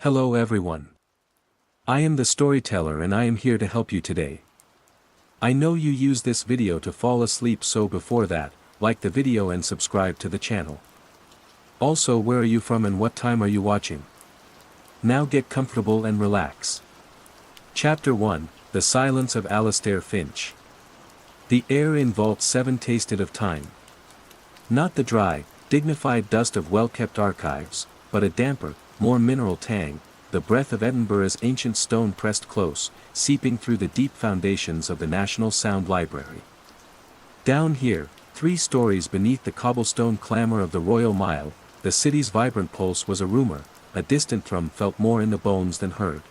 Hello everyone. I am the storyteller and I am here to help you today. I know you use this video to fall asleep, so before that, like the video and subscribe to the channel. Also, where are you from and what time are you watching? Now get comfortable and relax. Chapter 1, The Silence of Alastair Finch. The air in Vault 7 tasted of time. Not the dry, dignified dust of well-kept archives, but a damper, more mineral tang, the breath of Edinburgh's ancient stone pressed close, seeping through the deep foundations of the National Sound Library. Down here, 3 stories beneath the cobblestone clamor of the Royal Mile, the city's vibrant pulse was a rumor, a distant thrum felt more in the bones than heard.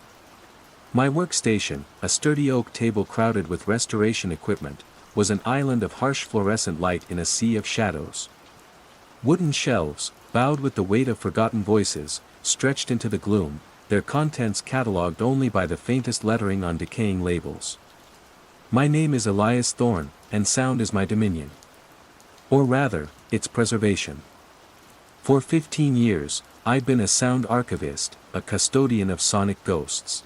My workstation, a sturdy oak table crowded with restoration equipment, was an island of harsh fluorescent light in a sea of shadows. Wooden shelves, bowed with the weight of forgotten voices, stretched into the gloom, their contents catalogued only by the faintest lettering on decaying labels. My name is Elias Thorne, and sound is my dominion. Or rather, its preservation. For 15 years, I've been a sound archivist, a custodian of sonic ghosts.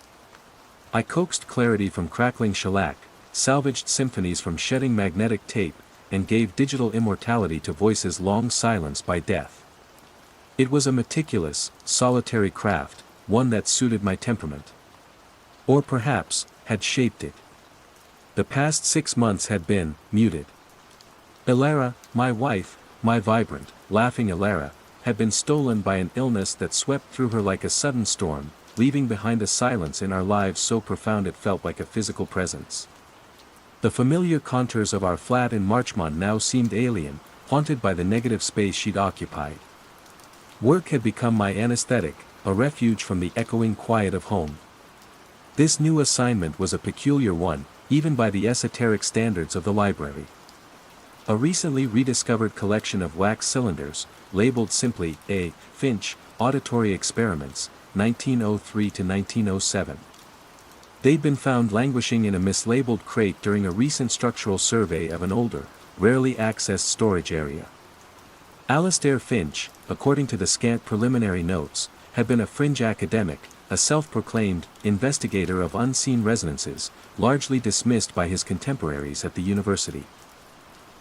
I coaxed clarity from crackling shellac, salvaged symphonies from shedding magnetic tape, and gave digital immortality to voices long silenced by death. It was a meticulous, solitary craft, one that suited my temperament. Or perhaps, had shaped it. The past 6 months had been muted. Ilara, my wife, my vibrant, laughing Ilara, had been stolen by an illness that swept through her like a sudden storm, leaving behind a silence in our lives so profound it felt like a physical presence. The familiar contours of our flat in Marchmont now seemed alien, haunted by the negative space she'd occupied. Work had become my anesthetic, a refuge from the echoing quiet of home. This new assignment was a peculiar one, even by the esoteric standards of the library. A recently rediscovered collection of wax cylinders, labeled simply A. Finch, Auditory Experiments, 1903 to 1907. They'd been found languishing in a mislabeled crate during a recent structural survey of an older, rarely accessed storage area. Alastair Finch, according to the scant preliminary notes, had been a fringe academic, a self-proclaimed investigator of unseen resonances, largely dismissed by his contemporaries at the university.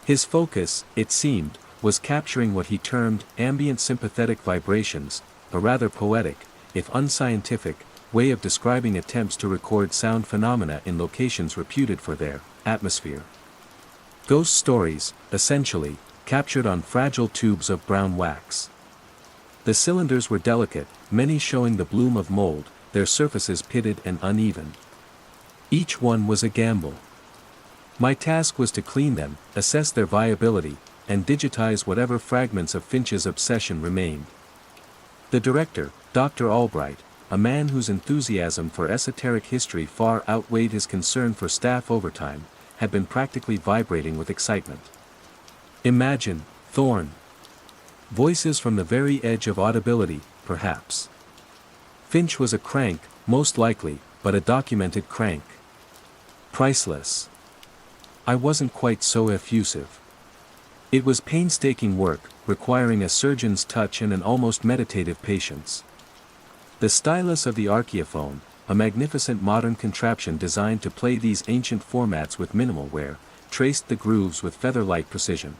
His focus, it seemed, was capturing what he termed ambient sympathetic vibrations, a rather poetic, if unscientific, way of describing attempts to record sound phenomena in locations reputed for their atmosphere. Ghost stories, essentially, captured on fragile tubes of brown wax. The cylinders were delicate, many showing the bloom of mold, their surfaces pitted and uneven. Each one was a gamble. My task was to clean them, assess their viability, and digitize whatever fragments of Finch's obsession remained. The director, Dr. Albright, a man whose enthusiasm for esoteric history far outweighed his concern for staff overtime, had been practically vibrating with excitement. Imagine, Thorne. Voices from the very edge of audibility, perhaps. Finch was a crank, most likely, but a documented crank. Priceless. I wasn't quite so effusive. It was painstaking work, requiring a surgeon's touch and an almost meditative patience. The stylus of the archaeophone, a magnificent modern contraption designed to play these ancient formats with minimal wear, traced the grooves with feather-light precision.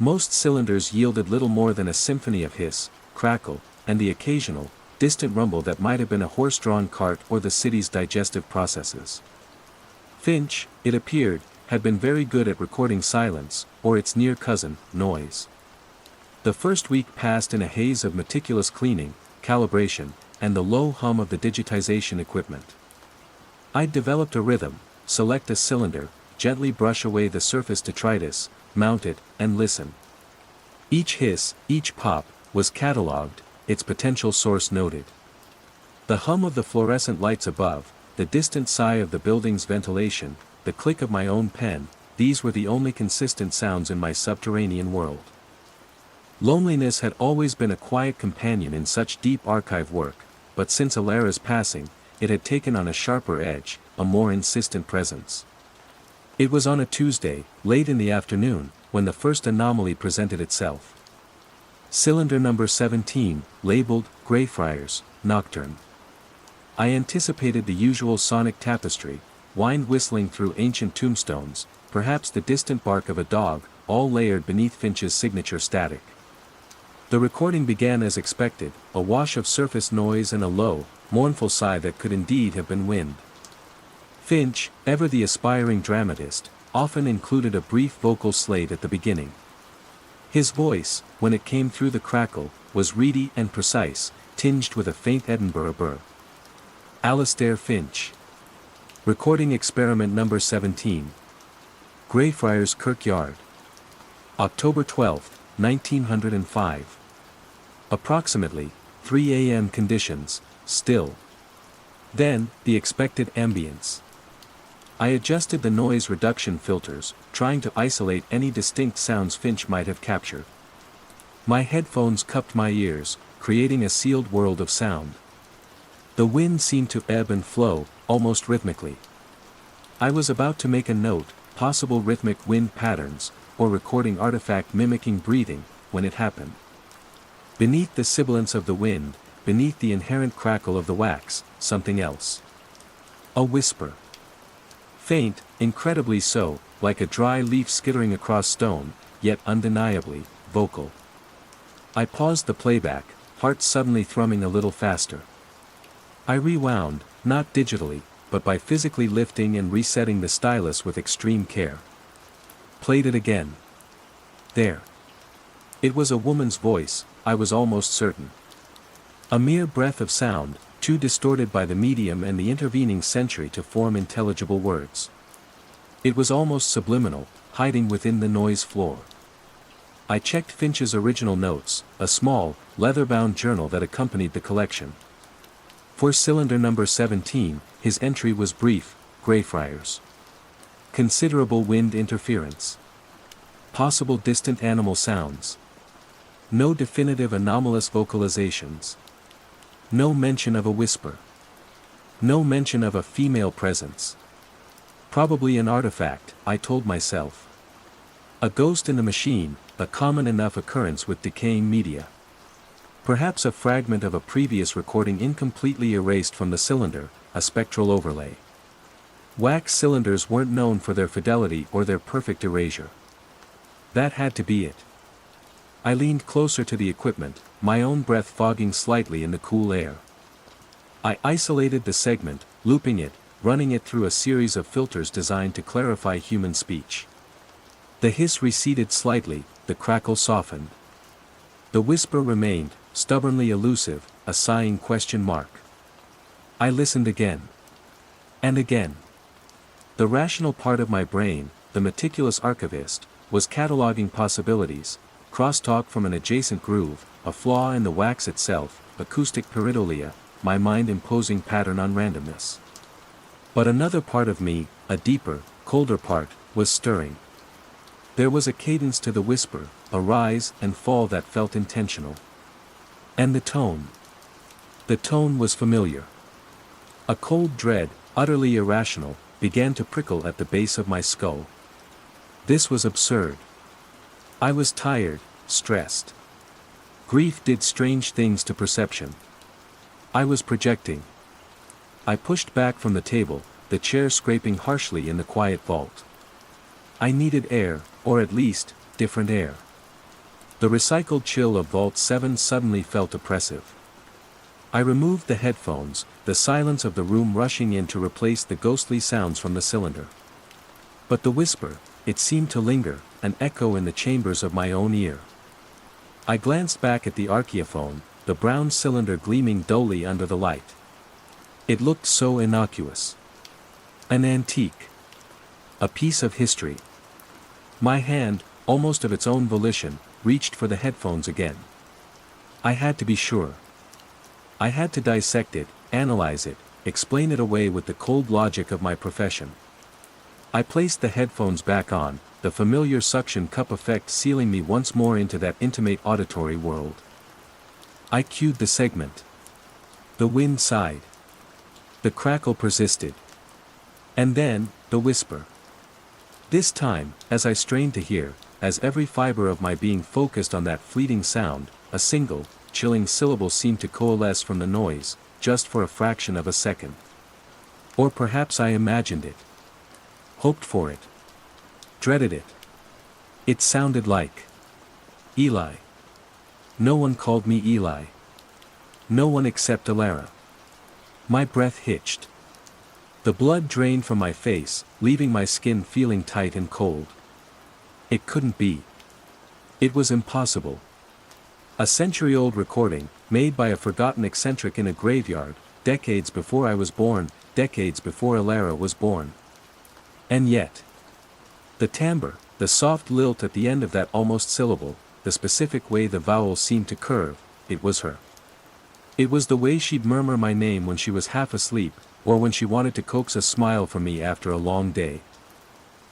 Most cylinders yielded little more than a symphony of hiss, crackle, and the occasional, distant rumble that might have been a horse-drawn cart or the city's digestive processes. Finch, it appeared, had been very good at recording silence, or its near cousin, noise. The first week passed in a haze of meticulous cleaning, calibration, and the low hum of the digitization equipment. I'd developed a rhythm: select a cylinder, gently brush away the surface detritus, mount it, and listen. Each hiss, each pop, was catalogued, its potential source noted. The hum of the fluorescent lights above, the distant sigh of the building's ventilation, the click of my own pen, these were the only consistent sounds in my subterranean world. Loneliness had always been a quiet companion in such deep archive work, but since Ilara's passing, it had taken on a sharper edge, a more insistent presence. It was on a Tuesday, late in the afternoon, when the first anomaly presented itself. Cylinder number 17, labeled, Greyfriars, Nocturne. I anticipated the usual sonic tapestry, wind whistling through ancient tombstones, perhaps the distant bark of a dog, all layered beneath Finch's signature static. The recording began as expected, a wash of surface noise and a low, mournful sigh that could indeed have been wind. Finch, ever the aspiring dramatist, often included a brief vocal slate at the beginning. His voice, when it came through the crackle, was reedy and precise, tinged with a faint Edinburgh burr. Alastair Finch. Recording experiment number 17. Greyfriars Kirkyard. October 12, 1905. Approximately 3 a.m. Conditions, still. Then, the expected ambience. I adjusted the noise reduction filters, trying to isolate any distinct sounds Finch might have captured. My headphones cupped my ears, creating a sealed world of sound. The wind seemed to ebb and flow, almost rhythmically. I was about to make a note, possible rhythmic wind patterns, or recording artifact mimicking breathing, when it happened. Beneath the sibilance of the wind, beneath the inherent crackle of the wax, something else. A whisper. Faint, incredibly so, like a dry leaf skittering across stone, yet undeniably, vocal. I paused the playback, heart suddenly thrumming a little faster. I rewound, not digitally, but by physically lifting and resetting the stylus with extreme care. Played it again. There. It was a woman's voice, I was almost certain. A mere breath of sound, too distorted by the medium and the intervening century to form intelligible words. It was almost subliminal, hiding within the noise floor. I checked Finch's original notes, a small, leather-bound journal that accompanied the collection. For cylinder number 17, his entry was brief, Greyfriars. Considerable wind interference. Possible distant animal sounds. No definitive anomalous vocalizations. No mention of a whisper. No mention of a female presence. Probably an artifact, I told myself. A ghost in the machine, a common enough occurrence with decaying media. Perhaps a fragment of a previous recording incompletely erased from the cylinder, a spectral overlay. Wax cylinders weren't known for their fidelity or their perfect erasure. That had to be it. I leaned closer to the equipment, my own breath fogging slightly in the cool air. I isolated the segment, looping it, running it through a series of filters designed to clarify human speech. The hiss receded slightly, the crackle softened. The whisper remained, stubbornly elusive, a sighing question mark. I listened again. And again. The rational part of my brain, the meticulous archivist, was cataloging possibilities, crosstalk from an adjacent groove, a flaw in the wax itself, acoustic pareidolia, my mind imposing pattern on randomness. But another part of me, a deeper, colder part, was stirring. There was a cadence to the whisper, a rise and fall that felt intentional. And the tone. The tone was familiar. A cold dread, utterly irrational, began to prickle at the base of my skull. This was absurd. I was tired, stressed. Grief did strange things to perception. I was projecting. I pushed back from the table, the chair scraping harshly in the quiet vault. I needed air, or at least, different air. The recycled chill of Vault 7 suddenly felt oppressive. I removed the headphones, the silence of the room rushing in to replace the ghostly sounds from the cylinder. But the whisper, it seemed to linger, an echo in the chambers of my own ear. I glanced back at the archaeophone, the brown cylinder gleaming dully under the light. It looked so innocuous. An antique. A piece of history. My hand, almost of its own volition, reached for the headphones again. I had to be sure. I had to dissect it, analyze it, explain it away with the cold logic of my profession. I placed the headphones back on, the familiar suction cup effect sealing me once more into that intimate auditory world. I cued the segment. The wind sighed. The crackle persisted. And then, the whisper. This time, as I strained to hear, as every fiber of my being focused on that fleeting sound, a single, chilling syllable seemed to coalesce from the noise, just for a fraction of a second. Or perhaps I imagined it. Hoped for it. Dreaded it. It sounded like Eli. No one called me Eli. No one except Alara. My breath hitched. The blood drained from my face, leaving my skin feeling tight and cold. It couldn't be. It was impossible. A century-old recording, made by a forgotten eccentric in a graveyard, decades before I was born, decades before Alara was born. And yet, the timbre, the soft lilt at the end of that almost syllable, the specific way the vowel seemed to curve, it was her. It was the way she'd murmur my name when she was half asleep, or when she wanted to coax a smile from me after a long day.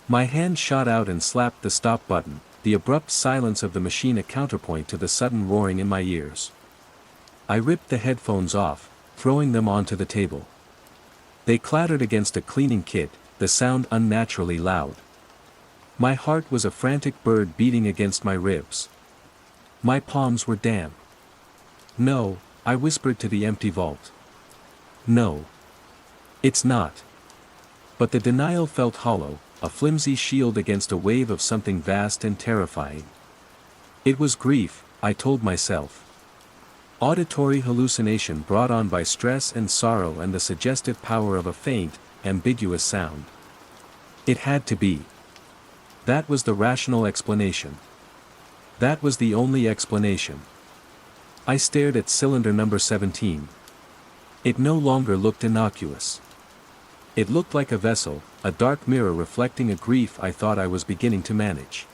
My hand shot out and slapped the stop button, the abrupt silence of the machine a counterpoint to the sudden roaring in my ears. I ripped the headphones off, throwing them onto the table. They clattered against a cleaning kit, the sound unnaturally loud. My heart was a frantic bird beating against my ribs. My palms were damp. No, I whispered to the empty vault. No. It's not. But the denial felt hollow, a flimsy shield against a wave of something vast and terrifying. It was grief, I told myself. Auditory hallucination brought on by stress and sorrow and the suggestive power of a faint, ambiguous sound. It had to be. That was the rational explanation. That was the only explanation. I stared at cylinder number 17. It no longer looked innocuous. It looked like a vessel, a dark mirror reflecting a grief I thought I was beginning to manage.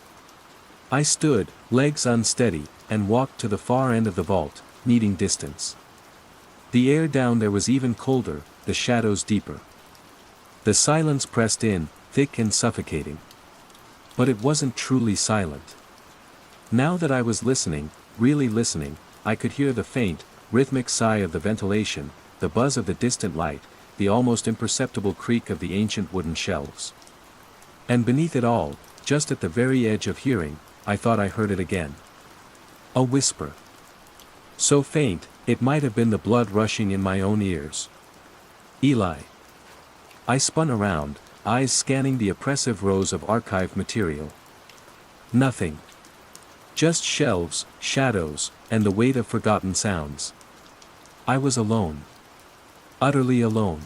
I stood, legs unsteady, and walked to the far end of the vault, needing distance. The air down there was even colder, the shadows deeper. The silence pressed in, thick and suffocating. But it wasn't truly silent. Now that I was listening, really listening, I could hear the faint, rhythmic sigh of the ventilation, the buzz of the distant light, the almost imperceptible creak of the ancient wooden shelves. And beneath it all, just at the very edge of hearing, I thought I heard it again. A whisper. So faint, it might have been the blood rushing in my own ears. Eli. I spun around, eyes scanning the oppressive rows of archived material. Nothing. Just shelves, shadows, and the weight of forgotten sounds. I was alone. Utterly alone.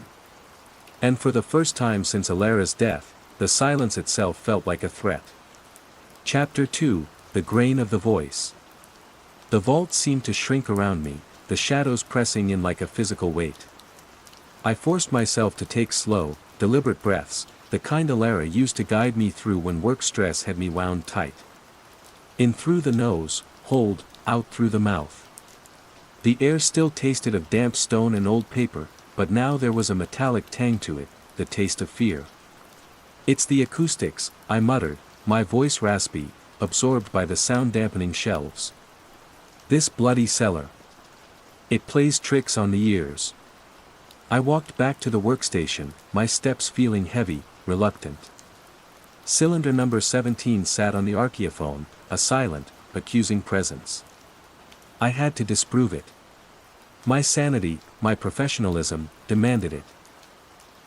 And for the first time since Alara's death, the silence itself felt like a threat. Chapter 2, The Grain of the Voice. The vault seemed to shrink around me, the shadows pressing in like a physical weight. I forced myself to take slow, deliberate breaths, the kind Alara used to guide me through when work stress had me wound tight. In through the nose, hold, out through the mouth. The air still tasted of damp stone and old paper, but now there was a metallic tang to it, the taste of fear. It's the acoustics, I muttered, my voice raspy, absorbed by the sound-dampening shelves. This bloody cellar. It plays tricks on the ears. I walked back to the workstation, my steps feeling heavy, reluctant. Cylinder number 17 sat on the archaeophone, a silent, accusing presence. I had to disprove it. My sanity, my professionalism, demanded it.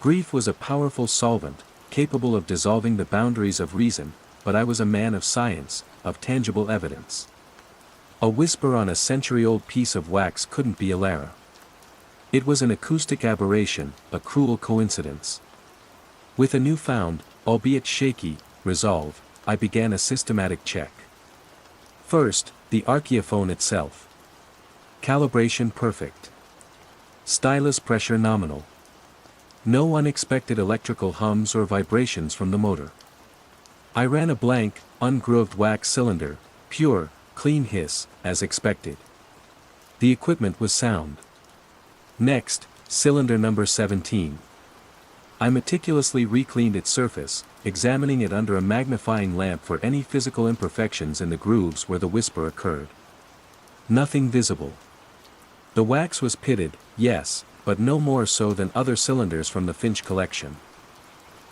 Grief was a powerful solvent, capable of dissolving the boundaries of reason, but I was a man of science, of tangible evidence. A whisper on a century-old piece of wax couldn't be Alara. It was an acoustic aberration, a cruel coincidence. With a newfound, albeit shaky, resolve, I began a systematic check. First, the archaeophone itself. Calibration perfect. Stylus pressure nominal. No unexpected electrical hums or vibrations from the motor. I ran a blank, ungrooved wax cylinder, pure, clean hiss, as expected. The equipment was sound. Next, cylinder number 17. I meticulously recleaned its surface, examining it under a magnifying lamp for any physical imperfections in the grooves where the whisper occurred. Nothing visible. The wax was pitted, yes, but no more so than other cylinders from the Finch collection.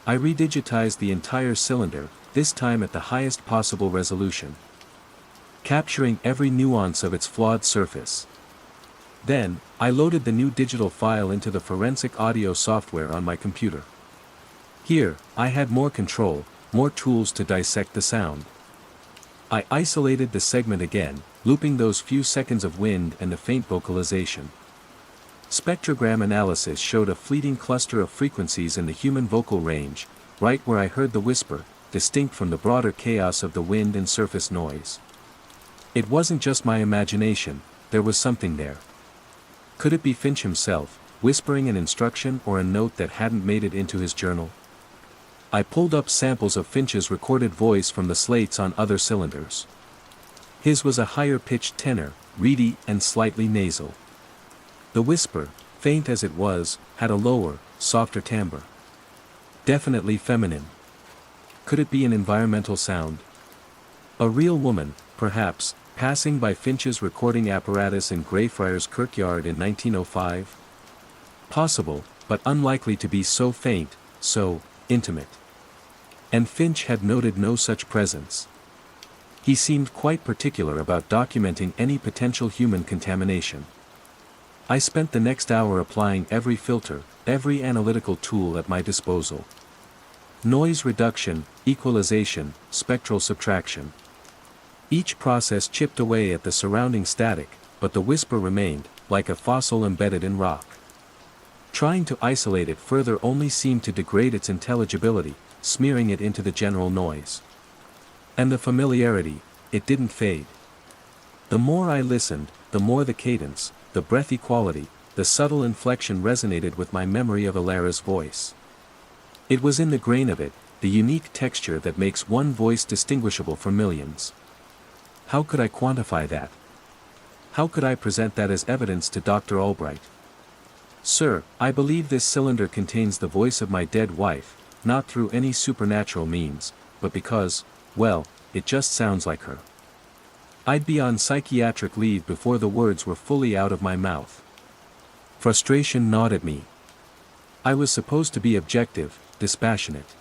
I redigitized the entire cylinder, this time at the highest possible resolution. capturing every nuance of its flawed surface. Then, I loaded the new digital file into the forensic audio software on my computer. Here, I had more control, more tools to dissect the sound. I isolated the segment again, looping those few seconds of wind and the faint vocalization. Spectrogram analysis showed a fleeting cluster of frequencies in the human vocal range, right where I heard the whisper, distinct from the broader chaos of the wind and surface noise. It wasn't just my imagination, there was something there. Could it be Finch himself, whispering an instruction or a note that hadn't made it into his journal? I pulled up samples of Finch's recorded voice from the slates on other cylinders. His was a higher-pitched tenor, reedy and slightly nasal. The whisper, faint as it was, had a lower, softer timbre. Definitely feminine. Could it be an environmental sound? A real woman, perhaps, passing by Finch's recording apparatus in Greyfriars Kirkyard in 1905? Possible, but unlikely to be so faint, so intimate. And Finch had noted no such presence. He seemed quite particular about documenting any potential human contamination. I spent the next hour applying every filter, every analytical tool at my disposal. Noise reduction, equalization, spectral subtraction. Each process chipped away at the surrounding static, but the whisper remained, like a fossil embedded in rock. Trying to isolate it further only seemed to degrade its intelligibility, smearing it into the general noise. And the familiarity, it didn't fade. The more I listened, the more the cadence, the breathy quality, the subtle inflection resonated with my memory of Alara's voice. It was in the grain of it, the unique texture that makes one voice distinguishable from millions. How could I quantify that? How could I present that as evidence to Dr. Albright? Sir, I believe this cylinder contains the voice of my dead wife, not through any supernatural means, but because, well, it just sounds like her. I'd be on psychiatric leave before the words were fully out of my mouth. Frustration gnawed at me. I was supposed to be objective, dispassionate.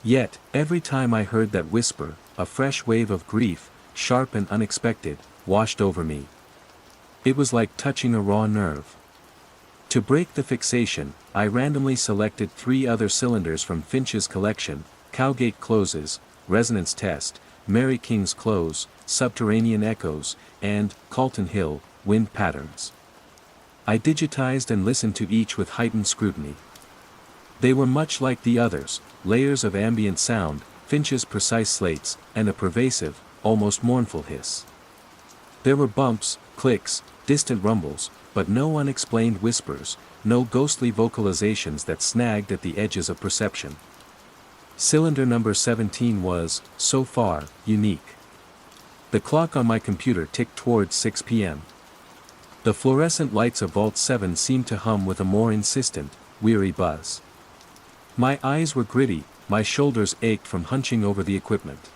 Yet, every time I heard that whisper, a fresh wave of grief, sharp and unexpected, washed over me. It was like touching a raw nerve. To break the fixation, I randomly selected 3 other cylinders from Finch's collection: Cowgate Closes, Resonance Test, Mary King's Close, Subterranean Echoes, and Calton Hill, Wind Patterns. I digitized and listened to each with heightened scrutiny. They were much like the others, layers of ambient sound, Finch's precise slates, and a pervasive, almost mournful hiss. There were bumps, clicks, distant rumbles, but no unexplained whispers, no ghostly vocalizations that snagged at the edges of perception. Cylinder number 17 was, so far, unique. The clock on my computer ticked towards 6 p.m. The fluorescent lights of Vault 7 seemed to hum with a more insistent, weary buzz. My eyes were gritty, my shoulders ached from hunching over the equipment.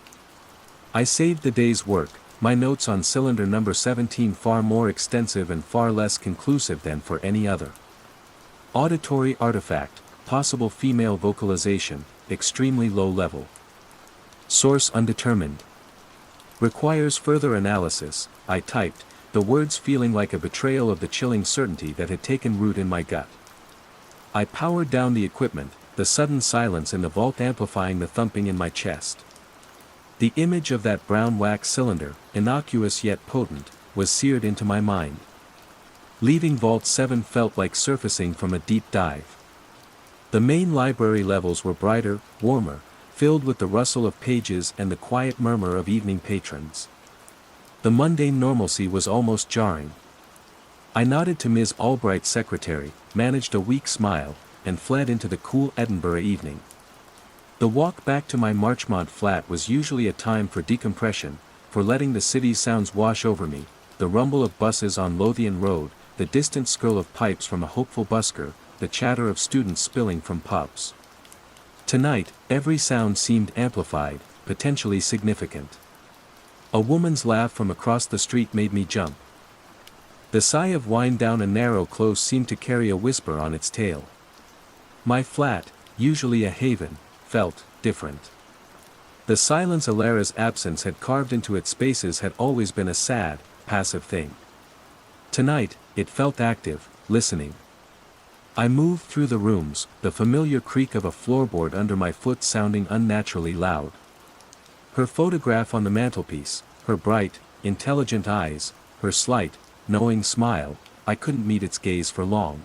I saved the day's work, my notes on cylinder number 17 far more extensive and far less conclusive than for any other. Auditory artifact, possible female vocalization, extremely low level. Source undetermined. Requires further analysis, I typed, the words feeling like a betrayal of the chilling certainty that had taken root in my gut. I powered down the equipment, the sudden silence in the vault amplifying the thumping in my chest. The image of that brown wax cylinder, innocuous yet potent, was seared into my mind. Leaving Vault 7 felt like surfacing from a deep dive. The main library levels were brighter, warmer, filled with the rustle of pages and the quiet murmur of evening patrons. The mundane normalcy was almost jarring. I nodded to Ms. Albright's secretary, managed a weak smile, and fled into the cool Edinburgh evening. The walk back to my Marchmont flat was usually a time for decompression, for letting the city's sounds wash over me, the rumble of buses on Lothian Road, the distant skirl of pipes from a hopeful busker, the chatter of students spilling from pubs. Tonight, every sound seemed amplified, potentially significant. A woman's laugh from across the street made me jump. The sigh of wind down a narrow close seemed to carry a whisper on its tail. My flat, usually a haven, felt different. The silence Alara's absence had carved into its spaces had always been a sad, passive thing. Tonight, it felt active, listening. I moved through the rooms, the familiar creak of a floorboard under my foot sounding unnaturally loud. Her photograph on the mantelpiece, her bright, intelligent eyes, her slight, knowing smile, I couldn't meet its gaze for long.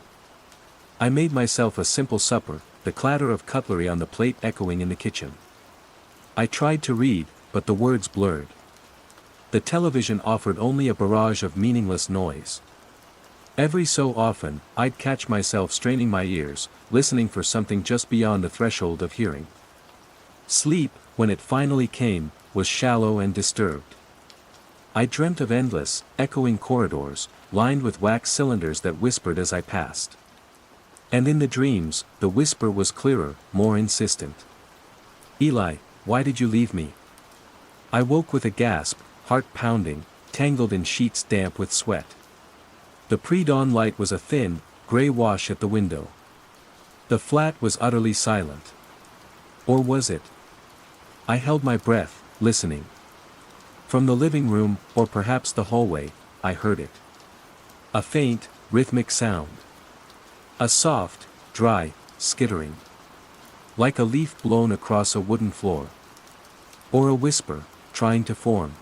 I made myself a simple supper, the clatter of cutlery on the plate echoing in the kitchen. I tried to read, but the words blurred. The television offered only a barrage of meaningless noise. Every so often, I'd catch myself straining my ears, listening for something just beyond the threshold of hearing. Sleep, when it finally came, was shallow and disturbed. I dreamt of endless, echoing corridors, lined with wax cylinders that whispered as I passed. And in the dreams, the whisper was clearer, more insistent. "Eli, why did you leave me?" I woke with a gasp, heart pounding, tangled in sheets damp with sweat. The pre-dawn light was a thin, gray wash at the window. The flat was utterly silent. Or was it? I held my breath, listening. From the living room, or perhaps the hallway, I heard it. A faint, rhythmic sound. A soft, dry, skittering. Like a leaf blown across a wooden floor. Or a whisper, trying to form.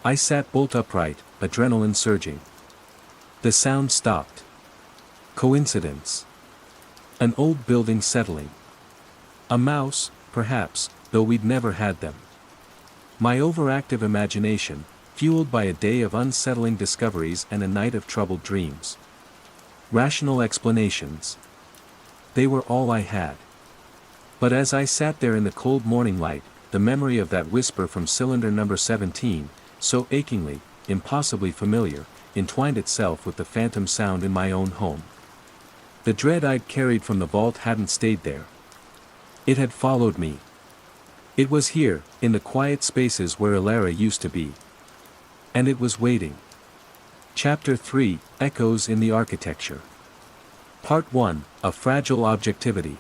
I sat bolt upright, adrenaline surging. The sound stopped. Coincidence. An old building settling. A mouse, perhaps, though we'd never had them. My overactive imagination, fueled by a day of unsettling discoveries and a night of troubled dreams. Rational explanations. They were all I had. But as I sat there in the cold morning light, the memory of that whisper from cylinder number 17, so achingly, impossibly familiar, entwined itself with the phantom sound in my own home. The dread I'd carried from the vault hadn't stayed there. It had followed me. It was here, in the quiet spaces where Alara used to be. And it was waiting. Chapter 3, Echoes in the Architecture. Part 1, A Fragile Objectivity.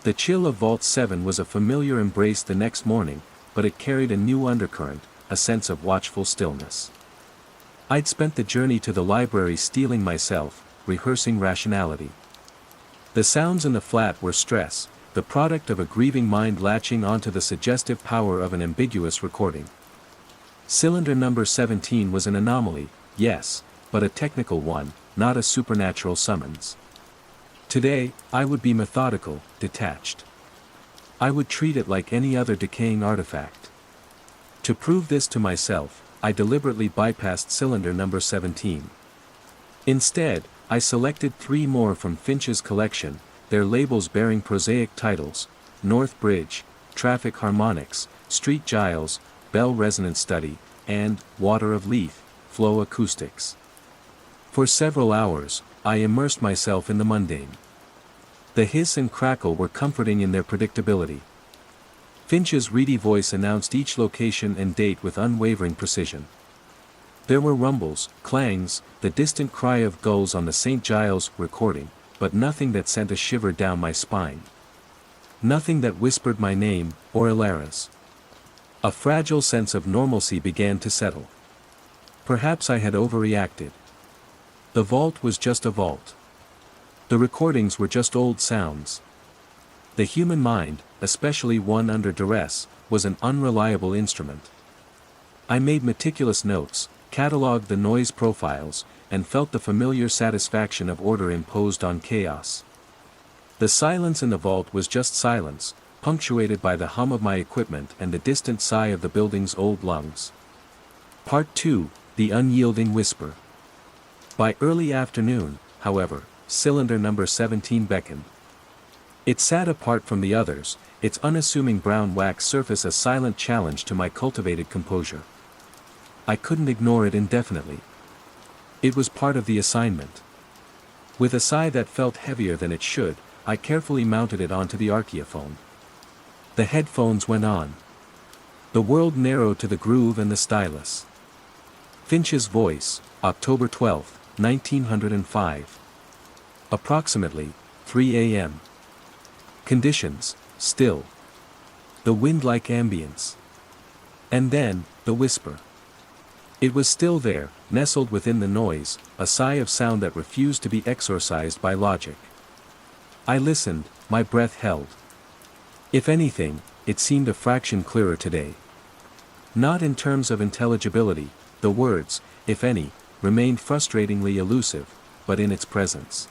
The chill of Vault 7 was a familiar embrace the next morning, but it carried a new undercurrent, a sense of watchful stillness. I'd spent the journey to the library steeling myself, rehearsing rationality. The sounds in the flat were stress, the product of a grieving mind latching onto the suggestive power of an ambiguous recording. Cylinder number 17 was an anomaly, yes, but a technical one, not a supernatural summons. Today, I would be methodical, detached. I would treat it like any other decaying artifact. To prove this to myself, I deliberately bypassed cylinder number 17. Instead, I selected 3 more from Finch's collection, their labels bearing prosaic titles: North Bridge, Traffic Harmonics, Street Giles, Bell Resonance Study, and Water of Leith, Flow Acoustics. For several hours, I immersed myself in the mundane. The hiss and crackle were comforting in their predictability. Finch's reedy voice announced each location and date with unwavering precision. There were rumbles, clangs, the distant cry of gulls on the St. Giles recording, but nothing that sent a shiver down my spine. Nothing that whispered my name, or Alara's. A fragile sense of normalcy began to settle. Perhaps I had overreacted. The vault was just a vault. The recordings were just old sounds. The human mind, especially one under duress, was an unreliable instrument. I made meticulous notes, catalogued the noise profiles, and felt the familiar satisfaction of order imposed on chaos. The silence in the vault was just silence, punctuated by the hum of my equipment and the distant sigh of the building's old lungs. Part 2, The Unyielding Whisper. By early afternoon, however, cylinder number 17 beckoned. It sat apart from the others, its unassuming brown wax surface a silent challenge to my cultivated composure. I couldn't ignore it indefinitely. It was part of the assignment. With a sigh that felt heavier than it should, I carefully mounted it onto the archaeophone. The headphones went on. The world narrowed to the groove and the stylus. Finch's voice, October 12, 1905. Approximately 3 a.m. Conditions, still. the wind-like ambience. And then, the whisper. It was still there, nestled within the noise, a sigh of sound that refused to be exorcised by logic. I listened, my breath held. If anything, it seemed a fraction clearer today. Not in terms of intelligibility, the words, if any, remained frustratingly elusive, but in its presence.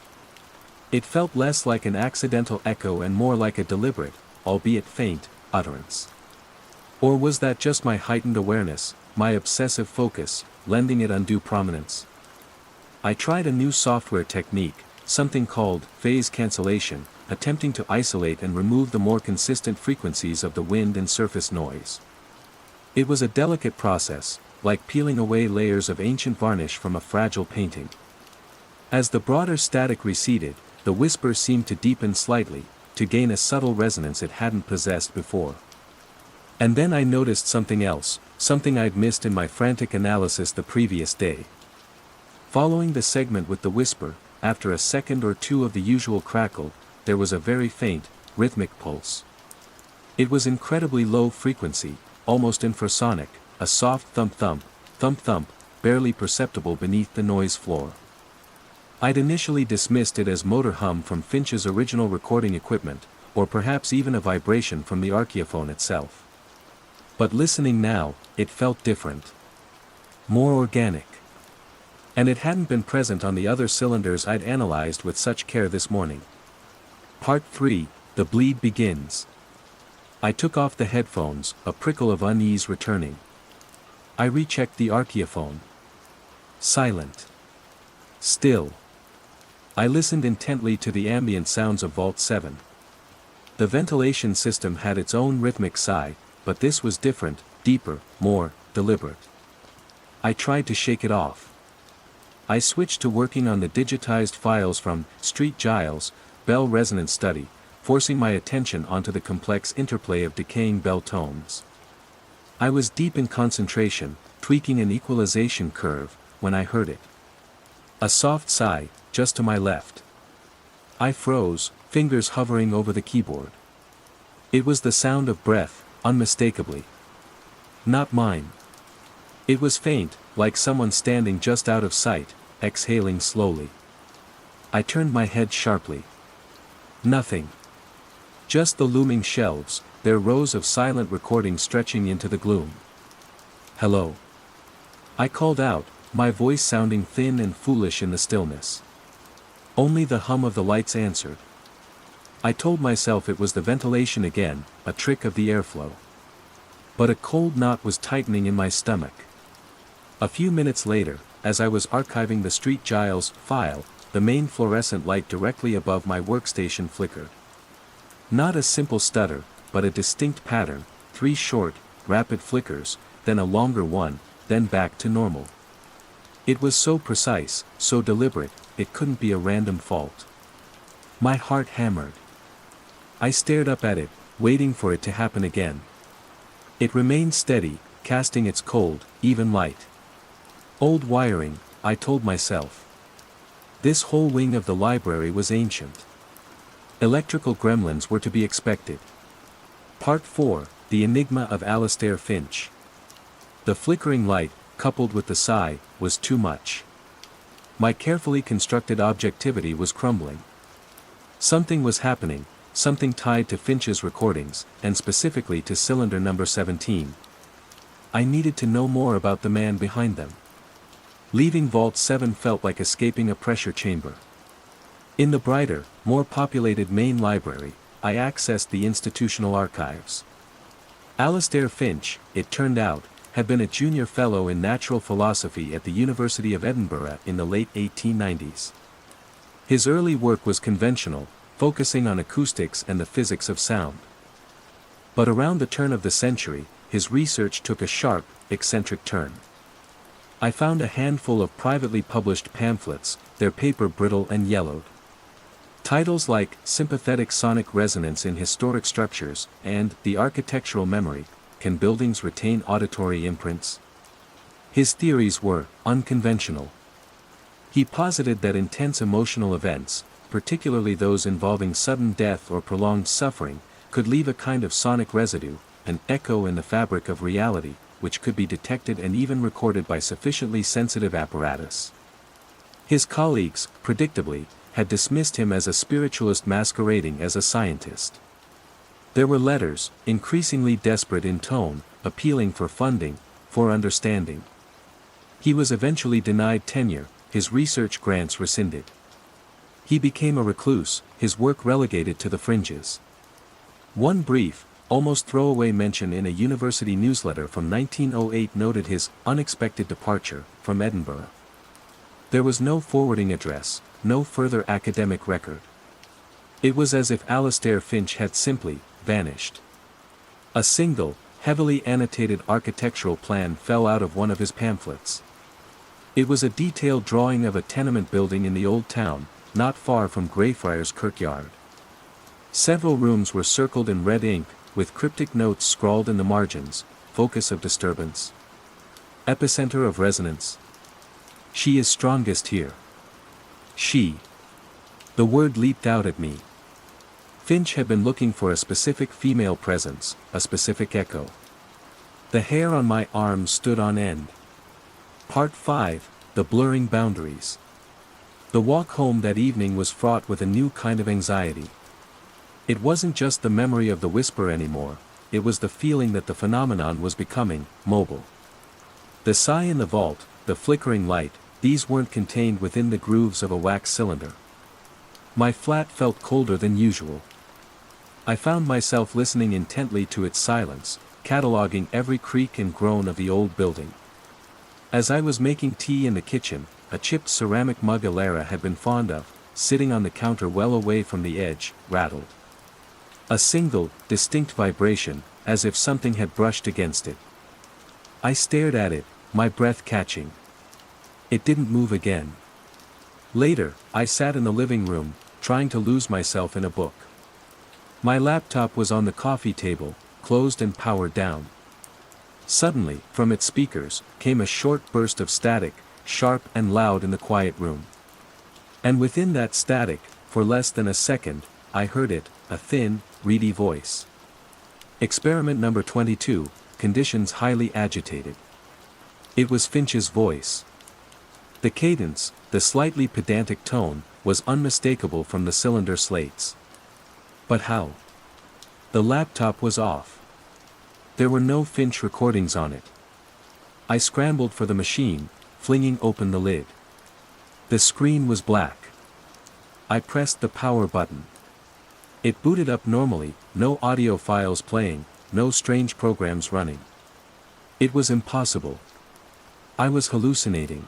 It felt less like an accidental echo and more like a deliberate, albeit faint, utterance. Or was that just my heightened awareness, my obsessive focus, lending it undue prominence? I tried a new software technique, something called phase cancellation, attempting to isolate and remove the more consistent frequencies of the wind and surface noise. It was a delicate process, like peeling away layers of ancient varnish from a fragile painting. As the broader static receded, the whisper seemed to deepen slightly, to gain a subtle resonance it hadn't possessed before. And then I noticed something else, something I'd missed in my frantic analysis the previous day. Following the segment with the whisper, after a second or two of the usual crackle, there was a very faint, rhythmic pulse. It was incredibly low frequency, almost infrasonic, a soft thump-thump, thump-thump, barely perceptible beneath the noise floor. I'd initially dismissed it as motor hum from Finch's original recording equipment, or perhaps even a vibration from the archaeophone itself. But listening now, it felt different. More organic. And it hadn't been present on the other cylinders I'd analyzed with such care this morning. Part 3, The Bleed Begins. I took off the headphones, a prickle of unease returning. I rechecked the archaeophone. Silent. Still. I listened intently to the ambient sounds of Vault 7. The ventilation system had its own rhythmic sigh, but this was different, deeper, more deliberate. I tried to shake it off. I switched to working on the digitized files from Street Giles, Bell Resonance Study, forcing my attention onto the complex interplay of decaying bell tones. I was deep in concentration, tweaking an equalization curve, when I heard it. A soft sigh, just to my left. I froze, fingers hovering over the keyboard. It was the sound of breath, unmistakably. Not mine. It was faint, like someone standing just out of sight, exhaling slowly. I turned my head sharply. Nothing. Just the looming shelves, their rows of silent recordings stretching into the gloom. Hello. I called out, my voice sounding thin and foolish in the stillness. Only the hum of the lights answered. I told myself it was the ventilation again, a trick of the airflow. But a cold knot was tightening in my stomach. A few minutes later, as I was archiving the Street Giles file, the main fluorescent light directly above my workstation flickered. Not a simple stutter, but a distinct pattern, 3 short, rapid flickers, then a longer one, then back to normal. It was so precise, so deliberate, it couldn't be a random fault. My heart hammered. I stared up at it, waiting for it to happen again. It remained steady, casting its cold, even light. Old wiring, I told myself. This whole wing of the library was ancient. Electrical gremlins were to be expected. Part 4, The Enigma of Alastair Finch. The flickering light, coupled with the sigh, was too much. My carefully constructed objectivity was crumbling. Something was happening, something tied to Finch's recordings, and specifically to cylinder number 17. I needed to know more about the man behind them. Leaving Vault 7 felt like escaping a pressure chamber. In the brighter, more populated main library, I accessed the institutional archives. Alastair Finch, it turned out, had been a junior fellow in natural philosophy at the University of Edinburgh in the late 1890s. His early work was conventional, focusing on acoustics and the physics of sound. But around the turn of the century, his research took a sharp, eccentric turn. I found a handful of privately published pamphlets, their paper brittle and yellowed. Titles like Sympathetic Sonic Resonance in Historic Structures and The Architectural Memory, Can Buildings Retain Auditory Imprints? His theories were unconventional. He posited that intense emotional events, particularly those involving sudden death or prolonged suffering, could leave a kind of sonic residue, an echo in the fabric of reality, which could be detected and even recorded by sufficiently sensitive apparatus. His colleagues, predictably, had dismissed him as a spiritualist masquerading as a scientist. There were letters, increasingly desperate in tone, appealing for funding, for understanding. He was eventually denied tenure, his research grants rescinded. He became a recluse, his work relegated to the fringes. One brief, almost throwaway mention in a university newsletter from 1908 noted his unexpected departure from Edinburgh. There was no forwarding address, no further academic record. It was as if Alastair Finch had simply vanished. A single, heavily annotated architectural plan fell out of one of his pamphlets. It was a detailed drawing of a tenement building in the old town, not far from Greyfriars Kirkyard. Several rooms were circled in red ink, with cryptic notes scrawled in the margins: focus of disturbance, epicenter of resonance. She is strongest here. She. The word leaped out at me. Finch had been looking for a specific female presence, a specific echo. The hair on my arms stood on end. Part 5, The Blurring Boundaries. The walk home that evening was fraught with a new kind of anxiety. It wasn't just the memory of the whisper anymore, it was the feeling that the phenomenon was becoming mobile. The sigh in the vault, the flickering light, these weren't contained within the grooves of a wax cylinder. My flat felt colder than usual. I found myself listening intently to its silence, cataloging every creak and groan of the old building. As I was making tea in the kitchen, a chipped ceramic mug Alara had been fond of, sitting on the counter well away from the edge, rattled. A single, distinct vibration, as if something had brushed against it. I stared at it, my breath catching. It didn't move again. Later, I sat in the living room, trying to lose myself in a book. My laptop was on the coffee table, closed and powered down. Suddenly, from its speakers, came a short burst of static, sharp and loud in the quiet room. And within that static, for less than a second, I heard it, a thin, reedy voice. Experiment number 22, conditions highly agitated. It was Finch's voice. The cadence, the slightly pedantic tone, was unmistakable from the cylinder slates. But how? The laptop was off. There were no Finch recordings on it. I scrambled for the machine, flinging open the lid. The screen was black. I pressed the power button. It booted up normally, no audio files playing, no strange programs running. It was impossible. I was hallucinating.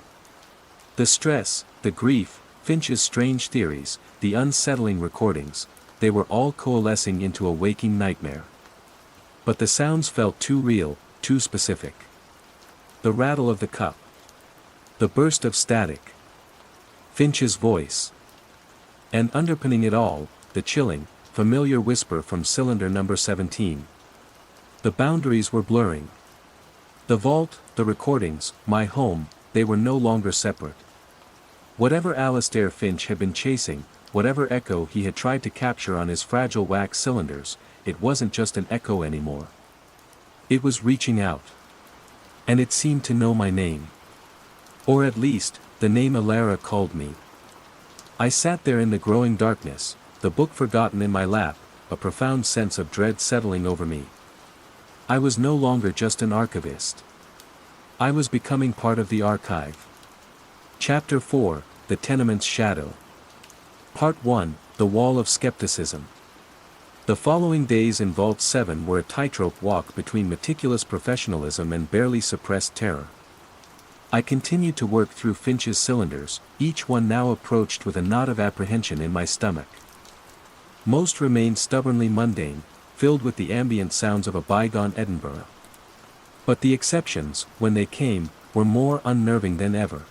The stress, the grief, Finch's strange theories, the unsettling recordings, they were all coalescing into a waking nightmare. But the sounds felt too real, too specific. The rattle of the cup. The burst of static. Finch's voice. And underpinning it all, the chilling, familiar whisper from cylinder number 17. The boundaries were blurring. The vault, the recordings, my home, they were no longer separate. Whatever Alastair Finch had been chasing, whatever echo he had tried to capture on his fragile wax cylinders, it wasn't just an echo anymore. It was reaching out. And it seemed to know my name. Or at least, the name Alara called me. I sat there in the growing darkness, the book forgotten in my lap, a profound sense of dread settling over me. I was no longer just an archivist. I was becoming part of the archive. Chapter 4, The Tenement's Shadow. Part 1, The Wall of Skepticism. The following days in Vault 7 were a tightrope walk between meticulous professionalism and barely suppressed terror. I continued to work through Finch's cylinders, each one now approached with a knot of apprehension in my stomach. Most remained stubbornly mundane, filled with the ambient sounds of a bygone Edinburgh. But the exceptions, when they came, were more unnerving than ever.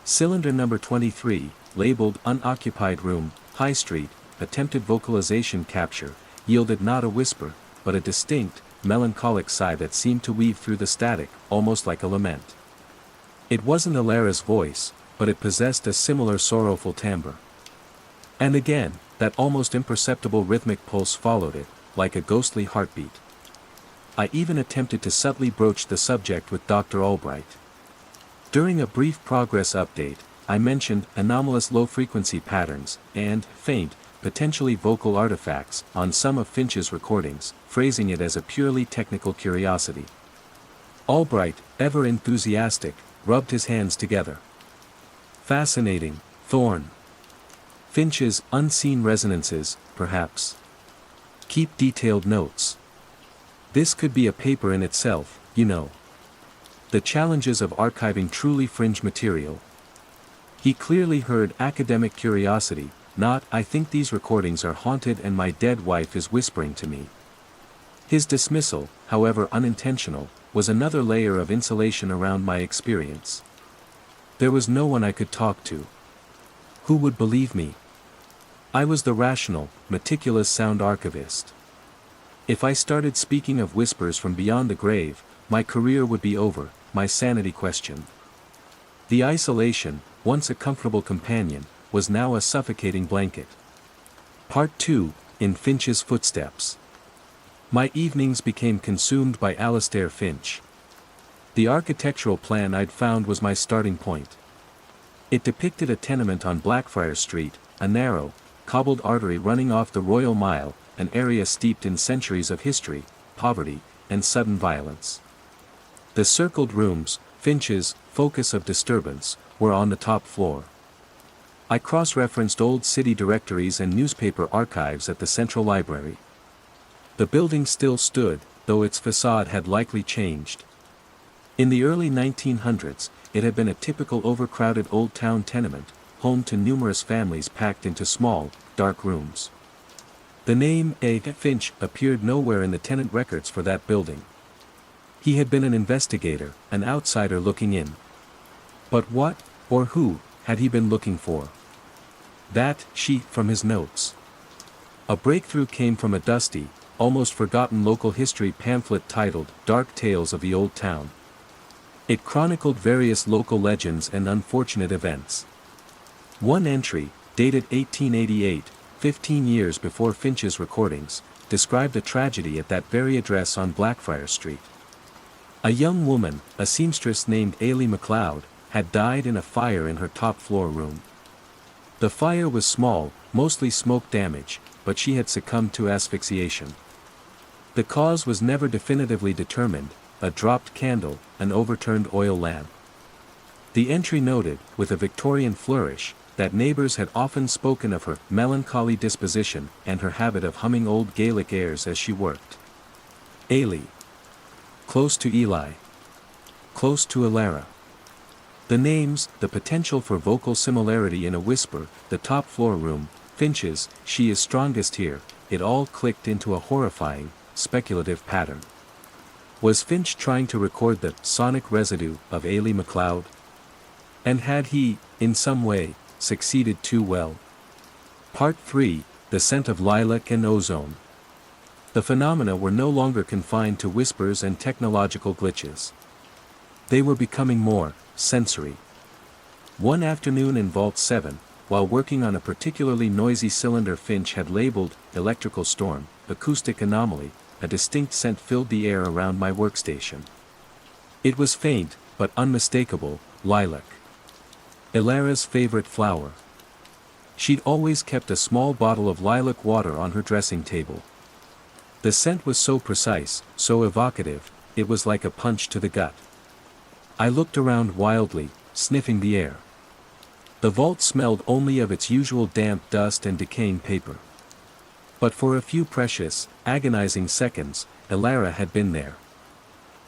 Cylinder number 23, labeled Unoccupied Room, High Street, attempted vocalization capture, yielded not a whisper, but a distinct, melancholic sigh that seemed to weave through the static, almost like a lament. It wasn't Alara's voice, but it possessed a similar sorrowful timbre. And again, that almost imperceptible rhythmic pulse followed it, like a ghostly heartbeat. I even attempted to subtly broach the subject with Dr. Albright. During a brief progress update, I mentioned anomalous low-frequency patterns and faint, potentially vocal artifacts on some of Finch's recordings, phrasing it as a purely technical curiosity. Albright, ever enthusiastic, rubbed his hands together. Fascinating, Thorne. Finch's unseen resonances, perhaps. Keep detailed notes. This could be a paper in itself, you know. The challenges of archiving truly fringe material. He clearly heard academic curiosity, not "I think these recordings are haunted and my dead wife is whispering to me." His dismissal, however unintentional, was another layer of insulation around my experience. There was no one I could talk to. Who would believe me? I was the rational, meticulous sound archivist. If I started speaking of whispers from beyond the grave, my career would be over, my sanity questioned. The isolation, once a comfortable companion, was now a suffocating blanket. Part 2, In Finch's Footsteps. My evenings became consumed by Alastair Finch. The architectural plan I'd found was my starting point. It depicted a tenement on Blackfriars Street, a narrow, cobbled artery running off the Royal Mile, an area steeped in centuries of history, poverty, and sudden violence. The circled rooms, Finch's focus of disturbance, were on the top floor. I cross-referenced old city directories and newspaper archives at the Central Library. The building still stood, though its facade had likely changed. In the early 1900s, it had been a typical overcrowded old town tenement, home to numerous families packed into small, dark rooms. The name A. Finch appeared nowhere in the tenant records for that building. He had been an investigator, an outsider looking in. But what, or who, had he been looking for? That sheet from his notes. A breakthrough came from a dusty, almost forgotten local history pamphlet titled Dark Tales of the Old Town. It chronicled various local legends and unfortunate events. One entry, dated 1888, 15 years before Finch's recordings, described a tragedy at that very address on Blackfriars Street. A young woman, a seamstress named Ailey MacLeod, had died in a fire in her top-floor room. The fire was small, mostly smoke damage, but she had succumbed to asphyxiation. The cause was never definitively determined: a dropped candle, an overturned oil lamp. The entry noted, with a Victorian flourish, that neighbors had often spoken of her melancholy disposition and her habit of humming old Gaelic airs as she worked. Ailey. Close to Eli. Close to Ilara. The names, the potential for vocal similarity in a whisper, the top floor room, Finch's, she is strongest here, it all clicked into a horrifying, speculative pattern. Was Finch trying to record the sonic residue of Ailey MacLeod? And had he, in some way, succeeded too well? Part 3, The Scent of Lilac and Ozone. The phenomena were no longer confined to whispers and technological glitches. They were becoming more sensory. One afternoon in Vault 7, while working on a particularly noisy cylinder Finch had labeled electrical storm, acoustic anomaly, a distinct scent filled the air around my workstation. It was faint, but unmistakable: lilac. Ilara's favorite flower. She'd always kept a small bottle of lilac water on her dressing table. The scent was so precise, so evocative, it was like a punch to the gut. I looked around wildly, sniffing the air. The vault smelled only of its usual damp dust and decaying paper. But for a few precious, agonizing seconds, Ilara had been there.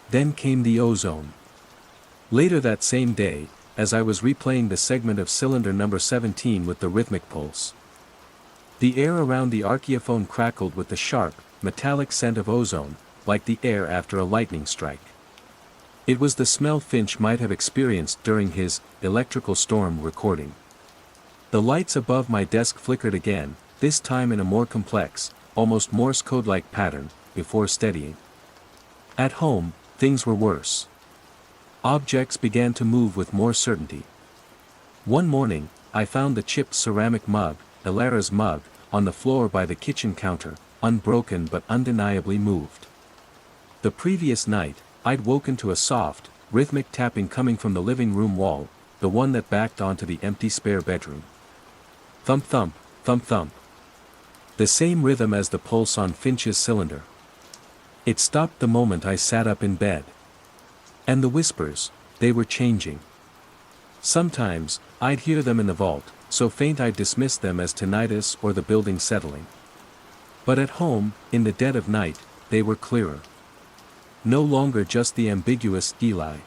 Then came the ozone. Later that same day, as I was replaying the segment of cylinder number 17 with the rhythmic pulse, the air around the archaeophone crackled with the sharp, metallic scent of ozone, like the air after a lightning strike. It was the smell Finch might have experienced during his electrical storm recording. The lights above my desk flickered again, this time in a more complex, almost Morse code-like pattern, before steadying. At home, things were worse. Objects began to move with more certainty. One morning, I found the chipped ceramic mug, Ilara's mug, on the floor by the kitchen counter, unbroken but undeniably moved. The previous night, I'd woken to a soft, rhythmic tapping coming from the living room wall, the one that backed onto the empty spare bedroom. Thump thump, thump thump. The same rhythm as the pulse on Finch's cylinder. It stopped the moment I sat up in bed. And the whispers, they were changing. Sometimes, I'd hear them in the vault, so faint I'd dismiss them as tinnitus or the building settling. But at home, in the dead of night, they were clearer. No longer just the ambiguous Eli.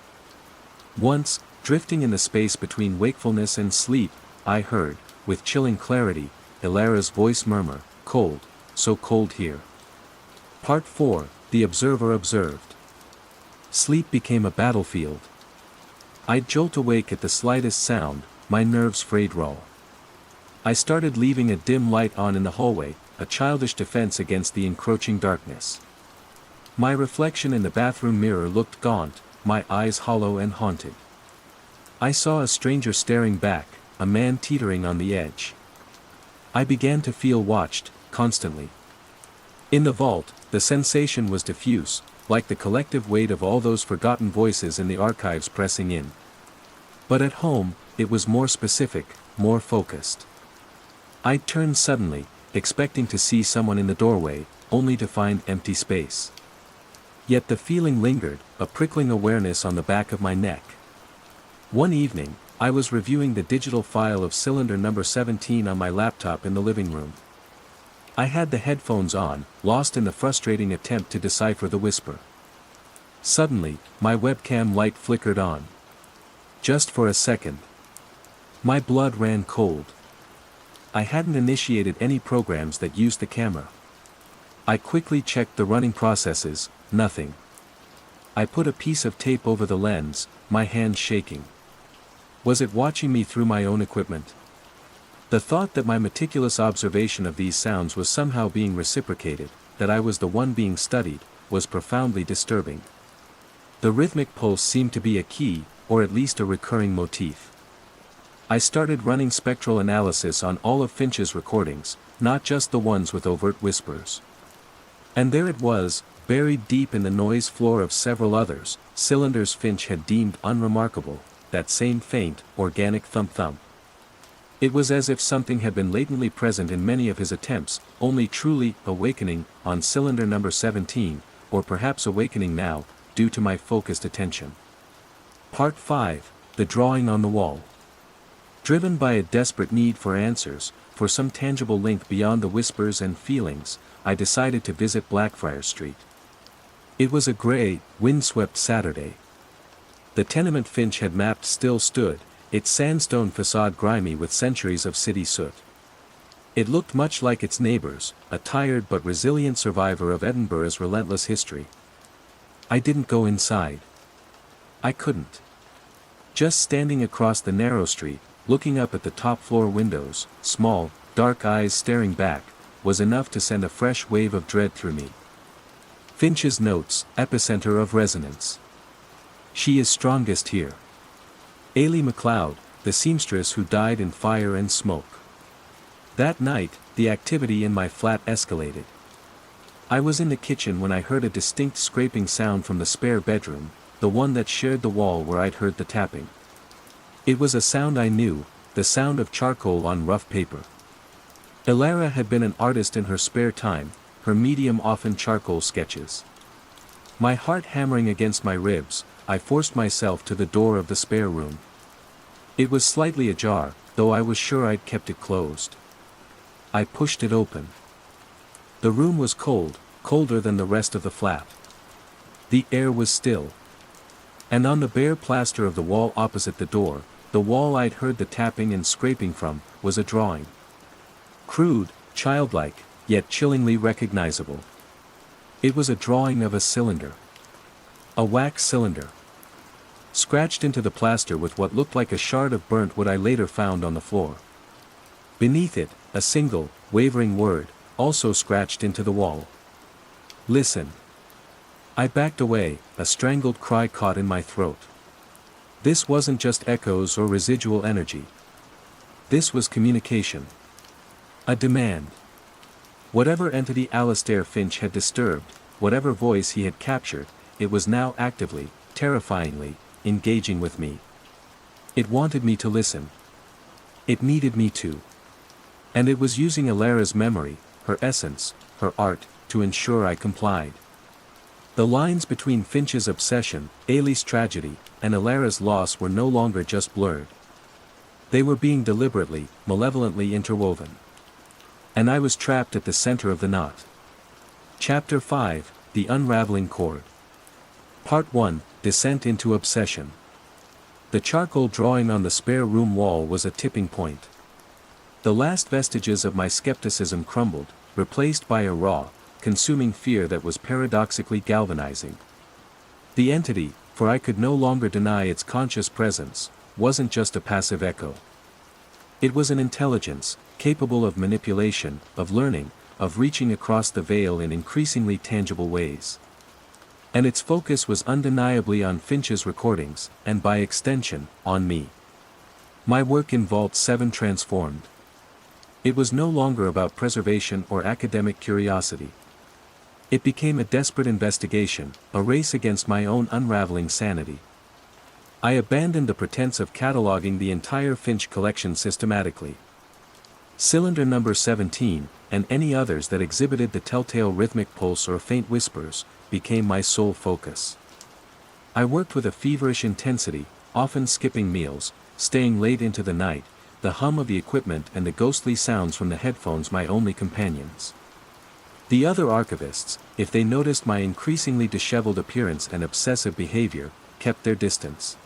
Once, drifting in the space between wakefulness and sleep, I heard, with chilling clarity, Ilara's voice murmur, "Cold, so cold here." Part 4, The Observer Observed. Sleep became a battlefield. I'd jolt awake at the slightest sound, my nerves frayed raw. I started leaving a dim light on in the hallway, a childish defense against the encroaching darkness. My reflection in the bathroom mirror looked gaunt, my eyes hollow and haunted. I saw a stranger staring back, a man teetering on the edge. I began to feel watched, constantly. In the vault, the sensation was diffuse, like the collective weight of all those forgotten voices in the archives pressing in. But at home, it was more specific, more focused. I'd turned suddenly, expecting to see someone in the doorway, only to find empty space. Yet the feeling lingered, a prickling awareness on the back of my neck. One evening, I was reviewing the digital file of cylinder number 17 on my laptop in the living room. I had the headphones on, lost in the frustrating attempt to decipher the whisper. Suddenly, my webcam light flickered on. Just for a second. My blood ran cold. I hadn't initiated any programs that used the camera. I quickly checked the running processes, nothing. I put a piece of tape over the lens, my hands shaking. Was it watching me through my own equipment? The thought that my meticulous observation of these sounds was somehow being reciprocated, that I was the one being studied, was profoundly disturbing. The rhythmic pulse seemed to be a key, or at least a recurring motif. I started running spectral analysis on all of Finch's recordings, not just the ones with overt whispers. And there it was, buried deep in the noise floor of several others, cylinders Finch had deemed unremarkable, that same faint, organic thump-thump. It was as if something had been latently present in many of his attempts, only truly awakening on cylinder number 17, or perhaps awakening now, due to my focused attention. Part 5, The Drawing on the Wall. Driven by a desperate need for answers, for some tangible link beyond the whispers and feelings, I decided to visit Blackfriars Street. It was a gray, windswept Saturday. The tenement Finch had mapped still stood, its sandstone facade grimy with centuries of city soot. It looked much like its neighbors, a tired but resilient survivor of Edinburgh's relentless history. I didn't go inside. I couldn't. Just standing across the narrow street, looking up at the top-floor windows, small, dark eyes staring back, was enough to send a fresh wave of dread through me. Finch's notes, epicenter of resonance. She is strongest here. Ailey MacLeod, the seamstress who died in fire and smoke. That night, the activity in my flat escalated. I was in the kitchen when I heard a distinct scraping sound from the spare bedroom, the one that shared the wall where I'd heard the tapping. It was a sound I knew, the sound of charcoal on rough paper. Ilara had been an artist in her spare time, her medium often charcoal sketches. My heart hammering against my ribs, I forced myself to the door of the spare room. It was slightly ajar, though I was sure I'd kept it closed. I pushed it open. The room was cold, colder than the rest of the flat. The air was still. And on the bare plaster of the wall opposite the door, the wall I'd heard the tapping and scraping from, was a drawing. Crude, childlike, yet chillingly recognizable. It was a drawing of a cylinder. A wax cylinder. Scratched into the plaster with what looked like a shard of burnt wood I later found on the floor. Beneath it, a single, wavering word, also scratched into the wall. Listen. I backed away, a strangled cry caught in my throat. This wasn't just echoes or residual energy. This was communication. A demand. Whatever entity Alastair Finch had disturbed, whatever voice he had captured, it was now actively, terrifyingly, engaging with me. It wanted me to listen. It needed me to. And it was using Alara's memory, her essence, her art, to ensure I complied. The lines between Finch's obsession, Ailey's tragedy, and Alara's loss were no longer just blurred. They were being deliberately, malevolently interwoven. And I was trapped at the center of the knot. Chapter 5, The Unraveling Cord. Part 1, Descent into Obsession. The charcoal drawing on the spare room wall was a tipping point. The last vestiges of my skepticism crumbled, replaced by a raw, consuming fear that was paradoxically galvanizing. The entity, for I could no longer deny its conscious presence, wasn't just a passive echo. It was an intelligence, capable of manipulation, of learning, of reaching across the veil in increasingly tangible ways. And its focus was undeniably on Finch's recordings, and by extension, on me. My work in Vault 7 transformed. It was no longer about preservation or academic curiosity. It became a desperate investigation, a race against my own unraveling sanity. I abandoned the pretense of cataloging the entire Finch collection systematically. Cylinder number 17, and any others that exhibited the telltale rhythmic pulse or faint whispers, became my sole focus. I worked with a feverish intensity, often skipping meals, staying late into the night, the hum of the equipment and the ghostly sounds from the headphones my only companions. The other archivists, if they noticed my increasingly disheveled appearance and obsessive behavior, kept their distance.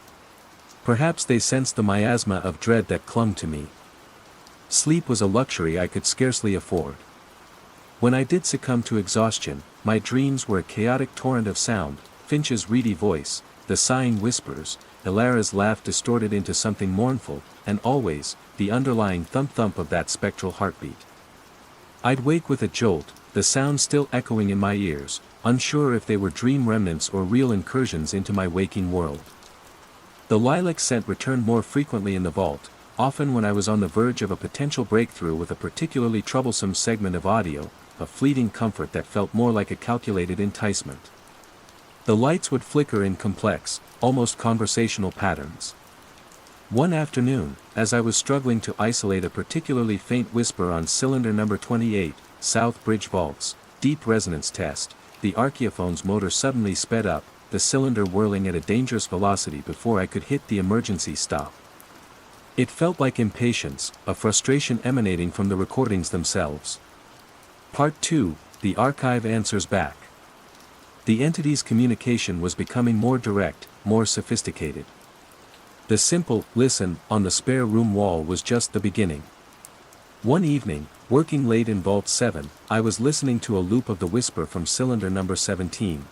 Perhaps they sensed the miasma of dread that clung to me. Sleep was a luxury I could scarcely afford. When I did succumb to exhaustion, my dreams were a chaotic torrent of sound, Finch's reedy voice, the sighing whispers, Alara's laugh distorted into something mournful, and always, the underlying thump-thump of that spectral heartbeat. I'd wake with a jolt, the sound still echoing in my ears, unsure if they were dream remnants or real incursions into my waking world. The lilac scent returned more frequently in the vault, often when I was on the verge of a potential breakthrough with a particularly troublesome segment of audio, a fleeting comfort that felt more like a calculated enticement. The lights would flicker in complex, almost conversational patterns. One afternoon, as I was struggling to isolate a particularly faint whisper on cylinder number 28, South Bridge Vault's deep resonance test, the archaeophone's motor suddenly sped up, the cylinder whirling at a dangerous velocity before I could hit the emergency stop. It felt like impatience, a frustration emanating from the recordings themselves. Part 2, The Archive Answers Back. The entity's communication was becoming more direct, more sophisticated. The simple, listen, on the spare room wall was just the beginning. One evening, working late in Vault 7, I was listening to a loop of the whisper from cylinder number 17.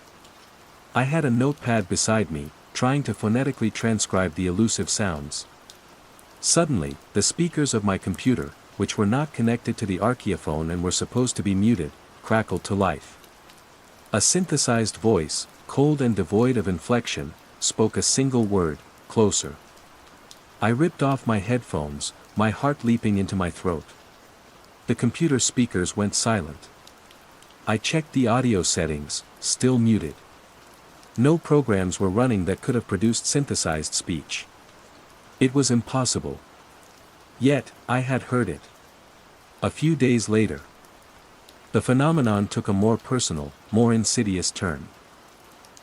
I had a notepad beside me, trying to phonetically transcribe the elusive sounds. Suddenly, the speakers of my computer, which were not connected to the archaeophone and were supposed to be muted, crackled to life. A synthesized voice, cold and devoid of inflection, spoke a single word, closer. I ripped off my headphones, my heart leaping into my throat. The computer speakers went silent. I checked the audio settings, still muted. No programs were running that could have produced synthesized speech. It was impossible. Yet, I had heard it. A few days later. The phenomenon took a more personal, more insidious turn.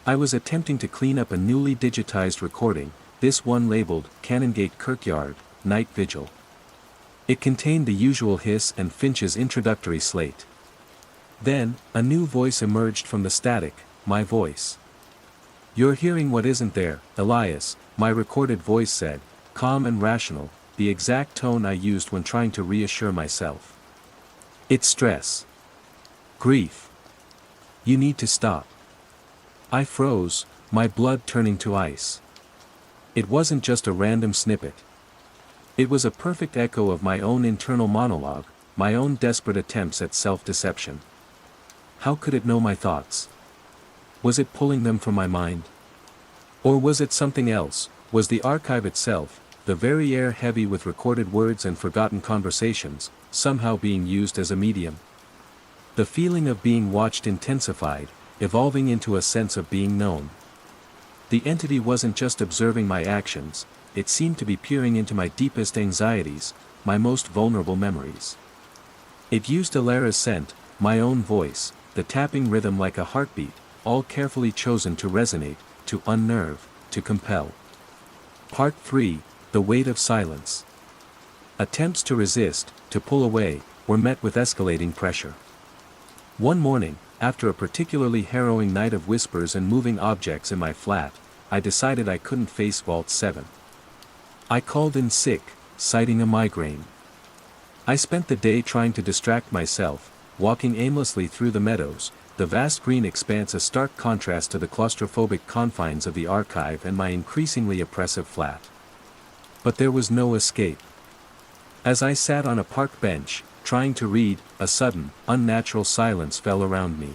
I was attempting to clean up a newly digitized recording, this one labeled, Canongate Kirkyard, Night Vigil. It contained the usual hiss and Finch's introductory slate. Then, a new voice emerged from the static, my voice. "You're hearing what isn't there, Elias," my recorded voice said, calm and rational, the exact tone I used when trying to reassure myself. "It's stress. Grief. You need to stop." I froze, my blood turning to ice. It wasn't just a random snippet. It was a perfect echo of my own internal monologue, my own desperate attempts at self-deception. How could it know my thoughts? Was it pulling them from my mind? Or was it something else? Was the archive itself, the very air heavy with recorded words and forgotten conversations, somehow being used as a medium? The feeling of being watched intensified, evolving into a sense of being known. The entity wasn't just observing my actions, it seemed to be peering into my deepest anxieties, my most vulnerable memories. It used Alara's scent, my own voice, the tapping rhythm like a heartbeat, all carefully chosen to resonate, to unnerve, to compel. Part 3, The Weight of Silence. Attempts to resist, to pull away, were met with escalating pressure. One morning, after a particularly harrowing night of whispers and moving objects in my flat, I decided I couldn't face Vault 7. I called in sick, citing a migraine. I spent the day trying to distract myself, walking aimlessly through the meadows, the vast green expanse a stark contrast to the claustrophobic confines of the archive and my increasingly oppressive flat. But there was no escape. As I sat on a park bench, trying to read, a sudden, unnatural silence fell around me.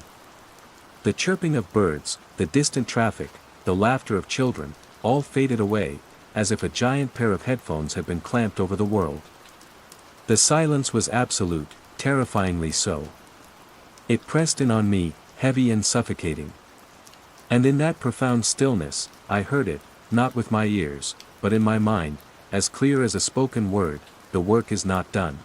The chirping of birds, the distant traffic, the laughter of children, all faded away, as if a giant pair of headphones had been clamped over the world. The silence was absolute, terrifyingly so. It pressed in on me, heavy and suffocating. And in that profound stillness, I heard it, not with my ears, but in my mind, as clear as a spoken word, the work is not done.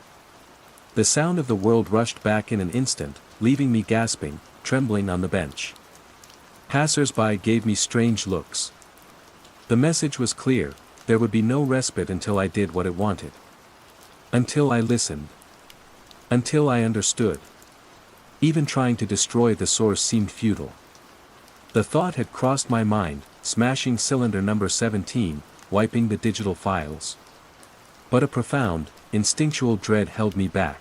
The sound of the world rushed back in an instant, leaving me gasping, trembling on the bench. Passers-by gave me strange looks. The message was clear, there would be no respite until I did what it wanted. Until I listened. Until I understood. Even trying to destroy the source seemed futile. The thought had crossed my mind, smashing cylinder number 17, wiping the digital files. But a profound, instinctual dread held me back.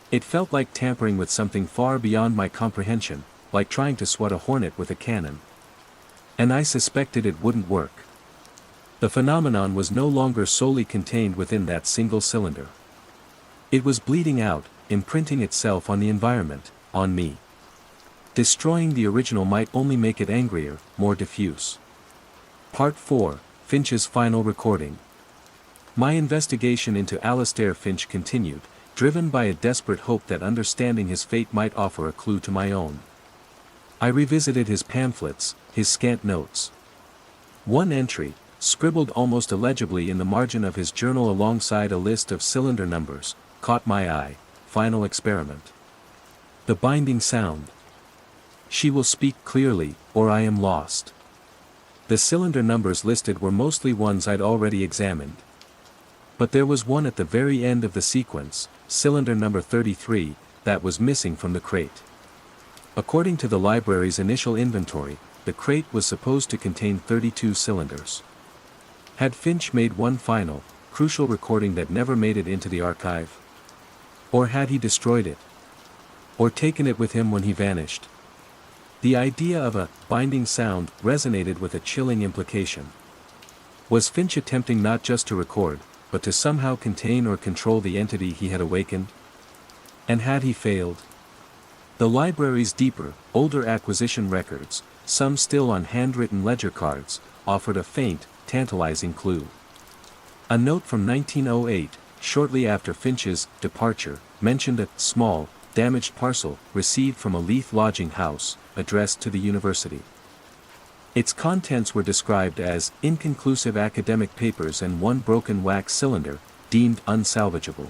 It felt like tampering with something far beyond my comprehension, like trying to swat a hornet with a cannon. And I suspected it wouldn't work. The phenomenon was no longer solely contained within that single cylinder. It was bleeding out, imprinting itself on the environment, on me. Destroying the original might only make it angrier, more diffuse. Part 4, Finch's Final Recording. My investigation into Alastair Finch continued, driven by a desperate hope that understanding his fate might offer a clue to my own. I revisited his pamphlets, his scant notes. One entry, scribbled almost illegibly in the margin of his journal alongside a list of cylinder numbers, caught my eye. Final experiment. The binding sound. She will speak clearly, or I am lost. The cylinder numbers listed were mostly ones I'd already examined. But there was one at the very end of the sequence, cylinder number 33, that was missing from the crate. According to the library's initial inventory, the crate was supposed to contain 32 cylinders. Had Finch made one final, crucial recording that never made it into the archive? Or had he destroyed it? Or taken it with him when he vanished? The idea of a binding sound resonated with a chilling implication. Was Finch attempting not just to record, but to somehow contain or control the entity he had awakened? And had he failed? The library's deeper, older acquisition records, some still on handwritten ledger cards, offered a faint, tantalizing clue. A note from 1908, shortly after Finch's departure, mentioned a small, damaged parcel received from a Leith lodging house, addressed to the university. Its contents were described as inconclusive academic papers and one broken wax cylinder, deemed unsalvageable.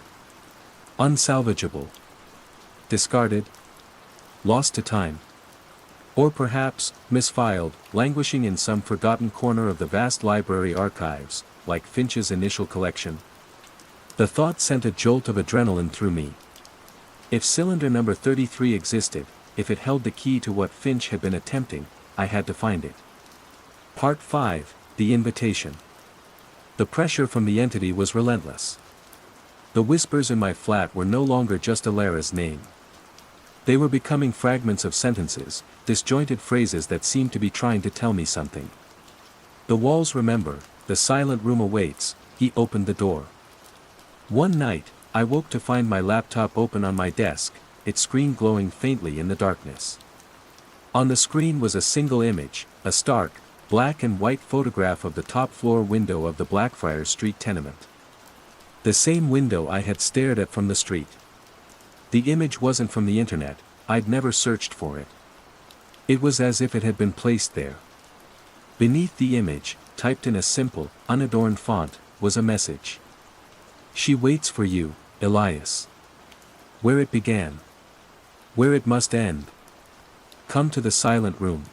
Unsalvageable. Discarded. Lost to time. Or perhaps, misfiled, languishing in some forgotten corner of the vast library archives, like Finch's initial collection. The thought sent a jolt of adrenaline through me. If cylinder number 33 existed, if it held the key to what Finch had been attempting, I had to find it. Part 5, The Invitation. The pressure from the entity was relentless. The whispers in my flat were no longer just Alara's name. They were becoming fragments of sentences, disjointed phrases that seemed to be trying to tell me something. The walls remember, the silent room awaits, he opened the door. One night, I woke to find my laptop open on my desk, its screen glowing faintly in the darkness. On the screen was a single image, a stark, black and white photograph of the top floor window of the Blackfriars Street tenement. The same window I had stared at from the street. The image wasn't from the internet, I'd never searched for it. It was as if it had been placed there. Beneath the image, typed in a simple, unadorned font, was a message. She waits for you, Elias. Where it began. Where it must end. Come to the silent room.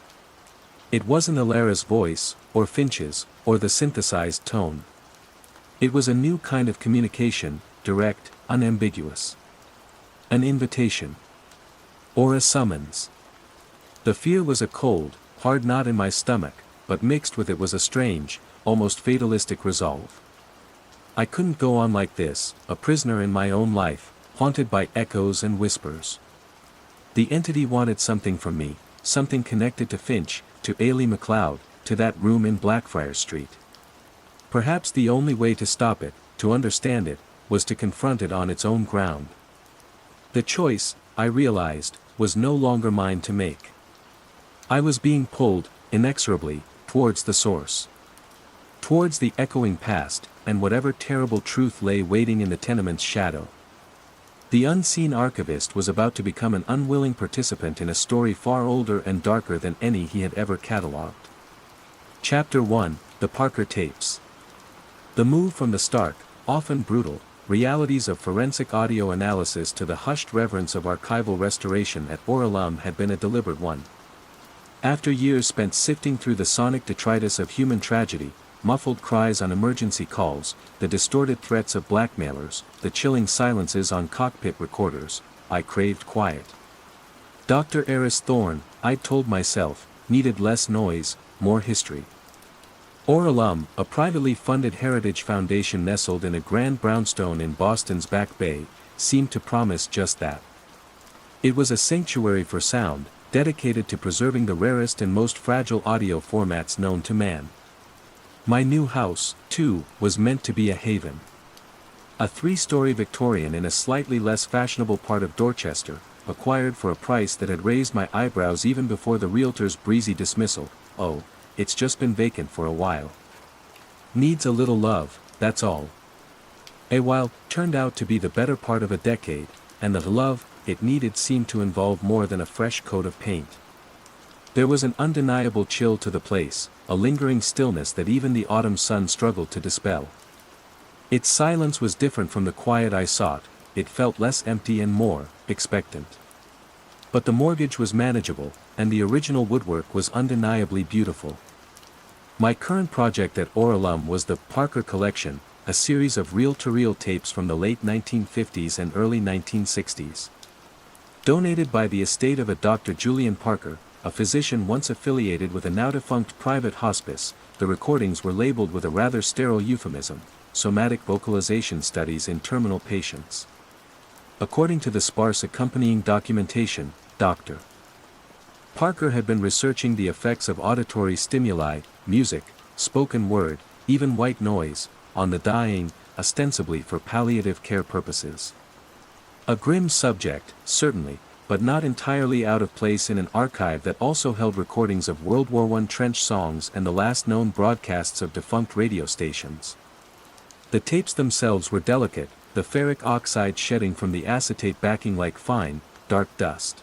It wasn't Alara's voice, or Finch's, or the synthesized tone. It was a new kind of communication, direct, unambiguous. An invitation. Or a summons. The fear was a cold, hard knot in my stomach, but mixed with it was a strange, almost fatalistic resolve. I couldn't go on like this, a prisoner in my own life, haunted by echoes and whispers. The entity wanted something from me, something connected to Finch, to Ailey MacLeod, to that room in Blackfriars Street. Perhaps the only way to stop it, to understand it, was to confront it on its own ground. The choice, I realized, was no longer mine to make. I was being pulled, inexorably, towards the source. Towards the echoing past, and whatever terrible truth lay waiting in the tenement's shadow. The unseen archivist was about to become an unwilling participant in a story far older and darker than any he had ever catalogued. Chapter 1, The Parker Tapes. The move from the stark, often brutal, realities of forensic audio analysis to the hushed reverence of archival restoration at Oralum had been a deliberate one. After years spent sifting through the sonic detritus of human tragedy, muffled cries on emergency calls, the distorted threats of blackmailers, the chilling silences on cockpit recorders, I craved quiet. Dr. Eris Thorne, I'd told myself, needed less noise, more history. Oralum, a privately funded heritage foundation nestled in a grand brownstone in Boston's Back Bay, seemed to promise just that. It was a sanctuary for sound, dedicated to preserving the rarest and most fragile audio formats known to man. My new house, too, was meant to be a haven. A 3-story Victorian in a slightly less fashionable part of Dorchester, acquired for a price that had raised my eyebrows even before the realtor's breezy dismissal. Oh, it's just been vacant for a while. Needs a little love, that's all. A while turned out to be the better part of a decade, and the love it needed seemed to involve more than a fresh coat of paint. There was an undeniable chill to the place, a lingering stillness that even the autumn sun struggled to dispel. Its silence was different from the quiet I sought, it felt less empty and more expectant. But the mortgage was manageable, and the original woodwork was undeniably beautiful. My current project at Oralum was the Parker Collection, a series of reel-to-reel tapes from the late 1950s and early 1960s. Donated by the estate of a Dr. Julian Parker, a physician once affiliated with a now-defunct private hospice, the recordings were labeled with a rather sterile euphemism, somatic vocalization studies in terminal patients. According to the sparse accompanying documentation, Dr. Parker had been researching the effects of auditory stimuli, music, spoken word, even white noise, on the dying, ostensibly for palliative care purposes. A grim subject, certainly, but not entirely out of place in an archive that also held recordings of World War I trench songs and the last known broadcasts of defunct radio stations. The tapes themselves were delicate, the ferric oxide shedding from the acetate backing like fine, dark dust.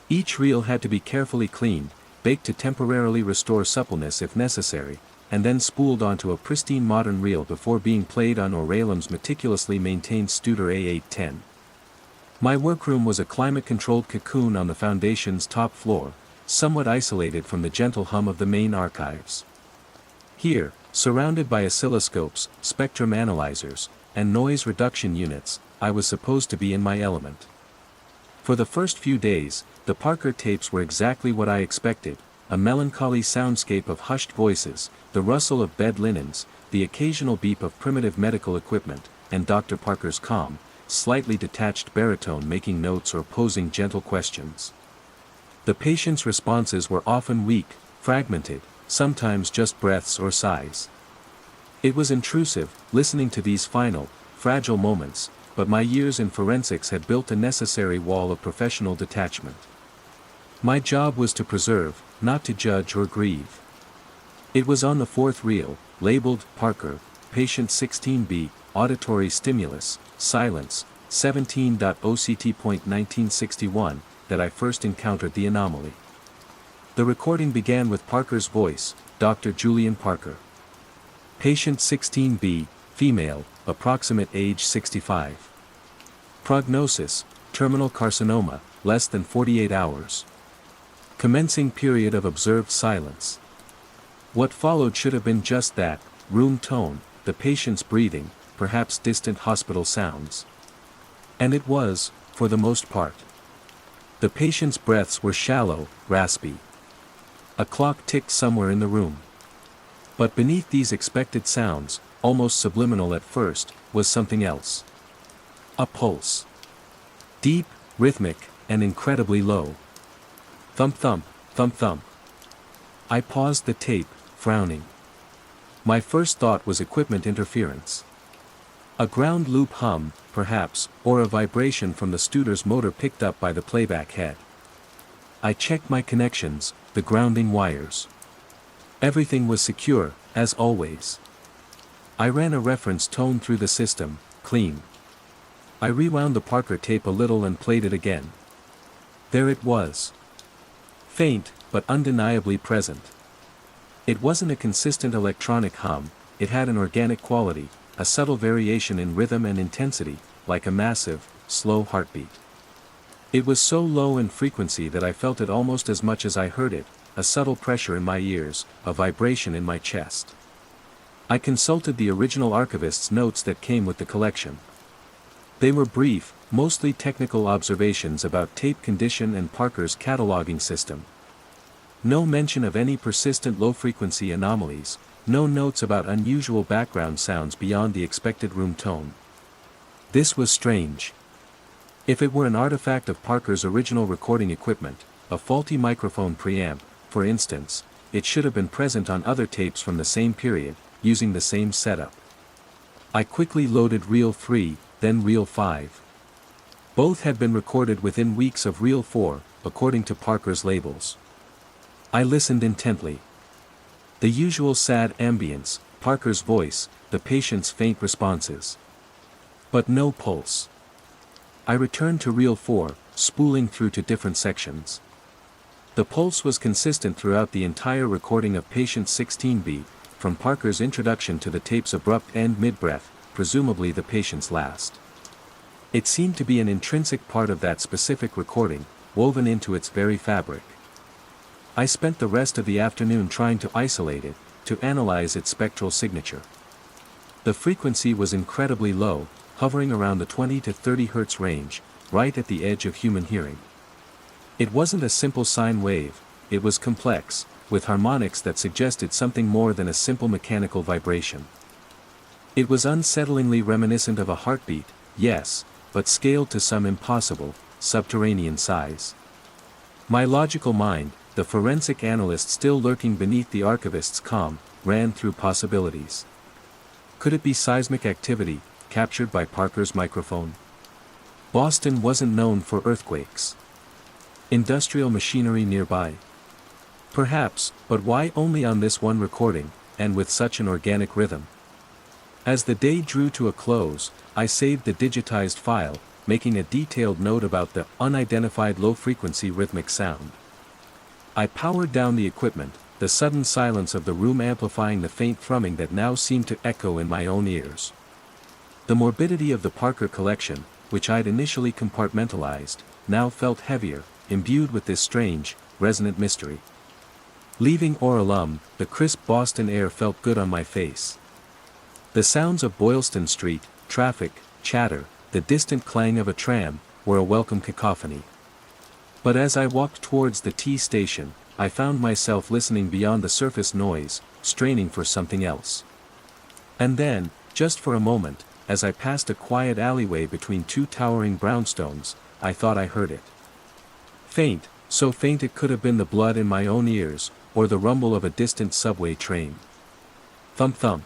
Each reel had to be carefully cleaned, baked to temporarily restore suppleness if necessary, and then spooled onto a pristine modern reel before being played on Oralum's meticulously maintained Studer A810. My workroom was a climate-controlled cocoon on the foundation's top floor, somewhat isolated from the gentle hum of the main archives. Here, surrounded by oscilloscopes, spectrum analyzers, and noise reduction units, I was supposed to be in my element. For the first few days, the Parker tapes were exactly what I expected, a melancholy soundscape of hushed voices, the rustle of bed linens, the occasional beep of primitive medical equipment, and Dr. Parker's calm, slightly detached baritone making notes or posing gentle questions. The patient's responses were often weak, fragmented, sometimes just breaths or sighs. It was intrusive, listening to these final, fragile moments, but my years in forensics had built a necessary wall of professional detachment. My job was to preserve, not to judge or grieve. It was on the 4th reel, labeled Parker, Patient 16B, Auditory Stimulus, Silence, 17.OCT.1961, that I first encountered the anomaly. The recording began with Parker's voice, Dr. Julian Parker. Patient 16B, female, approximate age 65. Prognosis, terminal carcinoma, less than 48 hours. Commencing period of observed silence. What followed should have been just that: room tone, the patient's breathing, perhaps distant hospital sounds. And it was, for the most part. The patient's breaths were shallow, raspy. A clock ticked somewhere in the room. But beneath these expected sounds, almost subliminal at first, was something else. A pulse. Deep, rhythmic, and incredibly low. Thump thump, thump thump. I paused the tape, frowning. My first thought was equipment interference. A ground loop hum, perhaps, or a vibration from the Studer's motor picked up by the playback head. I checked my connections, the grounding wires. Everything was secure, as always. I ran a reference tone through the system, clean. I rewound the Parker tape a little and played it again. There it was. Faint, but undeniably present. It wasn't a consistent electronic hum, it had an organic quality, a subtle variation in rhythm and intensity, like a massive, slow heartbeat. It was so low in frequency that I felt it almost as much as I heard it, a subtle pressure in my ears, a vibration in my chest. I consulted the original archivist's notes that came with the collection. They were brief, mostly technical observations about tape condition and Parker's cataloging system. No mention of any persistent low-frequency anomalies, no notes about unusual background sounds beyond the expected room tone. This was strange. If it were an artifact of Parker's original recording equipment, a faulty microphone preamp, for instance, it should have been present on other tapes from the same period, using the same setup. I quickly loaded Reel 3, then Reel 5. Both had been recorded within weeks of Reel 4, according to Parker's labels. I listened intently. The usual sad ambience, Parker's voice, the patient's faint responses. But no pulse. I returned to Reel 4, spooling through to different sections. The pulse was consistent throughout the entire recording of patient 16B, from Parker's introduction to the tape's abrupt end mid-breath, presumably the patient's last. It seemed to be an intrinsic part of that specific recording, woven into its very fabric. I spent the rest of the afternoon trying to isolate it, to analyze its spectral signature. The frequency was incredibly low, hovering around the 20 to 30 Hz range, right at the edge of human hearing. It wasn't a simple sine wave, it was complex, with harmonics that suggested something more than a simple mechanical vibration. It was unsettlingly reminiscent of a heartbeat, yes, but scaled to some impossible, subterranean size. My logical mind, the forensic analyst still lurking beneath the archivist's calm, ran through possibilities. Could it be seismic activity, captured by Parker's microphone? Boston wasn't known for earthquakes. Industrial machinery nearby? Perhaps, but why only on this one recording, and with such an organic rhythm? As the day drew to a close, I saved the digitized file, making a detailed note about the unidentified low-frequency rhythmic sound. I powered down the equipment, the sudden silence of the room amplifying the faint thrumming that now seemed to echo in my own ears. The morbidity of the Parker collection, which I'd initially compartmentalized, now felt heavier, imbued with this strange, resonant mystery. Leaving Oralum, the crisp Boston air felt good on my face. The sounds of Boylston Street, traffic, chatter, the distant clang of a tram, were a welcome cacophony. But as I walked towards the T station, I found myself listening beyond the surface noise, straining for something else. And then, just for a moment, as I passed a quiet alleyway between two towering brownstones, I thought I heard it. Faint, so faint it could have been the blood in my own ears, or the rumble of a distant subway train. Thump thump.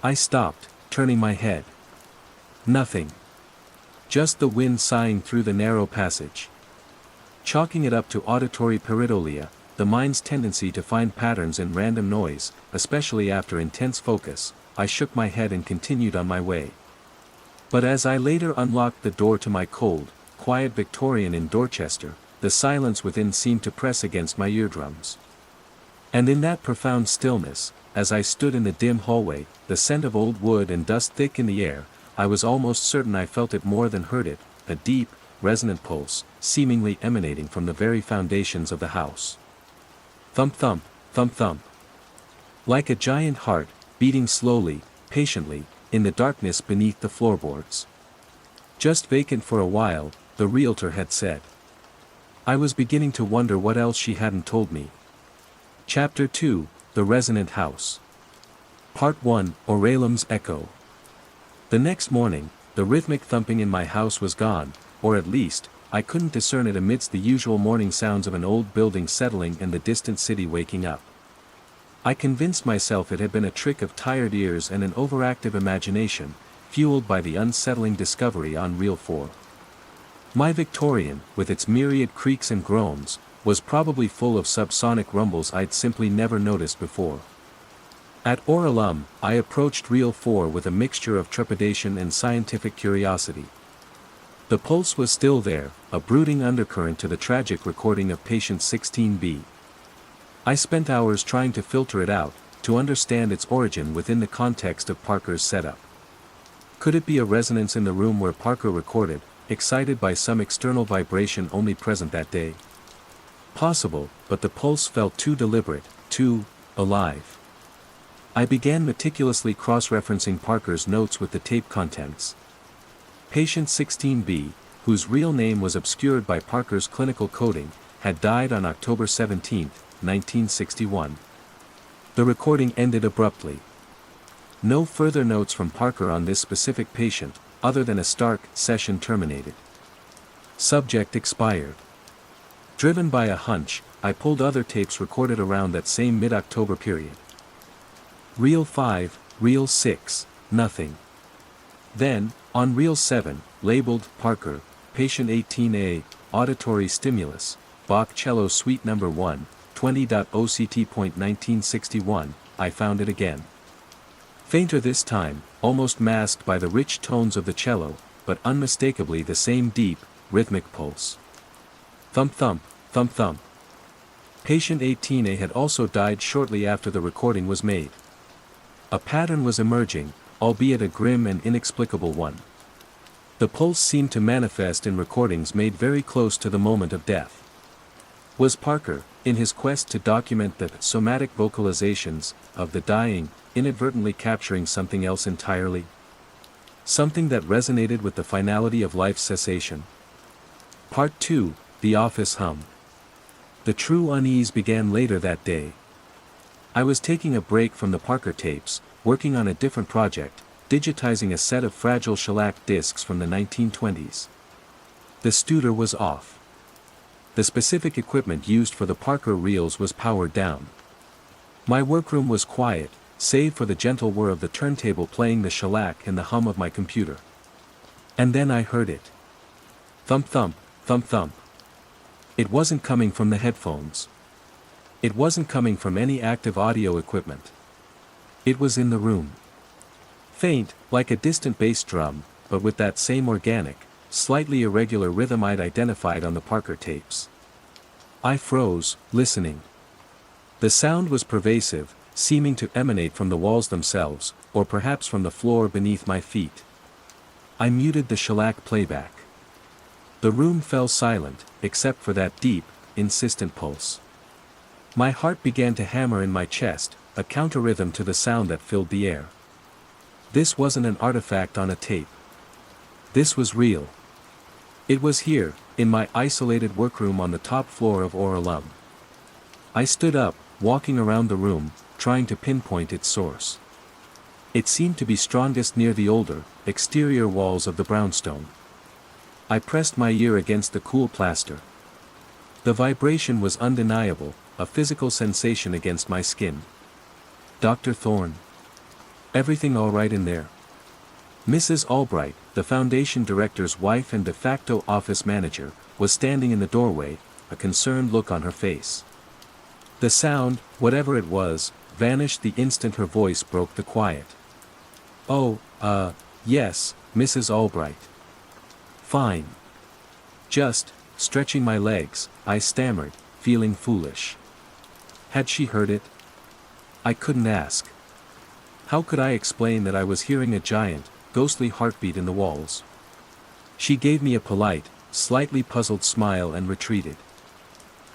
I stopped, turning my head. Nothing. Just the wind sighing through the narrow passage. Chalking it up to auditory pareidolia, the mind's tendency to find patterns in random noise, especially after intense focus, I shook my head and continued on my way. But as I later unlocked the door to my cold, quiet Victorian in Dorchester, the silence within seemed to press against my eardrums. And in that profound stillness, as I stood in the dim hallway, the scent of old wood and dust thick in the air, I was almost certain I felt it more than heard it, a deep, resonant pulse, seemingly emanating from the very foundations of the house. Thump thump, thump thump. Like a giant heart, beating slowly, patiently, in the darkness beneath the floorboards. Just vacant for a while, the realtor had said. I was beginning to wonder what else she hadn't told me. Chapter 2, The Resonant House. Part 1, Oralem's Echo. The next morning, the rhythmic thumping in my house was gone, or at least, I couldn't discern it amidst the usual morning sounds of an old building settling and the distant city waking up. I convinced myself it had been a trick of tired ears and an overactive imagination, fueled by the unsettling discovery on Reel 4. My Victorian, with its myriad creaks and groans, was probably full of subsonic rumbles I'd simply never noticed before. At Oralum, I approached Reel 4 with a mixture of trepidation and scientific curiosity. The pulse was still there, a brooding undercurrent to the tragic recording of patient 16B. I spent hours trying to filter it out, to understand its origin within the context of Parker's setup. Could it be a resonance in the room where Parker recorded, excited by some external vibration only present that day? Possible, but the pulse felt too deliberate, too alive. I began meticulously cross-referencing Parker's notes with the tape contents. Patient 16B, whose real name was obscured by Parker's clinical coding, had died on October 17, 1961. The recording ended abruptly. No further notes from Parker on this specific patient, other than a stark session terminated. Subject expired. Driven by a hunch, I pulled other tapes recorded around that same mid-October period. Reel 5, Reel 6, nothing. Then, on Reel 7, labeled Parker, Patient 18A, Auditory Stimulus, Bach Cello Suite No. 1, 20.OCT.1961, I found it again. Fainter this time, almost masked by the rich tones of the cello, but unmistakably the same deep, rhythmic pulse. Thump thump, thump thump. Patient 18A had also died shortly after the recording was made. A pattern was emerging, albeit a grim and inexplicable one. The pulse seemed to manifest in recordings made very close to the moment of death. Was Parker, in his quest to document the somatic vocalizations of the dying, inadvertently capturing something else entirely? Something that resonated with the finality of life's cessation? Part 2, The Office Hum. The true unease began later that day. I was taking a break from the Parker tapes, working on a different project, digitizing a set of fragile shellac discs from the 1920s. The Studer was off. The specific equipment used for the Parker reels was powered down. My workroom was quiet, save for the gentle whir of the turntable playing the shellac and the hum of my computer. And then I heard it. Thump thump, thump thump. It wasn't coming from the headphones. It wasn't coming from any active audio equipment. It was in the room. Faint, like a distant bass drum, but with that same organic, slightly irregular rhythm I'd identified on the Parker tapes. I froze, listening. The sound was pervasive, seeming to emanate from the walls themselves, or perhaps from the floor beneath my feet. I muted the shellac playback. The room fell silent, except for that deep, insistent pulse. My heart began to hammer in my chest, a counter-rhythm to the sound that filled the air. This wasn't an artifact on a tape. This was real. It was here, in my isolated workroom on the top floor of Oralum. I stood up, walking around the room, trying to pinpoint its source. It seemed to be strongest near the older, exterior walls of the brownstone. I pressed my ear against the cool plaster. The vibration was undeniable, a physical sensation against my skin. Dr. Thorne. Everything all right in there? Mrs. Albright, the foundation director's wife and de facto office manager, was standing in the doorway, a concerned look on her face. The sound, whatever it was, vanished the instant her voice broke the quiet. Oh, yes, Mrs. Albright. Fine. Just, stretching my legs, I stammered, feeling foolish. Had she heard it? I couldn't ask. How could I explain that I was hearing a giant, ghostly heartbeat in the walls? She gave me a polite, slightly puzzled smile and retreated.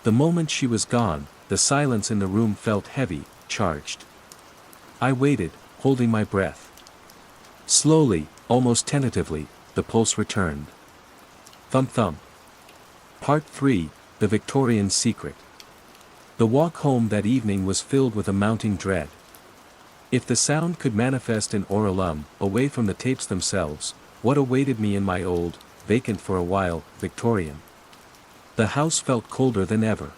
The moment she was gone, the silence in the room felt heavy, charged. I waited, holding my breath. Slowly, almost tentatively, the pulse returned. Thump thump. Part 3, The Victorian Secret. The walk home that evening was filled with a mounting dread. If the sound could manifest in oralum, away from the tapes themselves, what awaited me in my old, vacant for a while, Victorian? The house felt colder than ever.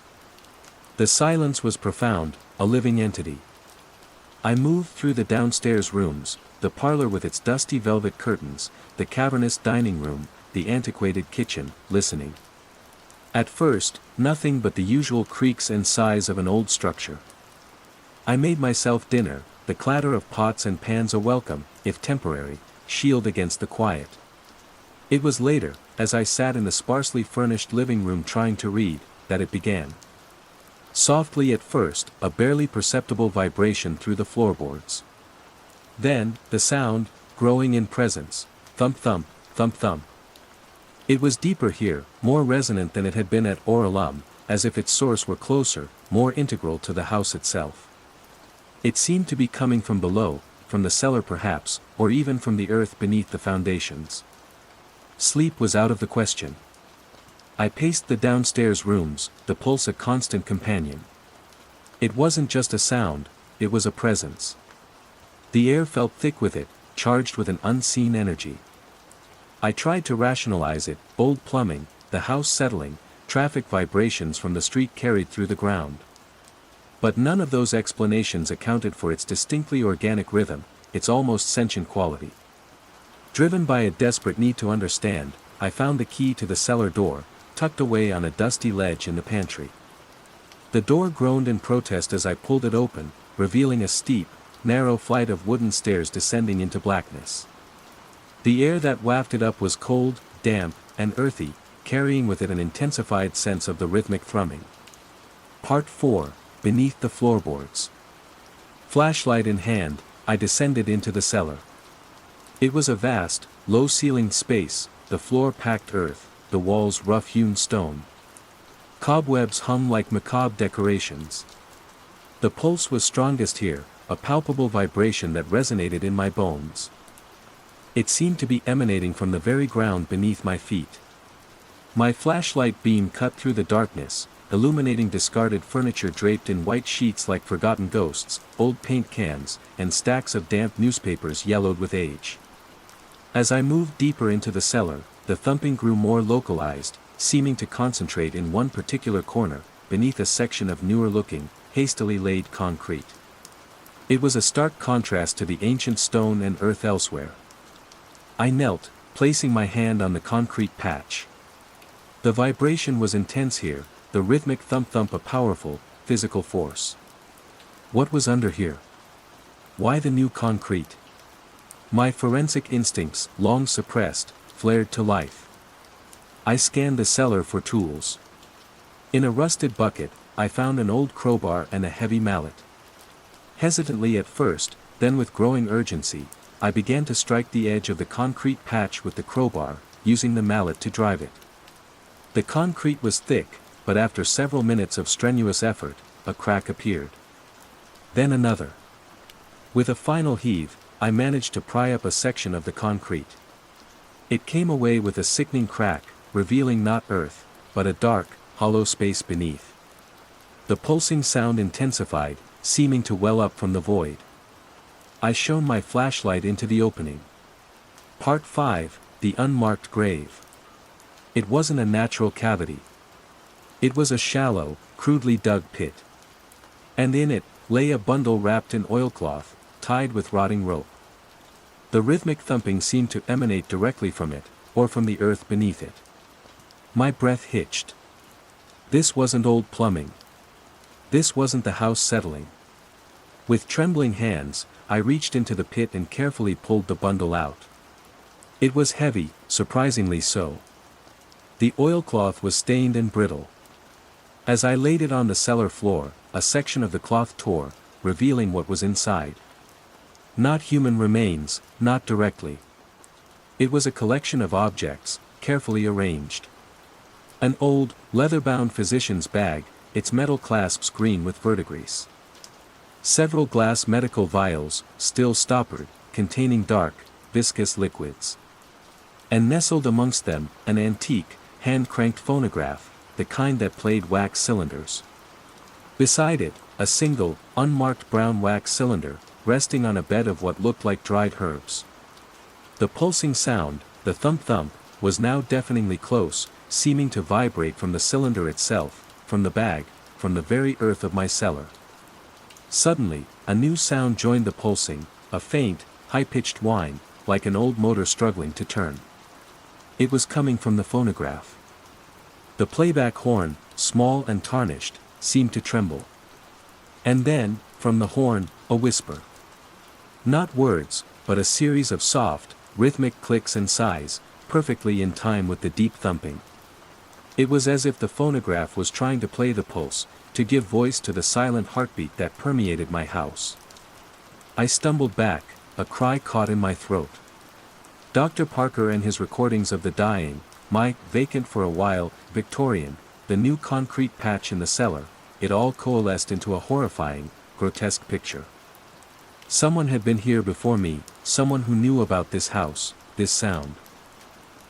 The silence was profound, a living entity. I moved through the downstairs rooms, the parlor with its dusty velvet curtains, the cavernous dining room, the antiquated kitchen, listening. At first, nothing but the usual creaks and sighs of an old structure. I made myself dinner, the clatter of pots and pans a welcome, if temporary, shield against the quiet. It was later, as I sat in the sparsely furnished living room trying to read, that it began. Softly at first, a barely perceptible vibration through the floorboards. Then, the sound, growing in presence, thump thump, thump thump. It was deeper here, more resonant than it had been at oralum, as if its source were closer, more integral to the house itself. It seemed to be coming from below, from the cellar perhaps, or even from the earth beneath the foundations. Sleep was out of the question. I paced the downstairs rooms, the pulse a constant companion. It wasn't just a sound, it was a presence. The air felt thick with it, charged with an unseen energy. I tried to rationalize it, old plumbing, the house settling, traffic vibrations from the street carried through the ground. But none of those explanations accounted for its distinctly organic rhythm, its almost sentient quality. Driven by a desperate need to understand, I found the key to the cellar door, tucked away on a dusty ledge in the pantry. The door groaned in protest as I pulled it open, revealing a steep, narrow flight of wooden stairs descending into blackness. The air that wafted up was cold, damp, and earthy, carrying with it an intensified sense of the rhythmic thrumming. Part 4, Beneath the Floorboards. Flashlight in hand, I descended into the cellar. It was a vast, low-ceilinged space, the floor packed earth, the walls rough-hewn stone. Cobwebs hung like macabre decorations. The pulse was strongest here, a palpable vibration that resonated in my bones. It seemed to be emanating from the very ground beneath my feet. My flashlight beam cut through the darkness, illuminating discarded furniture draped in white sheets like forgotten ghosts, old paint cans, and stacks of damp newspapers yellowed with age. As I moved deeper into the cellar, the thumping grew more localized, seeming to concentrate in one particular corner, beneath a section of newer-looking, hastily laid concrete. It was a stark contrast to the ancient stone and earth elsewhere. I knelt, placing my hand on the concrete patch. The vibration was intense here, the rhythmic thump-thump a powerful, physical force. What was under here? Why the new concrete? My forensic instincts, long suppressed, flared to life. I scanned the cellar for tools. In a rusted bucket, I found an old crowbar and a heavy mallet. Hesitantly at first, then with growing urgency, I began to strike the edge of the concrete patch with the crowbar, using the mallet to drive it. The concrete was thick, but after several minutes of strenuous effort, a crack appeared. Then another. With a final heave, I managed to pry up a section of the concrete. It came away with a sickening crack, revealing not earth, but a dark, hollow space beneath. The pulsing sound intensified, seeming to well up from the void. I shone my flashlight into the opening. Part 5, The Unmarked Grave. It wasn't a natural cavity. It was a shallow, crudely dug pit. And in it, lay a bundle wrapped in oilcloth, tied with rotting rope. The rhythmic thumping seemed to emanate directly from it, or from the earth beneath it. My breath hitched. This wasn't old plumbing. This wasn't the house settling. With trembling hands, I reached into the pit and carefully pulled the bundle out. It was heavy, surprisingly so. The oilcloth was stained and brittle. As I laid it on the cellar floor, a section of the cloth tore, revealing what was inside. Not human remains, not directly. It was a collection of objects, carefully arranged. An old, leather-bound physician's bag, its metal clasps green with verdigris. Several glass medical vials, still stoppered, containing dark, viscous liquids. And nestled amongst them, an antique, hand-cranked phonograph, the kind that played wax cylinders. Beside it, a single, unmarked brown wax cylinder, resting on a bed of what looked like dried herbs. The pulsing sound, the thump-thump, was now deafeningly close, seeming to vibrate from the cylinder itself, from the bag, from the very earth of my cellar. Suddenly, a new sound joined the pulsing, a faint, high-pitched whine, like an old motor struggling to turn. It was coming from the phonograph. The playback horn, small and tarnished, seemed to tremble. And then, from the horn, a whisper. Not words, but a series of soft, rhythmic clicks and sighs, perfectly in time with the deep thumping. It was as if the phonograph was trying to play the pulse, to give voice to the silent heartbeat that permeated my house. I stumbled back, a cry caught in my throat. Dr. Parker and his recordings of the dying, my, vacant for a while, Victorian, the new concrete patch in the cellar, it all coalesced into a horrifying, grotesque picture. Someone had been here before me, someone who knew about this house, this sound.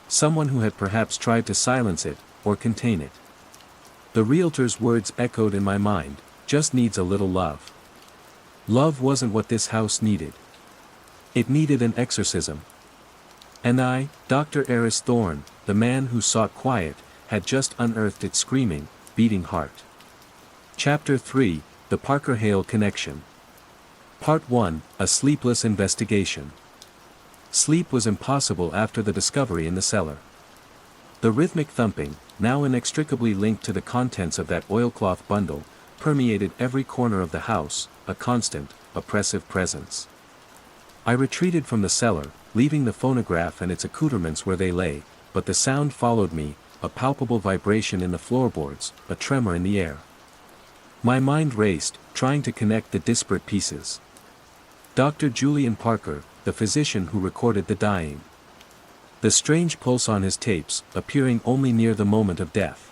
Someone who had perhaps tried to silence it, or contain it. The realtor's words echoed in my mind, just needs a little love. Love wasn't what this house needed. It needed an exorcism. And I, Dr. Eris Thorne, the man who sought quiet, had just unearthed its screaming, beating heart. Chapter 3, The Parker Hale Connection. Part 1, A Sleepless Investigation. Sleep was impossible after the discovery in the cellar. The rhythmic thumping, now inextricably linked to the contents of that oilcloth bundle, permeated every corner of the house, a constant, oppressive presence. I retreated from the cellar, leaving the phonograph and its accoutrements where they lay, but the sound followed me, a palpable vibration in the floorboards, a tremor in the air. My mind raced, trying to connect the disparate pieces. Dr. Julian Parker, the physician who recorded the dying. The strange pulse on his tapes, appearing only near the moment of death.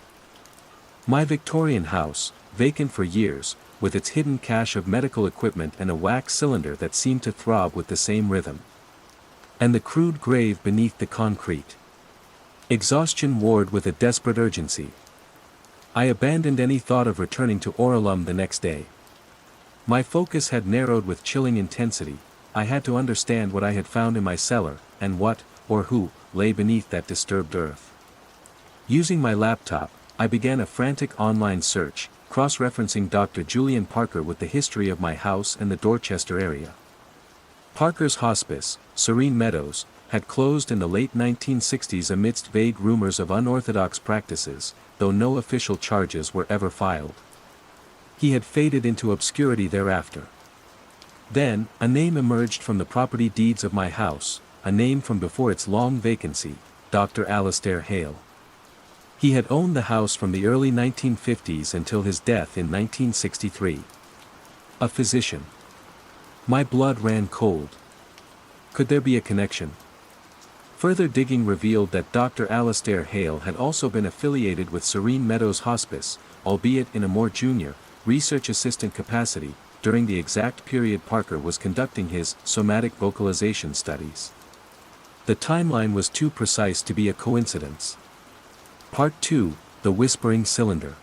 My Victorian house, vacant for years, with its hidden cache of medical equipment and a wax cylinder that seemed to throb with the same rhythm. And the crude grave beneath the concrete. Exhaustion warred with a desperate urgency. I abandoned any thought of returning to Oralum the next day. My focus had narrowed with chilling intensity. I had to understand what I had found in my cellar, and what, or who, lay beneath that disturbed earth. Using my laptop, I began a frantic online search, cross-referencing Dr. Julian Parker with the history of my house and the Dorchester area. Parker's hospice, Serene Meadows, had closed in the late 1960s amidst vague rumors of unorthodox practices, though no official charges were ever filed. He had faded into obscurity thereafter. Then, a name emerged from the property deeds of my house, a name from before its long vacancy, Dr. Alastair Hale. He had owned the house from the early 1950s until his death in 1963. A physician. My blood ran cold. Could there be a connection? Further digging revealed that Dr. Alastair Hale had also been affiliated with Serene Meadows Hospice, albeit in a more junior, research assistant capacity, during the exact period Parker was conducting his somatic vocalization studies. The timeline was too precise to be a coincidence. Part 2, The Whispering Cylinder.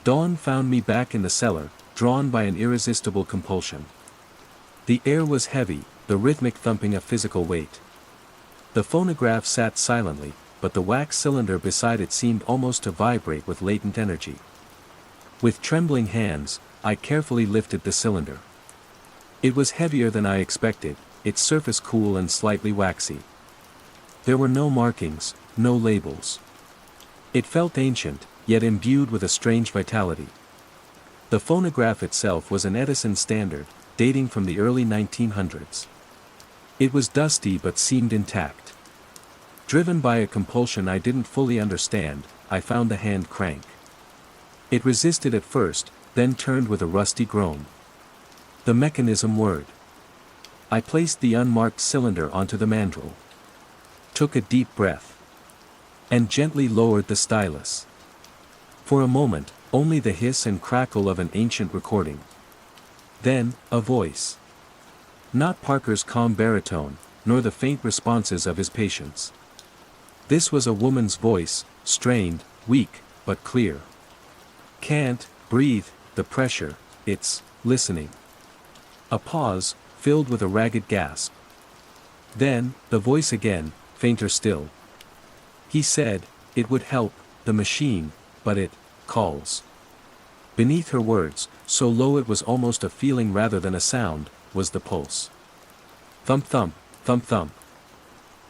Dawn found me back in the cellar, drawn by an irresistible compulsion. The air was heavy, the rhythmic thumping a physical weight. The phonograph sat silently, but the wax cylinder beside it seemed almost to vibrate with latent energy. With trembling hands, I carefully lifted the cylinder. It was heavier than I expected, its surface cool and slightly waxy. There were no markings, no labels. It felt ancient, yet imbued with a strange vitality. The phonograph itself was an Edison standard, dating from the early 1900s. It was dusty but seemed intact. Driven by a compulsion I didn't fully understand, I found the hand crank. It resisted at first, then turned with a rusty groan. The mechanism whirred. I placed the unmarked cylinder onto the mandrel. Took a deep breath. And gently lowered the stylus. For a moment, only the hiss and crackle of an ancient recording. Then, a voice. Not Parker's calm baritone, nor the faint responses of his patients. This was a woman's voice, strained, weak, but clear. Can't breathe, the pressure, it's listening. A pause, filled with a ragged gasp. Then, the voice again, fainter still. He said, it would help, the machine, but it calls. Beneath her words, so low it was almost a feeling rather than a sound, was the pulse. Thump thump, thump thump.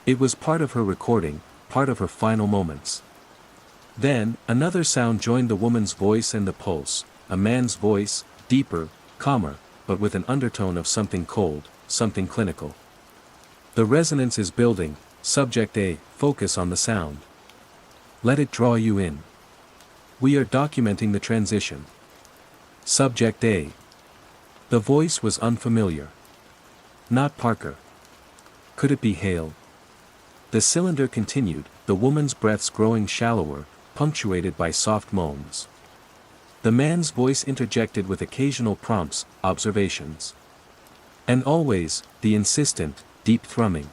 It was part of her recording, part of her final moments. Then, another sound joined the woman's voice and the pulse, a man's voice, deeper, calmer, but with an undertone of something cold, something clinical. The resonance is building, subject A, focus on the sound. Let it draw you in. We are documenting the transition. Subject A. The voice was unfamiliar. Not Parker. Could it be Hale? The cylinder continued, the woman's breaths growing shallower, punctuated by soft moans. The man's voice interjected with occasional prompts, observations. And always, the insistent, deep thrumming.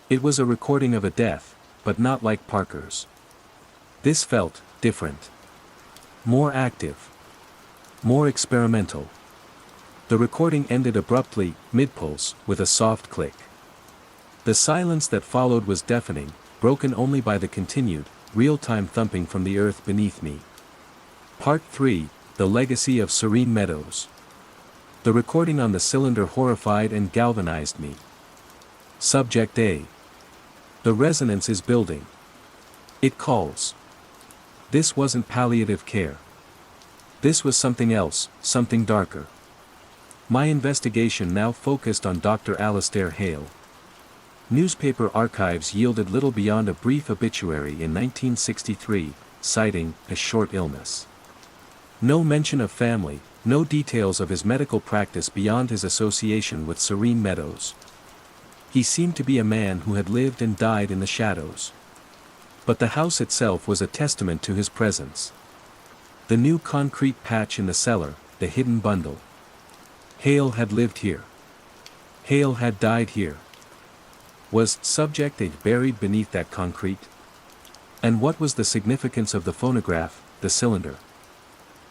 It was a recording of a death, but not like Parker's. This felt different. More active. More experimental. The recording ended abruptly, mid-pulse, with a soft click. The silence that followed was deafening, broken only by the continued, real-time thumping from the earth beneath me. Part 3, The Legacy of Serene Meadows. The recording on the cylinder horrified and galvanized me. Subject A. The resonance is building. It calls. This wasn't palliative care. This was something else, something darker. My investigation now focused on Dr. Alastair Hale. Newspaper archives yielded little beyond a brief obituary in 1963, citing a short illness. No mention of family, no details of his medical practice beyond his association with Serene Meadows. He seemed to be a man who had lived and died in the shadows. But the house itself was a testament to his presence. The new concrete patch in the cellar, the hidden bundle. Hale had lived here. Hale had died here. Was subject A buried beneath that concrete? And what was the significance of the phonograph, the cylinder?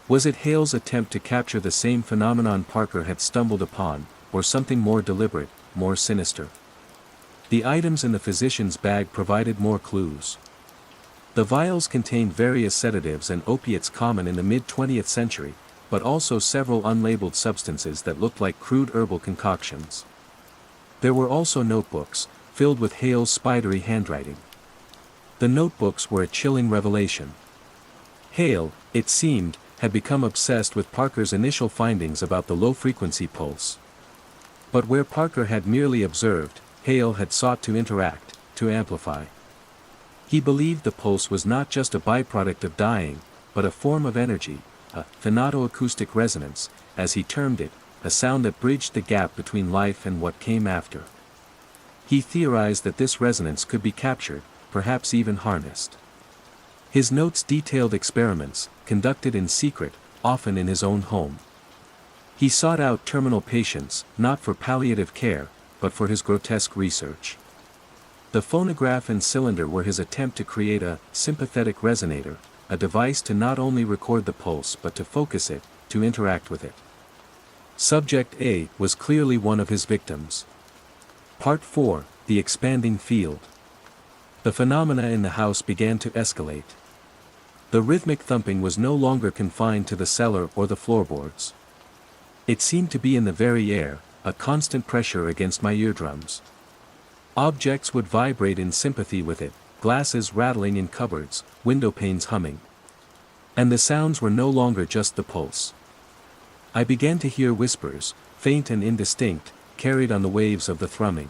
Was it Hale's attempt to capture the same phenomenon Parker had stumbled upon, or something more deliberate, more sinister? The items in the physician's bag provided more clues. The vials contained various sedatives and opiates common in the mid-20th century, but also several unlabeled substances that looked like crude herbal concoctions. There were also notebooks, filled with Hale's spidery handwriting. The notebooks were a chilling revelation. Hale, it seemed, had become obsessed with Parker's initial findings about the low-frequency pulse. But where Parker had merely observed, Hale had sought to interact, to amplify. He believed the pulse was not just a byproduct of dying, but a form of energy, a phonotoacoustic resonance, as he termed it, a sound that bridged the gap between life and what came after. He theorized that this resonance could be captured, perhaps even harnessed. His notes detailed experiments, conducted in secret, often in his own home. He sought out terminal patients, not for palliative care, but for his grotesque research. The phonograph and cylinder were his attempt to create a sympathetic resonator, a device to not only record the pulse but to focus it, to interact with it. Subject A was clearly one of his victims. Part 4, The Expanding Field. The phenomena in the house began to escalate. The rhythmic thumping was no longer confined to the cellar or the floorboards. It seemed to be in the very air, a constant pressure against my eardrums. Objects would vibrate in sympathy with it, glasses rattling in cupboards, window panes humming. And the sounds were no longer just the pulse. I began to hear whispers, faint and indistinct, carried on the waves of the thrumming.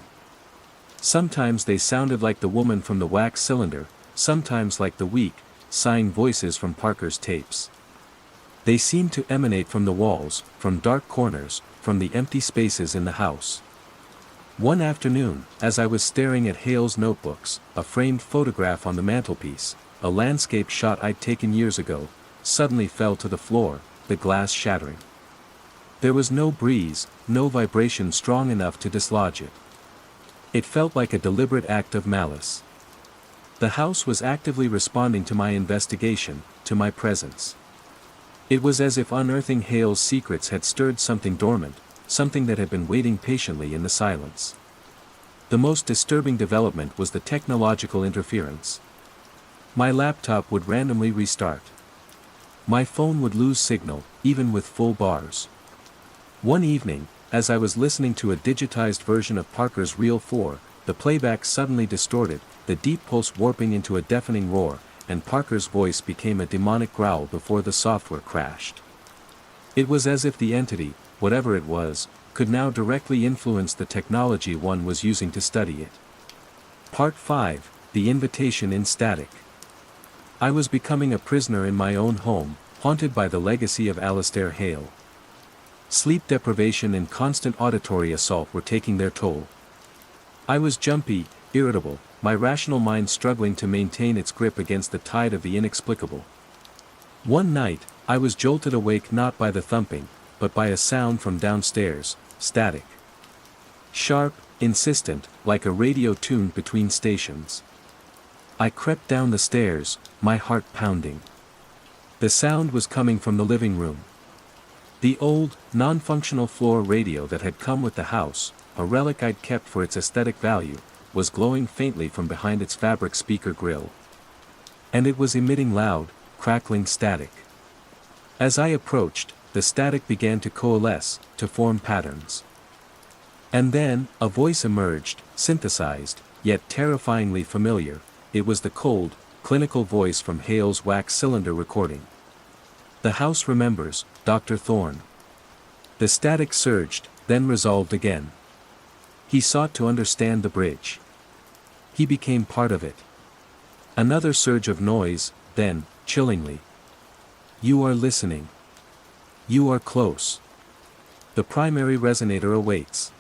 Sometimes they sounded like the woman from the wax cylinder, sometimes like the weak, sighing voices from Parker's tapes. They seemed to emanate from the walls, from dark corners, from the empty spaces in the house. One afternoon, as I was staring at Hale's notebooks, a framed photograph on the mantelpiece, a landscape shot I'd taken years ago, suddenly fell to the floor, the glass shattering. There was no breeze, no vibration strong enough to dislodge it. It felt like a deliberate act of malice. The house was actively responding to my investigation, to my presence. It was as if unearthing Hale's secrets had stirred something dormant, something that had been waiting patiently in the silence. The most disturbing development was the technological interference. My laptop would randomly restart. My phone would lose signal, even with full bars. One evening, as I was listening to a digitized version of Parker's Reel 4, the playback suddenly distorted, the deep pulse warping into a deafening roar, and Parker's voice became a demonic growl before the software crashed. It was as if the entity, whatever it was, could now directly influence the technology one was using to study it. Part 5, The Invitation in Static. I was becoming a prisoner in my own home, haunted by the legacy of Alastair Hale. Sleep deprivation and constant auditory assault were taking their toll. I was jumpy, irritable, my rational mind struggling to maintain its grip against the tide of the inexplicable. One night, I was jolted awake not by the thumping, but by a sound from downstairs, static. Sharp, insistent, like a radio tuned between stations. I crept down the stairs, my heart pounding. The sound was coming from the living room. The old, non-functional floor radio that had come with the house, a relic I'd kept for its aesthetic value, was glowing faintly from behind its fabric speaker grill. And it was emitting loud, crackling static. As I approached, the static began to coalesce, to form patterns. And then, a voice emerged, synthesized, yet terrifyingly familiar. It was the cold, clinical voice from Hale's wax cylinder recording. "The house remembers, Dr. Thorne." The static surged, then resolved again. He sought to understand the bridge. He became part of it. Another surge of noise, then, chillingly. "You are listening. You are close. The primary resonator awaits."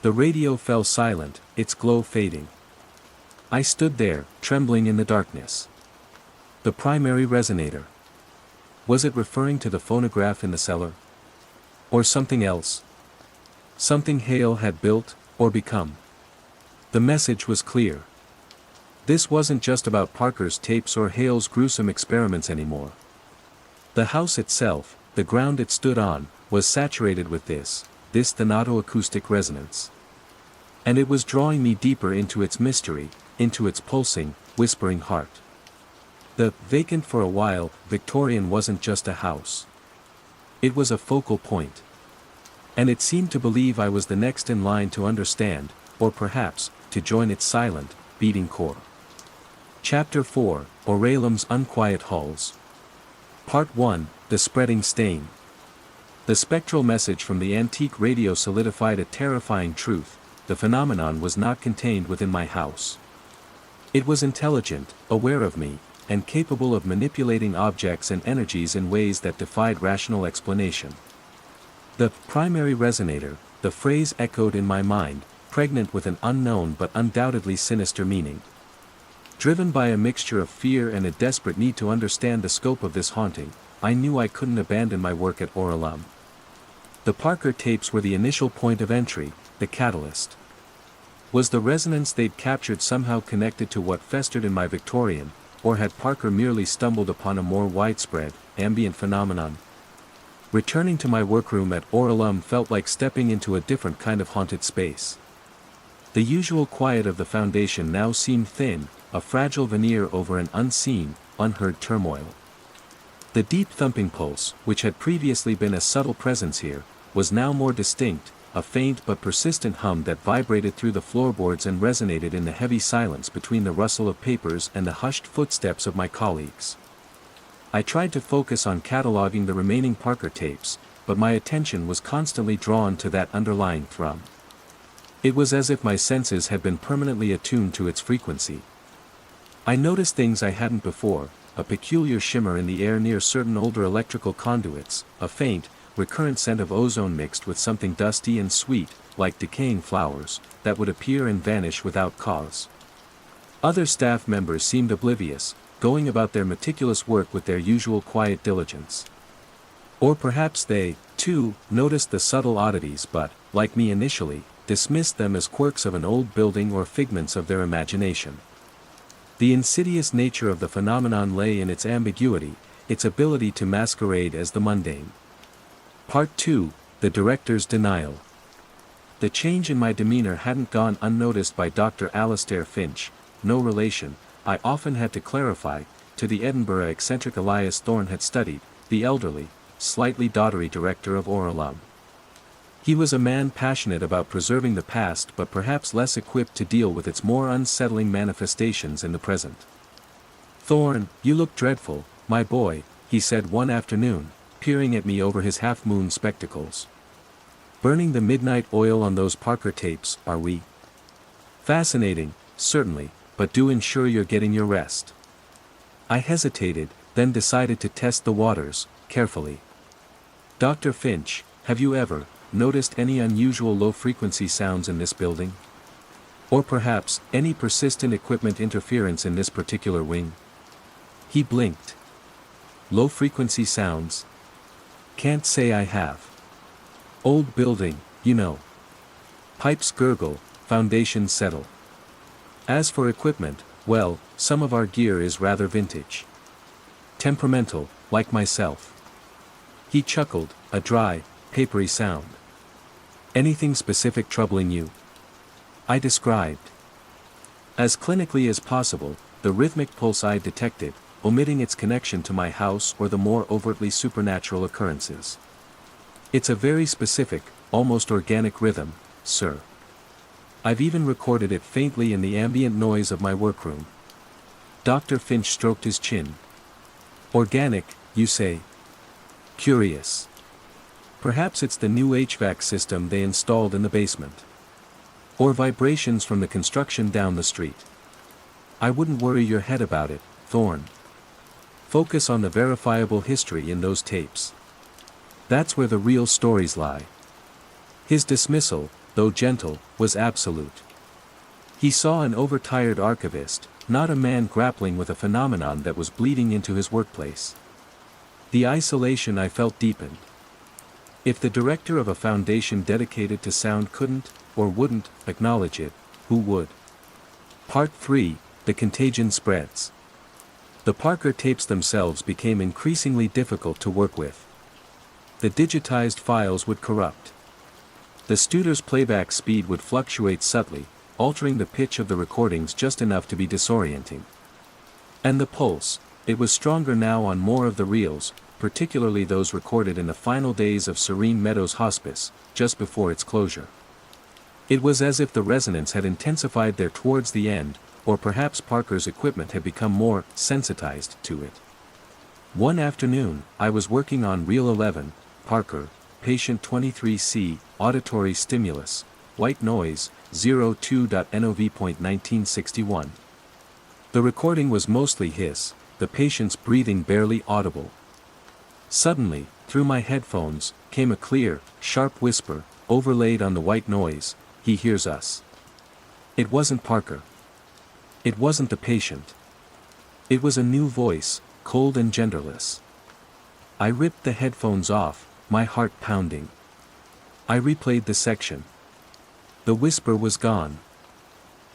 The radio fell silent, its glow fading. I stood there, trembling in the darkness. The primary resonator. Was it referring to the phonograph in the cellar? Or something else? Something Hale had built, or become? The message was clear. This wasn't just about Parker's tapes or Hale's gruesome experiments anymore. The house itself, the ground it stood on, was saturated with this thanatoacoustic resonance. And it was drawing me deeper into its mystery, into its pulsing, whispering heart. The vacant for a while Victorian wasn't just a house. It was a focal point. And it seemed to believe I was the next in line to understand, or perhaps, to join its silent, beating core. Chapter 4, Oralem's Unquiet Halls. Part 1, The Spreading Stain. The spectral message from the antique radio solidified a terrifying truth: the phenomenon was not contained within my house. It was intelligent, aware of me, and capable of manipulating objects and energies in ways that defied rational explanation. The primary resonator, the phrase echoed in my mind, pregnant with an unknown but undoubtedly sinister meaning. Driven by a mixture of fear and a desperate need to understand the scope of this haunting, I knew I couldn't abandon my work at Oralum. The Parker tapes were the initial point of entry, the catalyst. Was the resonance they'd captured somehow connected to what festered in my Victorian, or had Parker merely stumbled upon a more widespread, ambient phenomenon? Returning to my workroom at Oralum felt like stepping into a different kind of haunted space. The usual quiet of the foundation now seemed thin, a fragile veneer over an unseen, unheard turmoil. The deep thumping pulse, which had previously been a subtle presence here, was now more distinct, a faint but persistent hum that vibrated through the floorboards and resonated in the heavy silence between the rustle of papers and the hushed footsteps of my colleagues. I tried to focus on cataloging the remaining Parker tapes, but my attention was constantly drawn to that underlying thrum. It was as if my senses had been permanently attuned to its frequency. I noticed things I hadn't before, a peculiar shimmer in the air near certain older electrical conduits, a faint, recurrent scent of ozone mixed with something dusty and sweet, like decaying flowers, that would appear and vanish without cause. Other staff members seemed oblivious, going about their meticulous work with their usual quiet diligence. Or perhaps they, too, noticed the subtle oddities but, like me initially, dismissed them as quirks of an old building or figments of their imagination. The insidious nature of the phenomenon lay in its ambiguity, its ability to masquerade as the mundane. Part 2, The Director's Denial. The change in my demeanor hadn't gone unnoticed by Dr. Alastair Finch, no relation, I often had to clarify, to the Edinburgh eccentric Elias Thorne had studied, the elderly, slightly doddery director of Oralum. He was a man passionate about preserving the past but perhaps less equipped to deal with its more unsettling manifestations in the present. "Thorne, you look dreadful, my boy," he said one afternoon, peering at me over his half-moon spectacles. "Burning the midnight oil on those Parker tapes, are we?" "Fascinating, certainly, but do ensure you're getting your rest." I hesitated, then decided to test the waters, carefully. "Dr. Finch, have you ever noticed any unusual low-frequency sounds in this building? Or perhaps, any persistent equipment interference in this particular wing?" He blinked. "Low-frequency sounds? Can't say I have. Old building, you know. Pipes gurgle, foundations settle. As for equipment, well, some of our gear is rather vintage. Temperamental, like myself." He chuckled, a dry, papery sound. "Anything specific troubling you?" I described. As clinically as possible, the rhythmic pulse I detected, omitting its connection to my house or the more overtly supernatural occurrences. "It's a very specific, almost organic rhythm, sir. I've even recorded it faintly in the ambient noise of my workroom." Dr. Finch stroked his chin. "Organic, you say? Curious. Perhaps it's the new HVAC system they installed in the basement. Or vibrations from the construction down the street. I wouldn't worry your head about it, Thorne. Focus on the verifiable history in those tapes. That's where the real stories lie." His dismissal, though gentle, was absolute. He saw an overtired archivist, not a man grappling with a phenomenon that was bleeding into his workplace. The isolation I felt deepened. If the director of a foundation dedicated to sound couldn't, or wouldn't, acknowledge it, who would? Part 3, The Contagion Spreads. The Parker tapes themselves became increasingly difficult to work with. The digitized files would corrupt. The Studer's playback speed would fluctuate subtly, altering the pitch of the recordings just enough to be disorienting. And the pulse, it was stronger now on more of the reels, particularly those recorded in the final days of Serene Meadows Hospice, just before its closure. It was as if the resonance had intensified there towards the end, or perhaps Parker's equipment had become more sensitized to it. One afternoon, I was working on Reel 11, Parker, Patient 23C, Auditory Stimulus, White Noise, 02.NOV.1961. The recording was mostly hiss, the patient's breathing barely audible. Suddenly, through my headphones, came a clear, sharp whisper, overlaid on the white noise, "He hears us." It wasn't Parker. It wasn't the patient. It was a new voice, cold and genderless. I ripped the headphones off, my heart pounding. I replayed the section. The whisper was gone.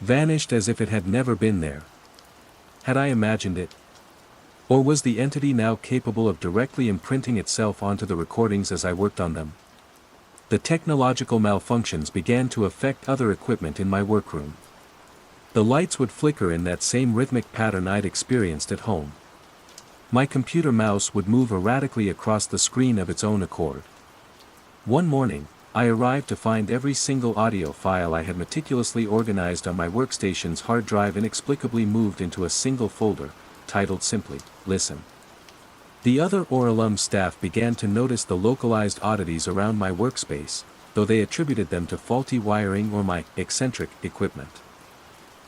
Vanished as if it had never been there. Had I imagined it? Or was the entity now capable of directly imprinting itself onto the recordings as I worked on them? The technological malfunctions began to affect other equipment in my workroom. The lights would flicker in that same rhythmic pattern I'd experienced at home. My computer mouse would move erratically across the screen of its own accord. One morning, I arrived to find every single audio file I had meticulously organized on my workstation's hard drive inexplicably moved into a single folder, titled simply, "Listen." The other Oralum staff began to notice the localized oddities around my workspace, though they attributed them to faulty wiring or my eccentric equipment.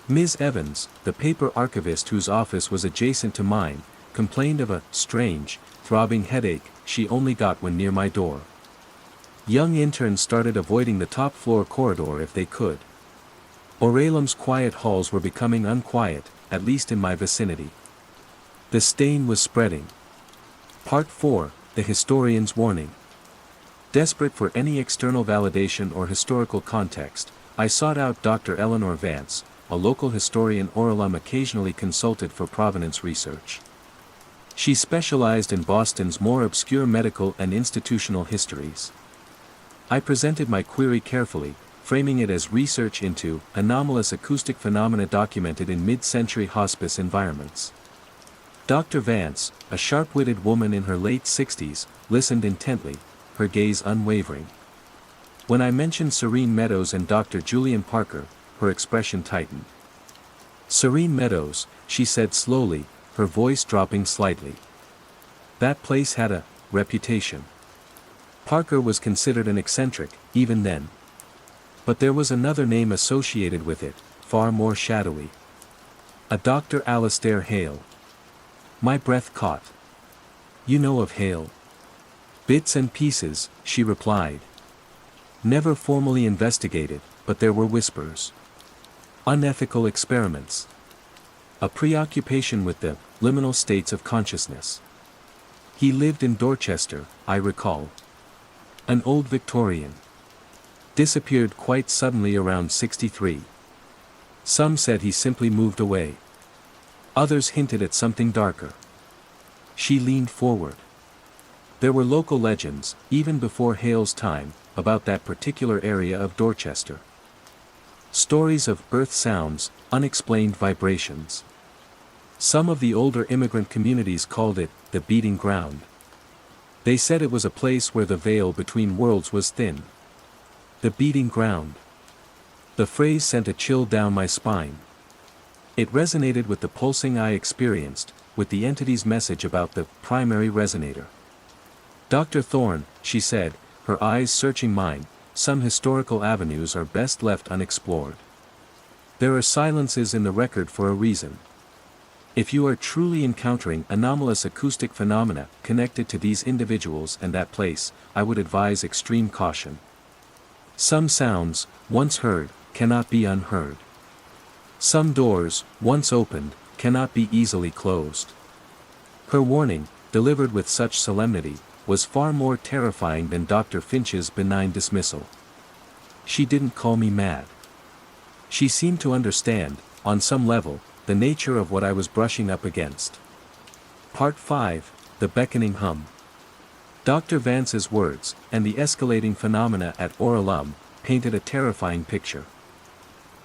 Ms. Evans, the paper archivist whose office was adjacent to mine, complained of a strange, throbbing headache she only got when near my door. Young interns started avoiding the top-floor corridor if they could. Oralum's quiet halls were becoming unquiet, at least in my vicinity. The stain was spreading. Part 4, The Historian's Warning. Desperate for any external validation or historical context, I sought out Dr. Eleanor Vance, a local historian Oralum occasionally consulted for provenance research. She specialized in Boston's more obscure medical and institutional histories. I presented my query carefully, framing it as research into anomalous acoustic phenomena documented in mid-century hospice environments. Dr. Vance, a sharp-witted woman in her late 60s, listened intently, her gaze unwavering. When I mentioned Serene Meadows and Dr. Julian Parker, her expression tightened. Serene Meadows, she said slowly, her voice dropping slightly. That place had a reputation. Parker was considered an eccentric, even then. But there was another name associated with it, far more shadowy. A Dr. Alastair Hale. My breath caught. You know of Hale? Bits and pieces, she replied. Never formally investigated, but there were whispers. Unethical experiments. A preoccupation with the liminal states of consciousness. He lived in Dorchester, I recall. An old Victorian. Disappeared quite suddenly around 63. Some said he simply moved away. Others hinted at something darker. She leaned forward. There were local legends, even before Hale's time, about that particular area of Dorchester. Stories of earth sounds, unexplained vibrations. Some of the older immigrant communities called it the beating ground. They said it was a place where the veil between worlds was thin. The beating ground. The phrase sent a chill down my spine. It resonated with the pulsing I experienced, with the entity's message about the primary resonator. Dr. Thorne, she said, her eyes searching mine, some historical avenues are best left unexplored. There are silences in the record for a reason. If you are truly encountering anomalous acoustic phenomena connected to these individuals and that place, I would advise extreme caution. Some sounds, once heard, cannot be unheard. Some doors, once opened, cannot be easily closed. Her warning, delivered with such solemnity, was far more terrifying than Dr. Finch's benign dismissal. She didn't call me mad. She seemed to understand, on some level, the nature of what I was brushing up against. Part 5, The Beckoning Hum. Dr. Vance's words, and the escalating phenomena at Oralum, painted a terrifying picture.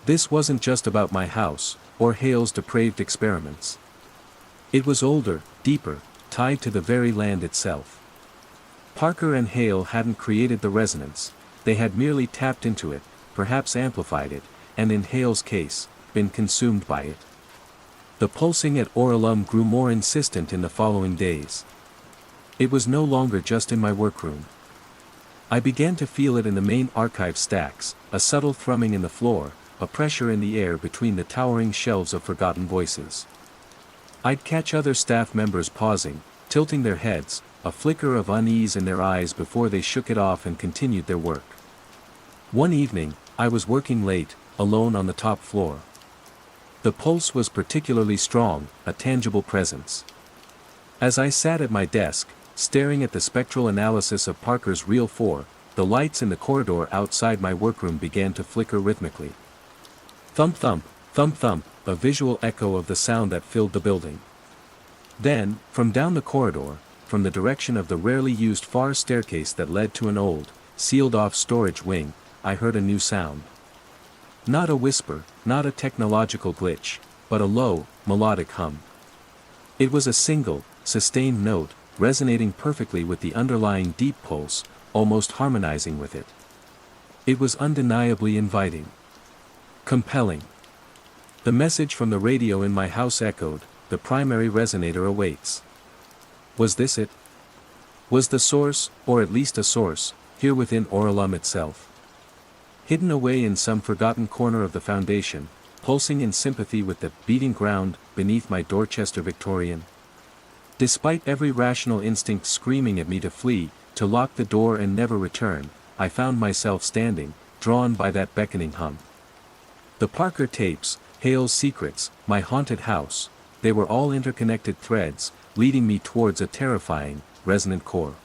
This wasn't just about my house, or Hale's depraved experiments. It was older, deeper, tied to the very land itself. Parker and Hale hadn't created the resonance, they had merely tapped into it, perhaps amplified it, and in Hale's case, been consumed by it. The pulsing at Oralum grew more insistent in the following days. It was no longer just in my workroom. I began to feel it in the main archive stacks, a subtle thrumming in the floor, a pressure in the air between the towering shelves of forgotten voices. I'd catch other staff members pausing, tilting their heads, a flicker of unease in their eyes before they shook it off and continued their work. One evening, I was working late, alone on the top floor. The pulse was particularly strong, a tangible presence. As I sat at my desk, staring at the spectral analysis of Parker's Reel 4, the lights in the corridor outside my workroom began to flicker rhythmically. Thump thump, thump thump, a visual echo of the sound that filled the building. Then, from down the corridor, from the direction of the rarely used far staircase that led to an old, sealed-off storage wing, I heard a new sound. Not a whisper, not a technological glitch, but a low, melodic hum. It was a single, sustained note, resonating perfectly with the underlying deep pulse, almost harmonizing with it. It was undeniably inviting. Compelling. The message from the radio in my house echoed, the primary resonator awaits. Was this it? Was the source, or at least a source, here within Oralum itself? hidden away in some forgotten corner of the foundation, pulsing in sympathy with the beating ground beneath my Dorchester Victorian. Despite every rational instinct screaming at me to flee, to lock the door and never return, I found myself standing, drawn by that beckoning hum. The Parker tapes, Hale's secrets, my haunted house, they were all interconnected threads, leading me towards a terrifying, resonant core.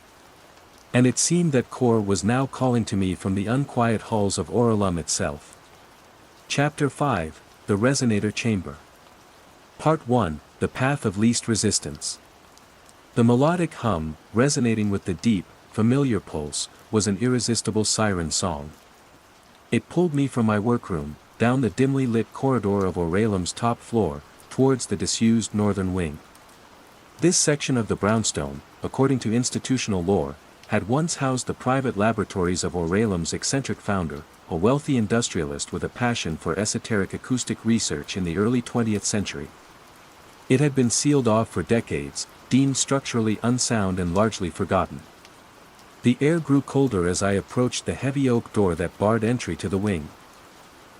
And it seemed that core was now calling to me from the unquiet halls of Oralum itself. Chapter 5, The Resonator Chamber. Part 1, The Path of Least Resistance. The melodic hum, resonating with the deep, familiar pulse, was an irresistible siren song. It pulled me from my workroom, down the dimly lit corridor of Oralum's top floor, towards the disused northern wing. This section of the brownstone, according to institutional lore, had once housed the private laboratories of Oralum's eccentric founder, a wealthy industrialist with a passion for esoteric acoustic research in the early 20th century. It had been sealed off for decades, deemed structurally unsound and largely forgotten. The air grew colder as I approached the heavy oak door that barred entry to the wing.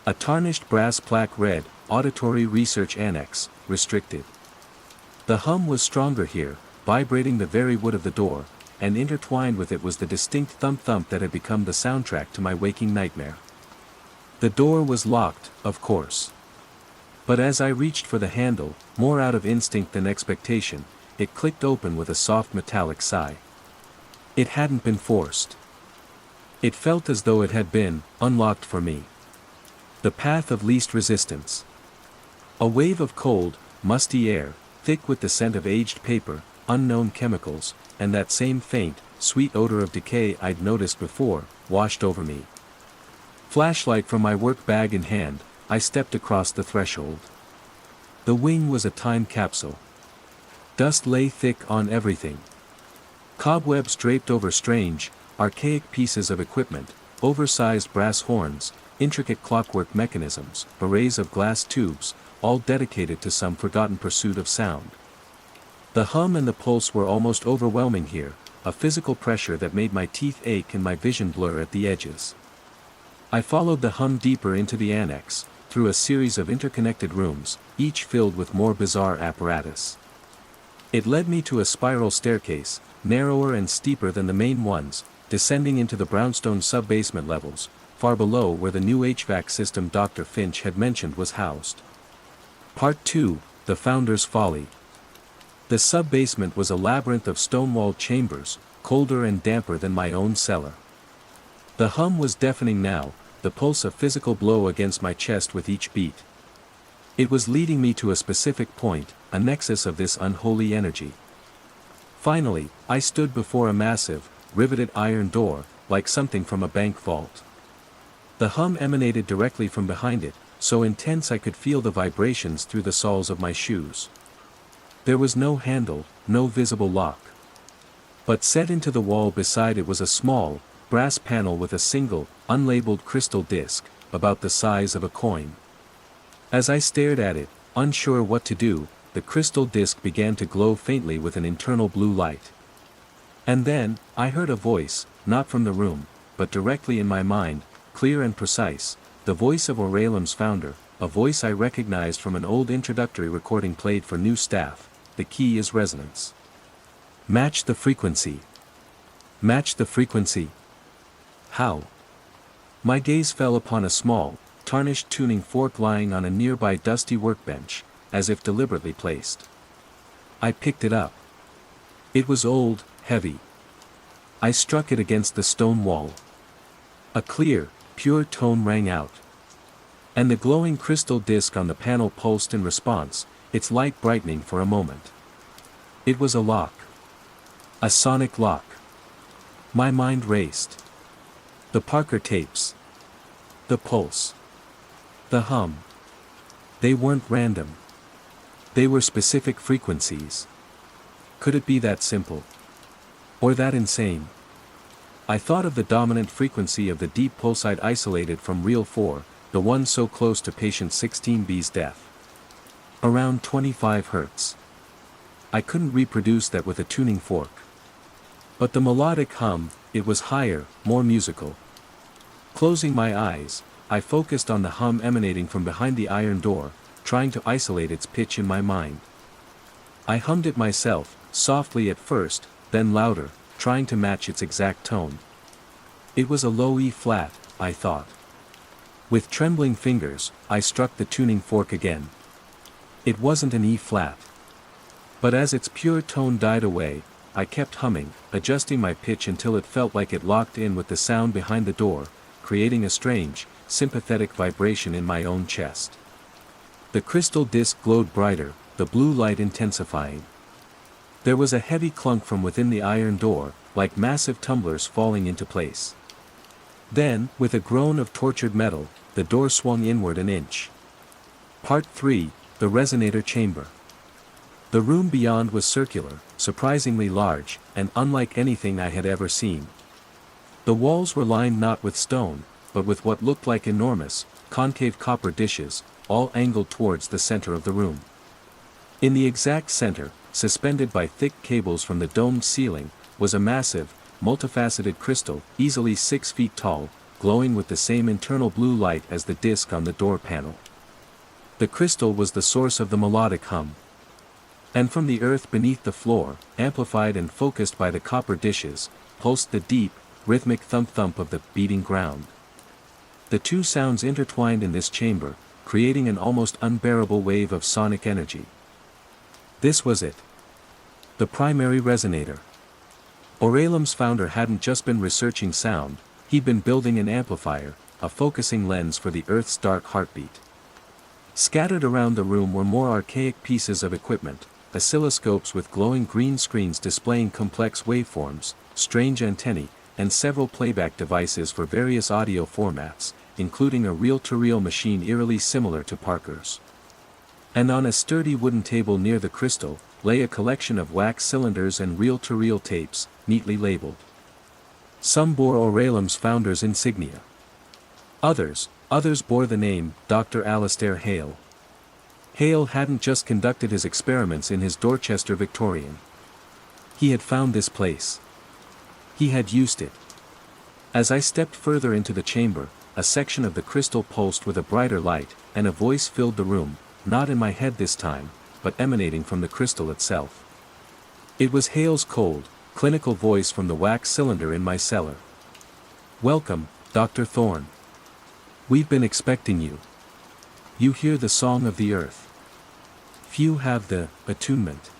A tarnished brass plaque read, Auditory Research Annex, Restricted. The hum was stronger here, vibrating the very wood of the door, and intertwined with it was the distinct thump-thump that had become the soundtrack to my waking nightmare. The door was locked, of course. But as I reached for the handle, more out of instinct than expectation, it clicked open with a soft metallic sigh. It hadn't been forced. It felt as though it had been unlocked for me. The path of least resistance. A wave of cold, musty air, thick with the scent of aged paper, unknown chemicals, and that same faint, sweet odor of decay I'd noticed before, washed over me. Flashlight from my work bag in hand, I stepped across the threshold. The wing was a time capsule. Dust lay thick on everything. Cobwebs draped over strange, archaic pieces of equipment, oversized brass horns, intricate clockwork mechanisms, arrays of glass tubes, all dedicated to some forgotten pursuit of sound. The hum and the pulse were almost overwhelming here, a physical pressure that made my teeth ache and my vision blur at the edges. I followed the hum deeper into the annex, through a series of interconnected rooms, each filled with more bizarre apparatus. It led me to a spiral staircase, narrower and steeper than the main ones, descending into the brownstone sub-basement levels, far below where the new HVAC system Dr. Finch had mentioned was housed. Part 2, The Founder's Folly. The sub-basement was a labyrinth of stone-walled chambers, colder and damper than my own cellar. The hum was deafening now, the pulse a physical blow against my chest with each beat. It was leading me to a specific point, a nexus of this unholy energy. Finally, I stood before a massive, riveted iron door, like something from a bank vault. The hum emanated directly from behind it, so intense I could feel the vibrations through the soles of my shoes. There was no handle, no visible lock. But set into the wall beside it was a small, brass panel with a single, unlabeled crystal disc, about the size of a coin. As I stared at it, unsure what to do, the crystal disc began to glow faintly with an internal blue light. And then, I heard a voice, not from the room, but directly in my mind, clear and precise, the voice of Oralum's founder, a voice I recognized from an old introductory recording played for new staff. The key is resonance. Match the frequency. Match the frequency. How? My gaze fell upon a small, tarnished tuning fork lying on a nearby dusty workbench, as if deliberately placed. I picked it up. It was old, heavy. I struck it against the stone wall. A clear, pure tone rang out. And the glowing crystal disc on the panel pulsed in response, its light brightening for a moment. It was a lock. A sonic lock. My mind raced. The Parker tapes. The pulse. The hum. They weren't random. They were specific frequencies. Could it be that simple? Or that insane? I thought of the dominant frequency of the deep pulse I'd isolated from Reel 4, the one so close to patient 16B's death. Around 25 Hz. I couldn't reproduce that with a tuning fork. But the melodic hum, it was higher, more musical. Closing my eyes, I focused on the hum emanating from behind the iron door, trying to isolate its pitch in my mind. I hummed it myself, softly at first, then louder, trying to match its exact tone. It was a low E flat, I thought. With trembling fingers, I struck the tuning fork again. It wasn't an E flat. But as its pure tone died away, I kept humming, adjusting my pitch until it felt like it locked in with the sound behind the door, creating a strange, sympathetic vibration in my own chest. The crystal disc glowed brighter, the blue light intensifying. There was a heavy clunk from within the iron door, like massive tumblers falling into place. Then, with a groan of tortured metal, the door swung inward an inch. Part 3, the resonator chamber. The room beyond was circular, surprisingly large, and unlike anything I had ever seen. The walls were lined not with stone, but with what looked like enormous, concave copper dishes, all angled towards the center of the room. In the exact center, suspended by thick cables from the domed ceiling, was a massive, multifaceted crystal, easily 6 feet tall, glowing with the same internal blue light as the disc on the door panel. The crystal was the source of the melodic hum. And from the earth beneath the floor, amplified and focused by the copper dishes, pulsed the deep, rhythmic thump-thump of the beating ground. The two sounds intertwined in this chamber, creating an almost unbearable wave of sonic energy. This was it. The primary resonator. Oralem's founder hadn't just been researching sound, he'd been building an amplifier, a focusing lens for the Earth's dark heartbeat. Scattered around the room were more archaic pieces of equipment, oscilloscopes with glowing green screens displaying complex waveforms, strange antennae, and several playback devices for various audio formats, including a reel-to-reel machine eerily similar to Parker's. And on a sturdy wooden table near the crystal, lay a collection of wax cylinders and reel-to-reel tapes, neatly labeled. Some bore Oralem's founder's insignia. Others bore the name, Dr. Alastair Hale. Hale hadn't just conducted his experiments in his Dorchester Victorian. He had found this place. He had used it. As I stepped further into the chamber, a section of the crystal pulsed with a brighter light, and a voice filled the room, not in my head this time, but emanating from the crystal itself. It was Hale's cold, clinical voice from the wax cylinder in my cellar. "Welcome, Dr. Thorne. We've been expecting you. You hear the song of the earth. Few have the attunement."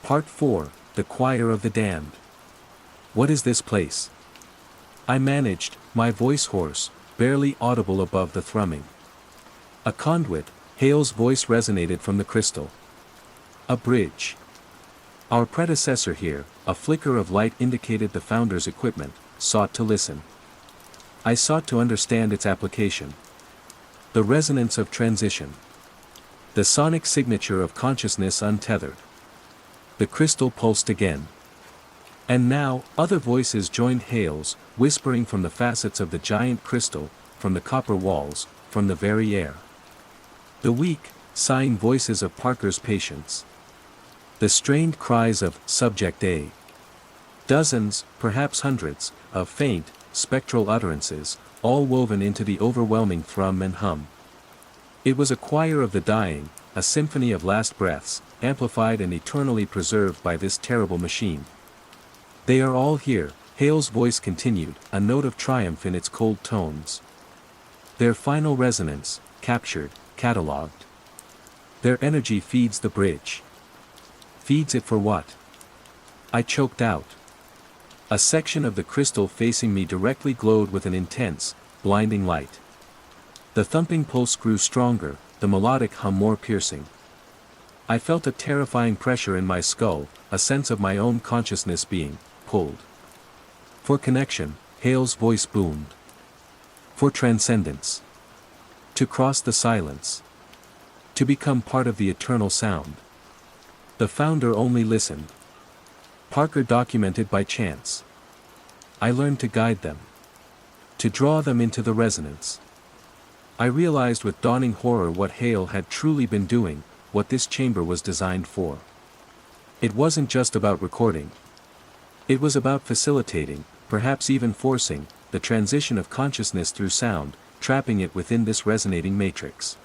Part 4, the choir of the damned. "What is this place?" I managed, my voice hoarse, barely audible above the thrumming. "A conduit," Hale's voice resonated from the crystal. "A bridge. Our predecessor here," a flicker of light indicated the founder's equipment, sought to listen. I sought to understand its application. The resonance of transition. The sonic signature of consciousness untethered. The crystal pulsed again. And now, other voices joined Hale's, whispering from the facets of the giant crystal, from the copper walls, from the very air. The weak, sighing voices of Parker's patients. The strained cries of Subject A. Dozens, perhaps hundreds, of faint, spectral utterances, all woven into the overwhelming thrum and hum. It was a choir of the dying, a symphony of last breaths, amplified and eternally preserved by this terrible machine. "They are all here," Hale's voice continued, a note of triumph in its cold tones. "Their final resonance, captured, catalogued. Their energy feeds the bridge." Feeds it for what? I choked out. A section of the crystal facing me directly glowed with an intense, blinding light. The thumping pulse grew stronger, the melodic hum more piercing. I felt a terrifying pressure in my skull, a sense of my own consciousness being pulled. For connection, Hale's voice boomed. For transcendence. To cross the silence. To become part of the eternal sound. The founder only listened. Parker documented by chance. I learned to guide them. To draw them into the resonance. I realized with dawning horror what Hale had truly been doing, what this chamber was designed for. It wasn't just about recording. It was about facilitating, perhaps even forcing, the transition of consciousness through sound, trapping it within this resonating matrix.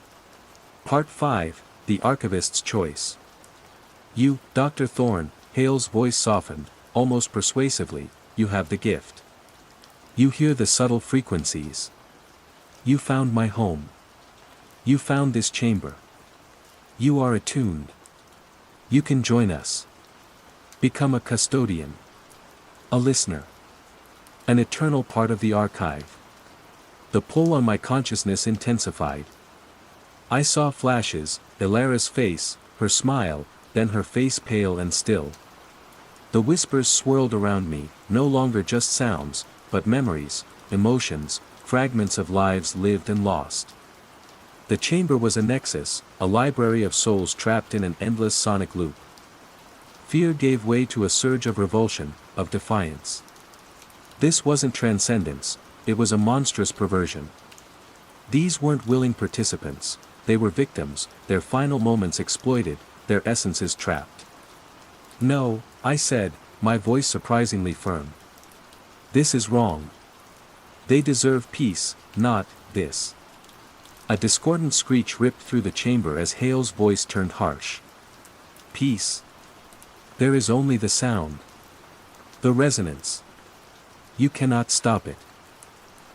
Part 5, The Archivist's Choice. You, Dr. Thorne, Hale's voice softened, almost persuasively, you have the gift. You hear the subtle frequencies. You found my home. You found this chamber. You are attuned. You can join us. Become a custodian. A listener. An eternal part of the archive. The pull on my consciousness intensified. I saw flashes, Ilara's face, her smile, then her face pale and still. The whispers swirled around me, no longer just sounds, but memories, emotions, fragments of lives lived and lost. The chamber was a nexus, a library of souls trapped in an endless sonic loop. Fear gave way to a surge of revulsion, of defiance. This wasn't transcendence, it was a monstrous perversion. These weren't willing participants, they were victims, their final moments exploited, their essences trapped. No, I said, my voice surprisingly firm. This is wrong. They deserve peace, not this. A discordant screech ripped through the chamber as Hale's voice turned harsh. Peace. There is only the sound. The resonance. You cannot stop it.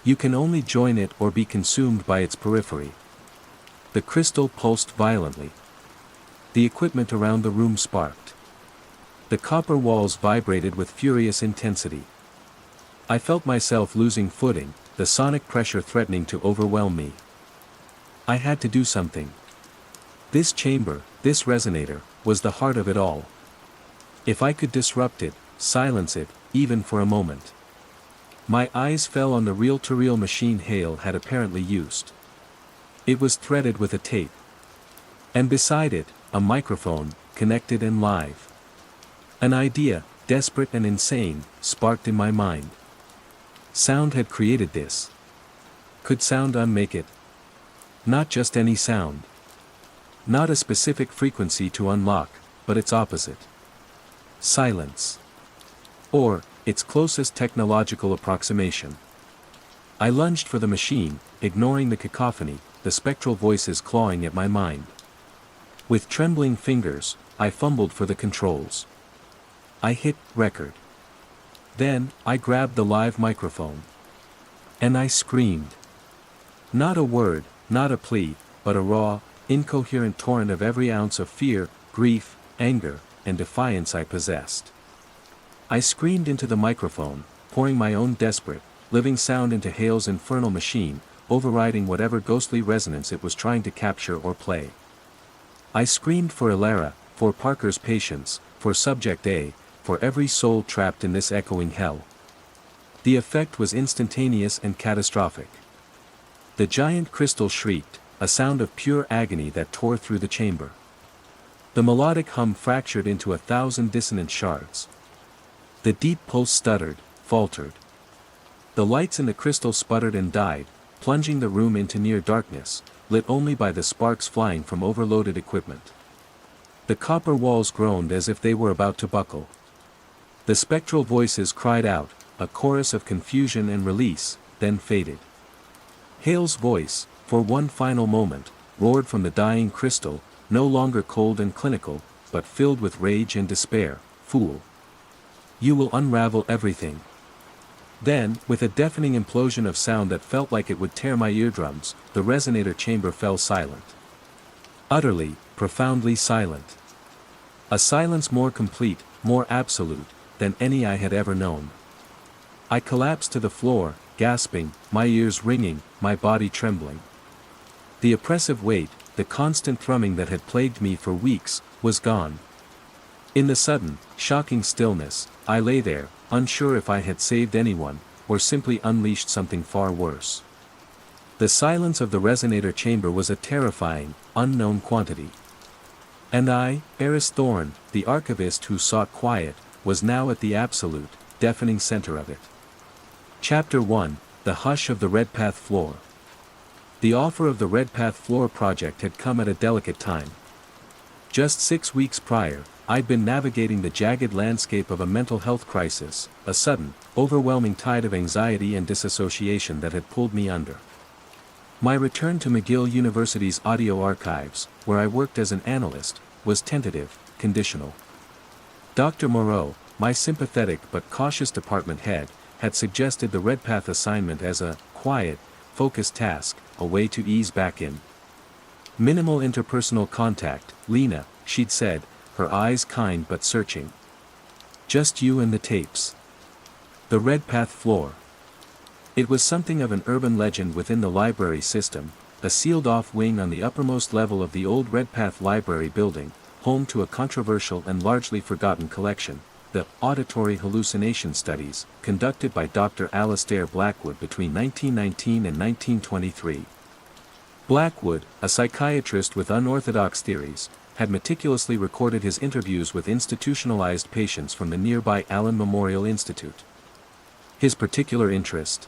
You can only join it or be consumed by its periphery. The crystal pulsed violently. The equipment around the room sparked. The copper walls vibrated with furious intensity. I felt myself losing footing, the sonic pressure threatening to overwhelm me. I had to do something. This chamber, this resonator, was the heart of it all. If I could disrupt it, silence it, even for a moment. My eyes fell on the reel-to-reel machine Hale had apparently used. It was threaded with a tape. And beside it, a microphone, connected and live. An idea, desperate and insane, sparked in my mind. Sound had created this. Could sound unmake it? Not just any sound. Not a specific frequency to unlock, but its opposite. Silence. Or, its closest technological approximation. I lunged for the machine, ignoring the cacophony, the spectral voices clawing at my mind. With trembling fingers, I fumbled for the controls. I hit record. Then, I grabbed the live microphone. And I screamed. Not a word, not a plea, but a raw, incoherent torrent of every ounce of fear, grief, anger, and defiance I possessed. I screamed into the microphone, pouring my own desperate, living sound into Hale's infernal machine, overriding whatever ghostly resonance it was trying to capture or play. I screamed for Ilara, for Parker's patients, for Subject A, for every soul trapped in this echoing hell. The effect was instantaneous and catastrophic. The giant crystal shrieked, a sound of pure agony that tore through the chamber. The melodic hum fractured into 1,000 dissonant shards. The deep pulse stuttered, faltered. The lights in the crystal sputtered and died, plunging the room into near darkness, lit only by the sparks flying from overloaded equipment. The copper walls groaned as if they were about to buckle. The spectral voices cried out, a chorus of confusion and release, then faded. Hale's voice, for one final moment, roared from the dying crystal, no longer cold and clinical, but filled with rage and despair. Fool! You will unravel everything. Then, with a deafening implosion of sound that felt like it would tear my eardrums, the resonator chamber fell silent. Utterly, profoundly silent. A silence more complete, more absolute, than any I had ever known. I collapsed to the floor, gasping, my ears ringing, my body trembling. The oppressive weight, the constant thrumming that had plagued me for weeks, was gone. In the sudden, shocking stillness, I lay there, unsure if I had saved anyone, or simply unleashed something far worse. The silence of the resonator chamber was a terrifying, unknown quantity. And I, Eris Thorne, the archivist who sought quiet, was now at the absolute, deafening center of it. Chapter 1, The Hush of the Redpath Floor. The offer of the Redpath Floor project had come at a delicate time. Just 6 weeks prior, I'd been navigating the jagged landscape of a mental health crisis, a sudden, overwhelming tide of anxiety and disassociation that had pulled me under. My return to McGill University's audio archives, where I worked as an analyst, was tentative, conditional. Dr. Moreau, my sympathetic but cautious department head, had suggested the Redpath assignment as a quiet, focused task, a way to ease back in. Minimal interpersonal contact, Lena, she'd said, her eyes kind but searching. Just you and the tapes. The Redpath floor. It was something of an urban legend within the library system, a sealed-off wing on the uppermost level of the old Redpath Library building, home to a controversial and largely forgotten collection, the Auditory Hallucination Studies, conducted by Dr. Alastair Blackwood between 1919 and 1923. Blackwood, a psychiatrist with unorthodox theories, had meticulously recorded his interviews with institutionalized patients from the nearby Allen Memorial Institute. His particular interest?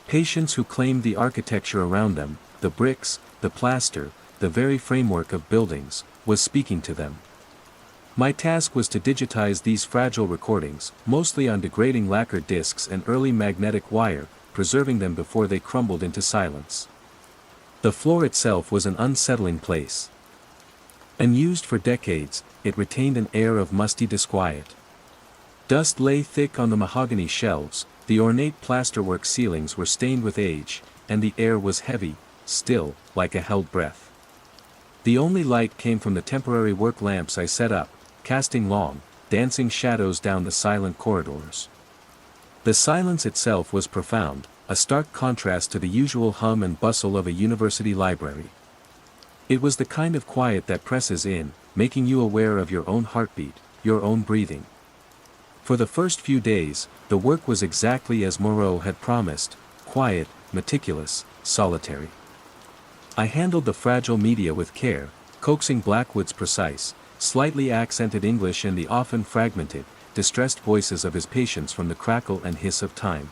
Patients who claimed the architecture around them, the bricks, the plaster, the very framework of buildings, was speaking to them. My task was to digitize these fragile recordings, mostly on degrading lacquer discs and early magnetic wire, preserving them before they crumbled into silence. The floor itself was an unsettling place. Unused for decades, it retained an air of musty disquiet. Dust lay thick on the mahogany shelves, the ornate plasterwork ceilings were stained with age, and the air was heavy, still, like a held breath. The only light came from the temporary work lamps I set up, casting long, dancing shadows down the silent corridors. The silence itself was profound, a stark contrast to the usual hum and bustle of a university library. It was the kind of quiet that presses in, making you aware of your own heartbeat, your own breathing. For the first few days, the work was exactly as Moreau had promised, quiet, meticulous, solitary. I handled the fragile media with care, coaxing Blackwood's precise, slightly accented English and the often fragmented, distressed voices of his patients from the crackle and hiss of time.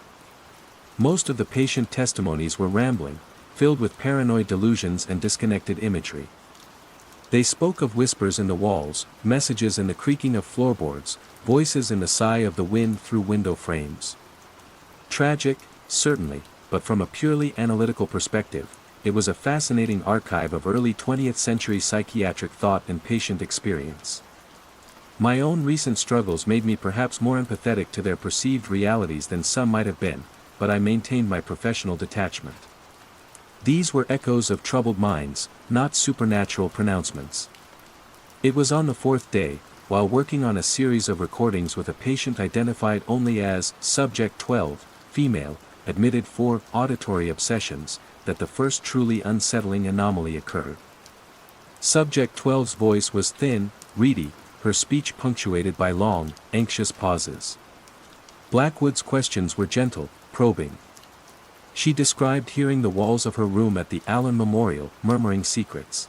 Most of the patient testimonies were rambling, filled with paranoid delusions and disconnected imagery. They spoke of whispers in the walls, messages in the creaking of floorboards, voices in the sigh of the wind through window frames. Tragic, certainly, but from a purely analytical perspective, it was a fascinating archive of early 20th century psychiatric thought and patient experience. My own recent struggles made me perhaps more empathetic to their perceived realities than some might have been, but I maintained my professional detachment. These were echoes of troubled minds, not supernatural pronouncements. It was on the fourth day, while working on a series of recordings with a patient identified only as Subject 12, female, admitted for auditory obsessions, that the first truly unsettling anomaly occurred. Subject 12's voice was thin, reedy, her speech punctuated by long, anxious pauses. Blackwood's questions were gentle, probing. She described hearing the walls of her room at the Allen Memorial murmuring secrets.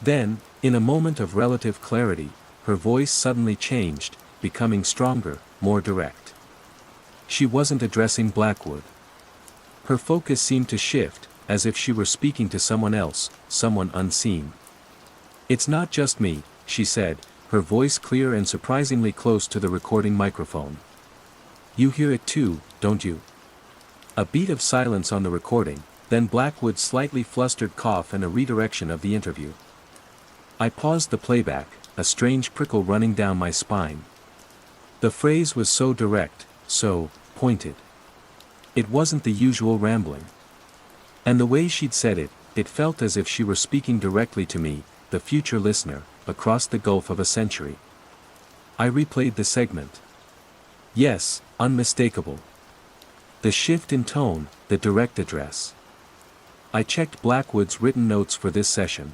Then, in a moment of relative clarity, her voice suddenly changed, becoming stronger, more direct. She wasn't addressing Blackwood. Her focus seemed to shift, as if she were speaking to someone else, someone unseen. "It's not just me," she said, her voice clear and surprisingly close to the recording microphone. "You hear it too, don't you?" A beat of silence on the recording, then Blackwood's slightly flustered cough and a redirection of the interview. I paused the playback, a strange prickle running down my spine. The phrase was so direct, so pointed. It wasn't the usual rambling. And the way she'd said it, it felt as if she were speaking directly to me, the future listener, across the gulf of a century. I replayed the segment. Yes, unmistakable. The shift in tone, the direct address. I checked Blackwood's written notes for this session.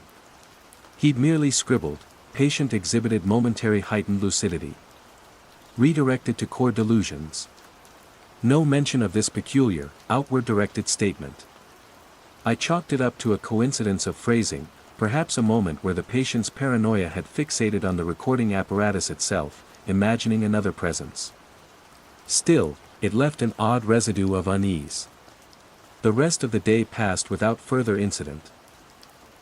He'd merely scribbled, patient exhibited momentary heightened lucidity. Redirected to core delusions. No mention of this peculiar, outward-directed statement. I chalked it up to a coincidence of phrasing, perhaps a moment where the patient's paranoia had fixated on the recording apparatus itself, imagining another presence. Still, it left an odd residue of unease. The rest of the day passed without further incident.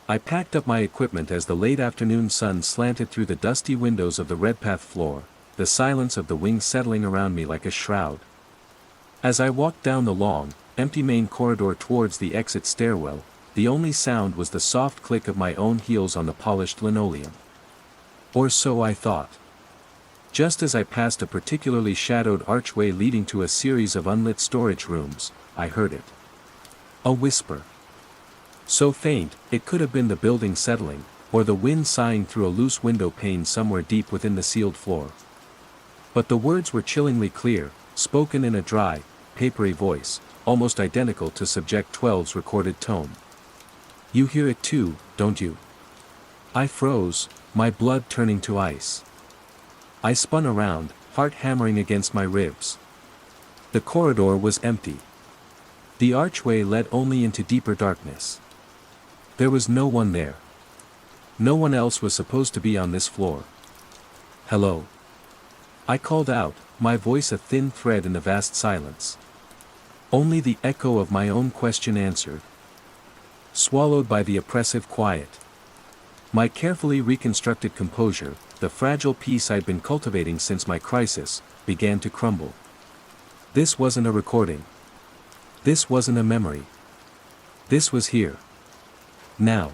I packed up my equipment as the late afternoon sun slanted through the dusty windows of the Redpath floor, the silence of the wings settling around me like a shroud. As I walked down the long, empty main corridor towards the exit stairwell, the only sound was the soft click of my own heels on the polished linoleum. Or so I thought. Just as I passed a particularly shadowed archway leading to a series of unlit storage rooms, I heard it. A whisper. So faint, it could have been the building settling, or the wind sighing through a loose window pane somewhere deep within the sealed floor. But the words were chillingly clear, spoken in a dry, papery voice, almost identical to Subject 12's recorded tone. "You hear it too, don't you?" I froze, my blood turning to ice. I spun around, heart hammering against my ribs. The corridor was empty. The archway led only into deeper darkness. There was no one there. No one else was supposed to be on this floor. "Hello?" I called out, my voice a thin thread in the vast silence. Only the echo of my own question answered. Swallowed by the oppressive quiet. My carefully reconstructed composure, the fragile peace I'd been cultivating since my crisis, began to crumble. This wasn't a recording. This wasn't a memory. This was here. Now.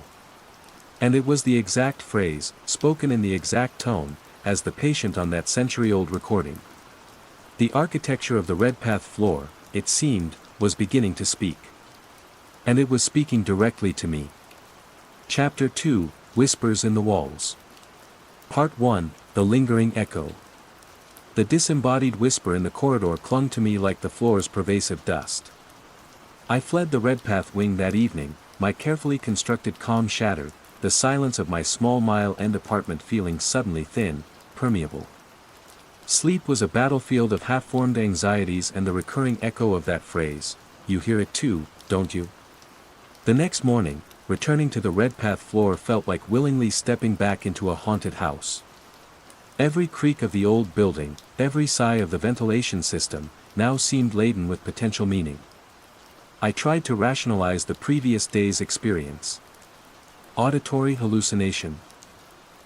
And it was the exact phrase, spoken in the exact tone, as the patient on that century-old recording. The architecture of the Redpath floor, it seemed, was beginning to speak. And it was speaking directly to me. Chapter 2, Whispers in the Walls. Part 1, The Lingering Echo. The disembodied whisper in the corridor clung to me like the floor's pervasive dust. I fled the Redpath wing that evening, my carefully constructed calm shattered, the silence of my small mile-end apartment feeling suddenly thin, permeable. Sleep was a battlefield of half-formed anxieties and the recurring echo of that phrase, "You hear it too, don't you?" The next morning, returning to the Redpath floor felt like willingly stepping back into a haunted house. Every creak of the old building, every sigh of the ventilation system, now seemed laden with potential meaning. I tried to rationalize the previous day's experience. Auditory hallucination.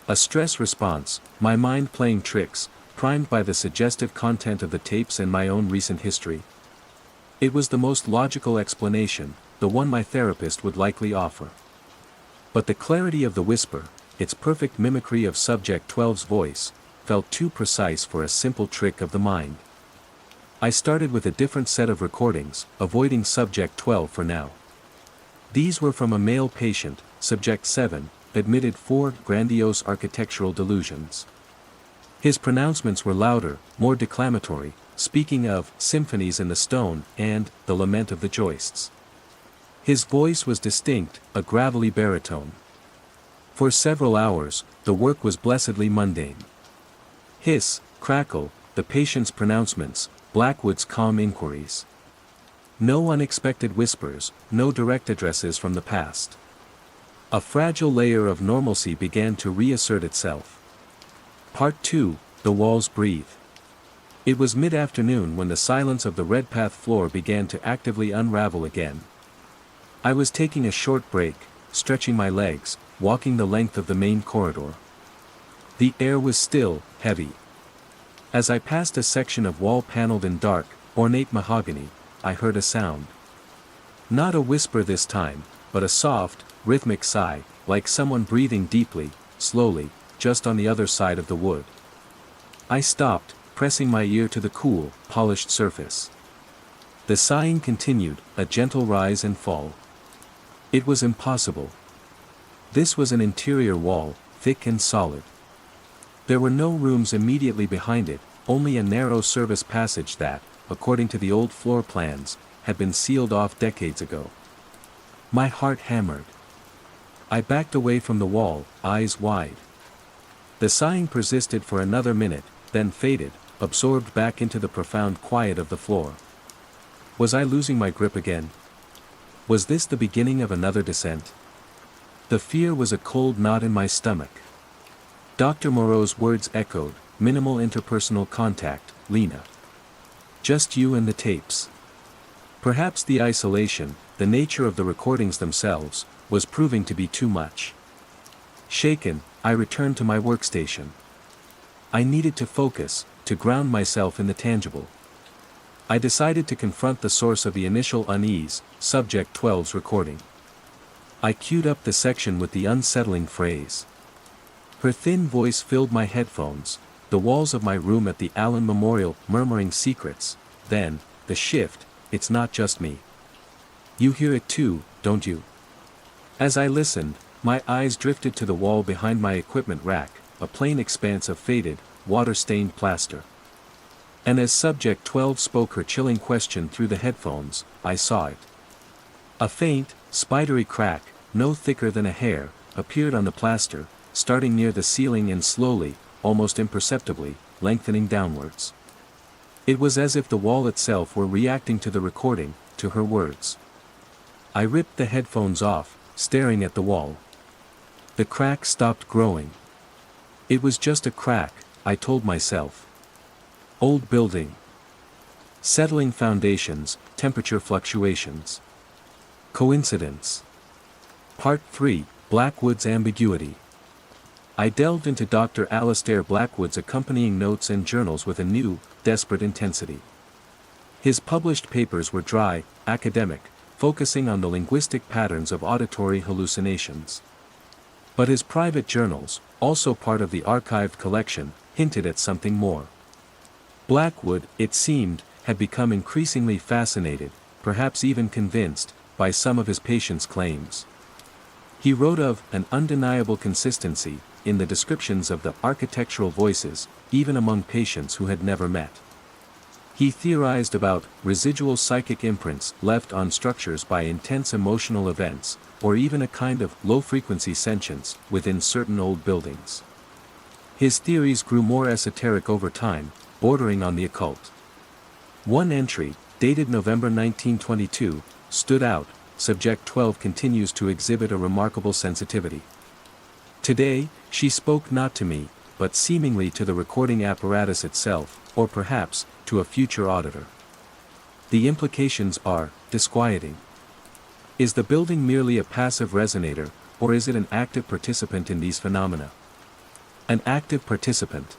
A stress response, my mind playing tricks, primed by the suggestive content of the tapes and my own recent history. It was the most logical explanation, the one my therapist would likely offer. But the clarity of the whisper, its perfect mimicry of Subject 12's voice, felt too precise for a simple trick of the mind. I started with a different set of recordings, avoiding Subject 12 for now. These were from a male patient, Subject 7, admitted 4 grandiose architectural delusions. His pronouncements were louder, more declamatory, speaking of symphonies in the stone and the lament of the joists. His voice was distinct, a gravelly baritone. For several hours, the work was blessedly mundane. Hiss, crackle, the patient's pronouncements, Blackwood's calm inquiries. No unexpected whispers, no direct addresses from the past. A fragile layer of normalcy began to reassert itself. Part 2, The Walls Breathe. It was mid-afternoon when the silence of the Redpath floor began to actively unravel again. I was taking a short break, stretching my legs, walking the length of the main corridor. The air was still, heavy. As I passed a section of wall paneled in dark, ornate mahogany, I heard a sound. Not a whisper this time, but a soft, rhythmic sigh, like someone breathing deeply, slowly, just on the other side of the wood. I stopped, pressing my ear to the cool, polished surface. The sighing continued, a gentle rise and fall. It was impossible. This was an interior wall, thick and solid. There were no rooms immediately behind it, only a narrow service passage that, according to the old floor plans, had been sealed off decades ago. My heart hammered. I backed away from the wall, eyes wide. The sighing persisted for another minute, then faded, absorbed back into the profound quiet of the floor. Was I losing my grip again? Was this the beginning of another descent? The fear was a cold knot in my stomach. Dr. Moreau's words echoed, minimal interpersonal contact, Lena. Just you and the tapes. Perhaps the isolation, the nature of the recordings themselves, was proving to be too much. Shaken, I returned to my workstation. I needed to focus, to ground myself in the tangible. I decided to confront the source of the initial unease, Subject 12's recording. I queued up the section with the unsettling phrase. Her thin voice filled my headphones, the walls of my room at the Allen Memorial murmuring secrets, then, the shift, it's not just me. You hear it too, don't you? As I listened, my eyes drifted to the wall behind my equipment rack, a plain expanse of faded, water-stained plaster. And as Subject 12 spoke her chilling question through the headphones, I saw it. A faint, spidery crack, no thicker than a hair, appeared on the plaster, starting near the ceiling and slowly, almost imperceptibly, lengthening downwards. It was as if the wall itself were reacting to the recording, to her words. I ripped the headphones off, staring at the wall. The crack stopped growing. It was just a crack, I told myself. Old building. Settling foundations, temperature fluctuations. Coincidence. Part 3, Blackwood's ambiguity. I delved into Dr. Alistair Blackwood's accompanying notes and journals with a new, desperate intensity. His published papers were dry, academic, focusing on the linguistic patterns of auditory hallucinations. But his private journals, also part of the archived collection, hinted at something more. Blackwood, it seemed, had become increasingly fascinated, perhaps even convinced, by some of his patients' claims. He wrote of an undeniable consistency in the descriptions of the architectural voices, even among patients who had never met. He theorized about residual psychic imprints left on structures by intense emotional events, or even a kind of low-frequency sentience within certain old buildings. His theories grew more esoteric over time, bordering on the occult. One entry, dated November 1922, stood out. Subject 12 continues to exhibit a remarkable sensitivity. Today, she spoke not to me, but seemingly to the recording apparatus itself, or perhaps, to a future auditor. The implications are disquieting. Is the building merely a passive resonator, or is it an active participant in these phenomena? An active participant.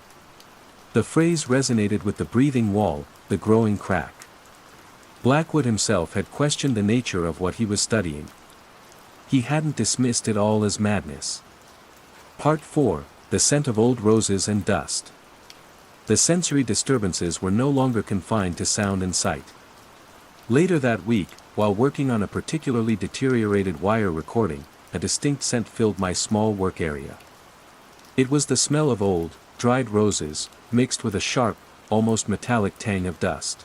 The phrase resonated with the breathing wall, the growing crack. Blackwood himself had questioned the nature of what he was studying. He hadn't dismissed it all as madness. Part 4, The Scent of Old Roses and Dust. The sensory disturbances were no longer confined to sound and sight. Later that week, while working on a particularly deteriorated wire recording, a distinct scent filled my small work area. It was the smell of old, dried roses, mixed with a sharp, almost metallic tang of dust.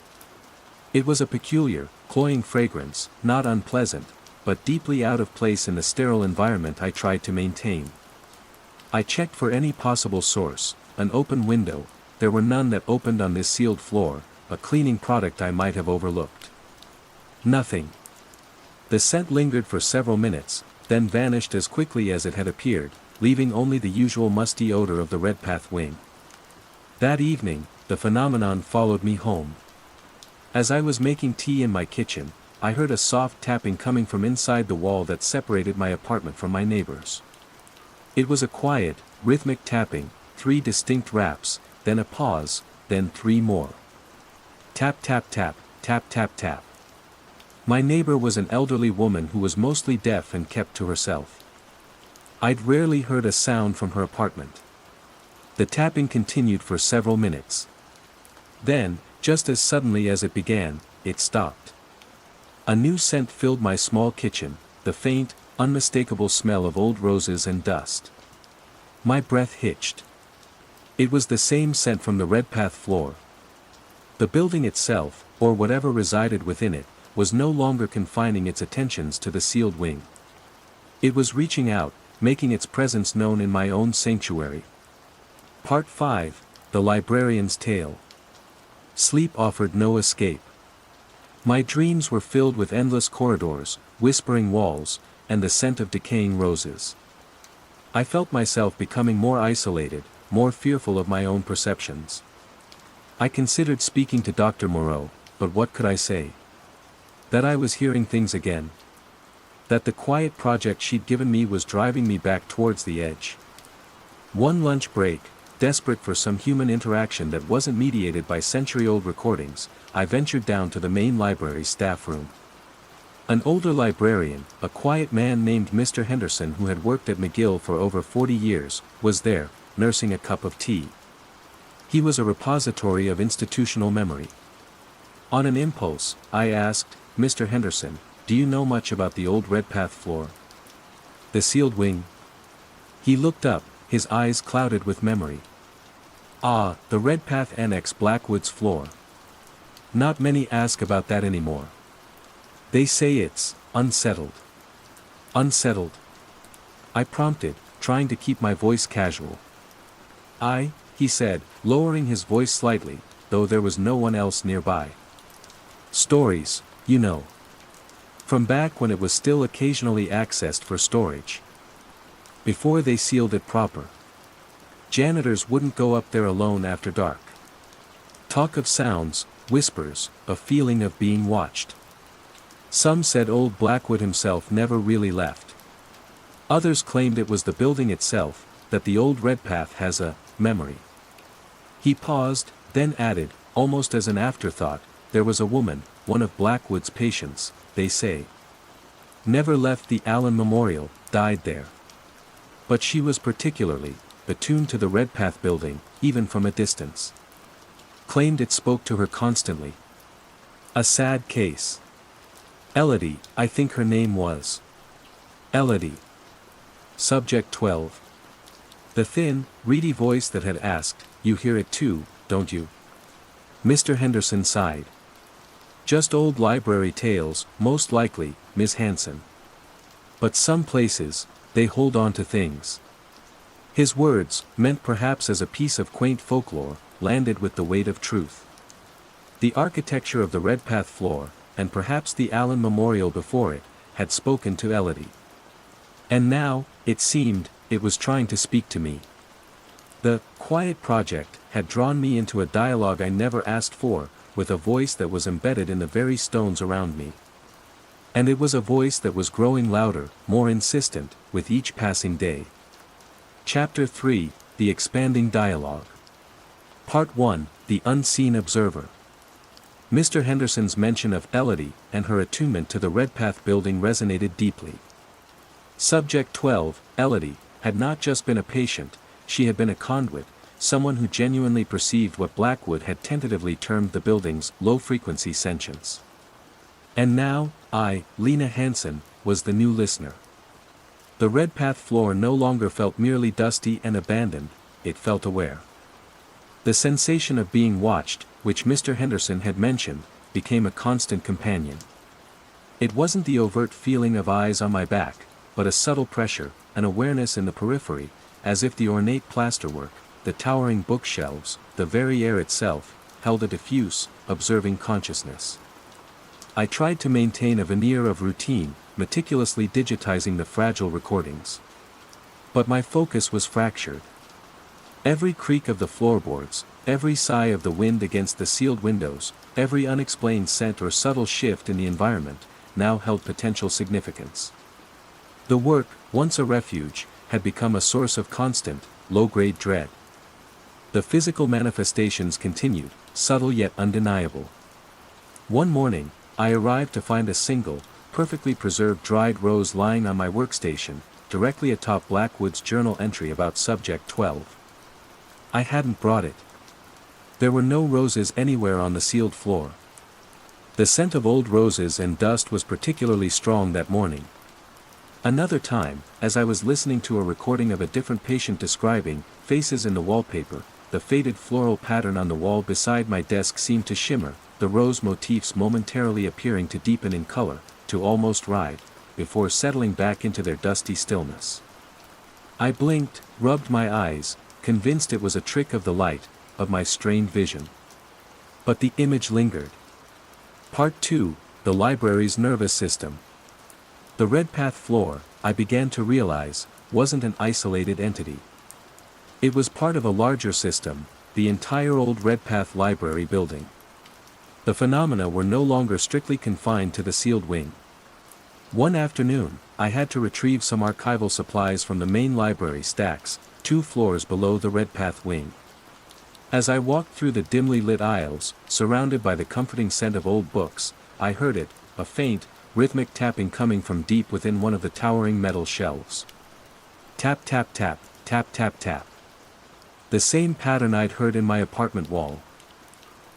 It was a peculiar, cloying fragrance, not unpleasant, but deeply out of place in the sterile environment I tried to maintain. I checked for any possible source, an open window, there were none that opened on this sealed floor, a cleaning product I might have overlooked. Nothing. The scent lingered for several minutes, then vanished as quickly as it had appeared, leaving only the usual musty odor of the Redpath wing. That evening, the phenomenon followed me home. As I was making tea in my kitchen, I heard a soft tapping coming from inside the wall that separated my apartment from my neighbor's. It was a quiet, rhythmic tapping, 3 distinct raps, then a pause, then 3 more. Tap tap tap, tap tap tap. My neighbor was an elderly woman who was mostly deaf and kept to herself. I'd rarely heard a sound from her apartment. The tapping continued for several minutes. Then, just as suddenly as it began, it stopped. A new scent filled my small kitchen, the faint, unmistakable smell of old roses and dust. My breath hitched. It was the same scent from the Redpath floor. The building itself, or whatever resided within it, was no longer confining its attentions to the sealed wing. It was reaching out, making its presence known in my own sanctuary. Part 5, The Librarian's Tale. Sleep offered no escape. My dreams were filled with endless corridors, whispering walls, and the scent of decaying roses. I felt myself becoming more isolated, more fearful of my own perceptions. I considered speaking to Dr. Moreau, but what could I say? That I was hearing things again. That the quiet project she'd given me was driving me back towards the edge. One lunch break, desperate for some human interaction that wasn't mediated by century-old recordings, I ventured down to the main library staff room. An older librarian, a quiet man named Mr. Henderson who had worked at McGill for over 40 years, was there, nursing a cup of tea. He was a repository of institutional memory. On an impulse, I asked, "Mr. Henderson, do you know much about the old Redpath floor? The sealed wing?" He looked up, his eyes clouded with memory. "Ah, the Redpath Annex Blackwood's floor. Not many ask about that anymore. They say it's unsettled." "Unsettled?" I prompted, trying to keep my voice casual. He said, lowering his voice slightly, though there was no one else nearby. "Stories, you know. From back when it was still occasionally accessed for storage. Before they sealed it proper. Janitors wouldn't go up there alone after dark. Talk of sounds, whispers, a feeling of being watched. Some said old Blackwood himself never really left. Others claimed it was the building itself, that the old Redpath has a memory." He paused, then added, almost as an afterthought, "There was a woman, one of Blackwood's patients, they say. Never left the Allen Memorial, died there. But she was particularly attuned to the Redpath building, even from a distance. Claimed it spoke to her constantly. A sad case. Elodie, I think her name was. Elodie." Subject 12. The thin, reedy voice that had asked, "You hear it too, don't you?" Mr. Henderson sighed. "Just old library tales, most likely, Miss Hanson. But some places, they hold on to things." His words, meant perhaps as a piece of quaint folklore, landed with the weight of truth. The architecture of the Redpath floor, and perhaps the Allen Memorial before it, had spoken to Elodie. And now, it seemed, it was trying to speak to me. The quiet project had drawn me into a dialogue I never asked for, with a voice that was embedded in the very stones around me. And it was a voice that was growing louder, more insistent, with each passing day. Chapter 3, The Expanding Dialogue. Part 1, The Unseen Observer. Mr. Henderson's mention of Elodie and her attunement to the Redpath building resonated deeply. Subject 12, Elodie, had not just been a patient, she had been a conduit, someone who genuinely perceived what Blackwood had tentatively termed the building's low-frequency sentience. And now, Lena Hanson, was the new listener. The Redpath floor no longer felt merely dusty and abandoned, it felt aware. The sensation of being watched, which Mr. Henderson had mentioned, became a constant companion. It wasn't the overt feeling of eyes on my back, but a subtle pressure, an awareness in the periphery, as if the ornate plasterwork, the towering bookshelves, the very air itself, held a diffuse, observing consciousness. I tried to maintain a veneer of routine, meticulously digitizing the fragile recordings. But my focus was fractured. Every creak of the floorboards, every sigh of the wind against the sealed windows, every unexplained scent or subtle shift in the environment, now held potential significance. The work, once a refuge, had become a source of constant, low-grade dread. The physical manifestations continued, subtle yet undeniable. One morning, I arrived to find a single, perfectly preserved dried rose lying on my workstation, directly atop Blackwood's journal entry about Subject 12. I hadn't brought it. There were no roses anywhere on the sealed floor. The scent of old roses and dust was particularly strong that morning. Another time, as I was listening to a recording of a different patient describing faces in the wallpaper, the faded floral pattern on the wall beside my desk seemed to shimmer, the rose motifs momentarily appearing to deepen in color, to almost ride, before settling back into their dusty stillness. I blinked, rubbed my eyes, convinced it was a trick of the light, of my strained vision. But the image lingered. Part 2, The Library's Nervous System. The Redpath floor, I began to realize, wasn't an isolated entity. It was part of a larger system, the entire old Redpath Library building. The phenomena were no longer strictly confined to the sealed wing. One afternoon, I had to retrieve some archival supplies from the main library stacks, 2 floors below the Redpath wing. As I walked through the dimly lit aisles, surrounded by the comforting scent of old books, I heard it, a faint, rhythmic tapping coming from deep within one of the towering metal shelves. Tap tap tap, tap tap tap. The same pattern I'd heard in my apartment wall.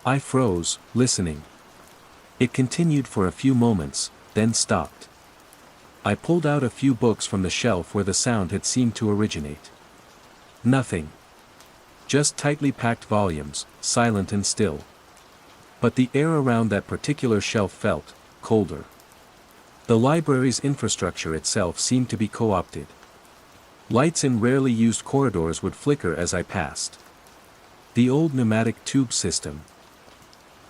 I froze, listening. It continued for a few moments, then stopped. I pulled out a few books from the shelf where the sound had seemed to originate. Nothing. Just tightly packed volumes, silent and still. But the air around that particular shelf felt colder. The library's infrastructure itself seemed to be co-opted. Lights in rarely used corridors would flicker as I passed. The old pneumatic tube system,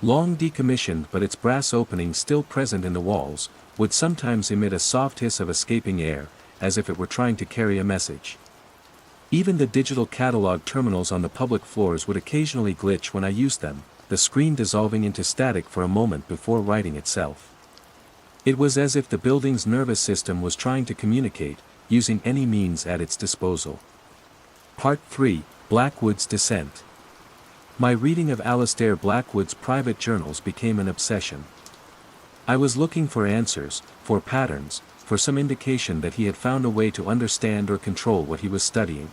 long decommissioned but its brass openings still present in the walls, would sometimes emit a soft hiss of escaping air, as if it were trying to carry a message. Even the digital catalog terminals on the public floors would occasionally glitch when I used them, the screen dissolving into static for a moment before writing itself. It was as if the building's nervous system was trying to communicate, using any means at its disposal. Part 3, Blackwood's Descent. My reading of Alistair Blackwood's private journals became an obsession. I was looking for answers, for patterns, for some indication that he had found a way to understand or control what he was studying.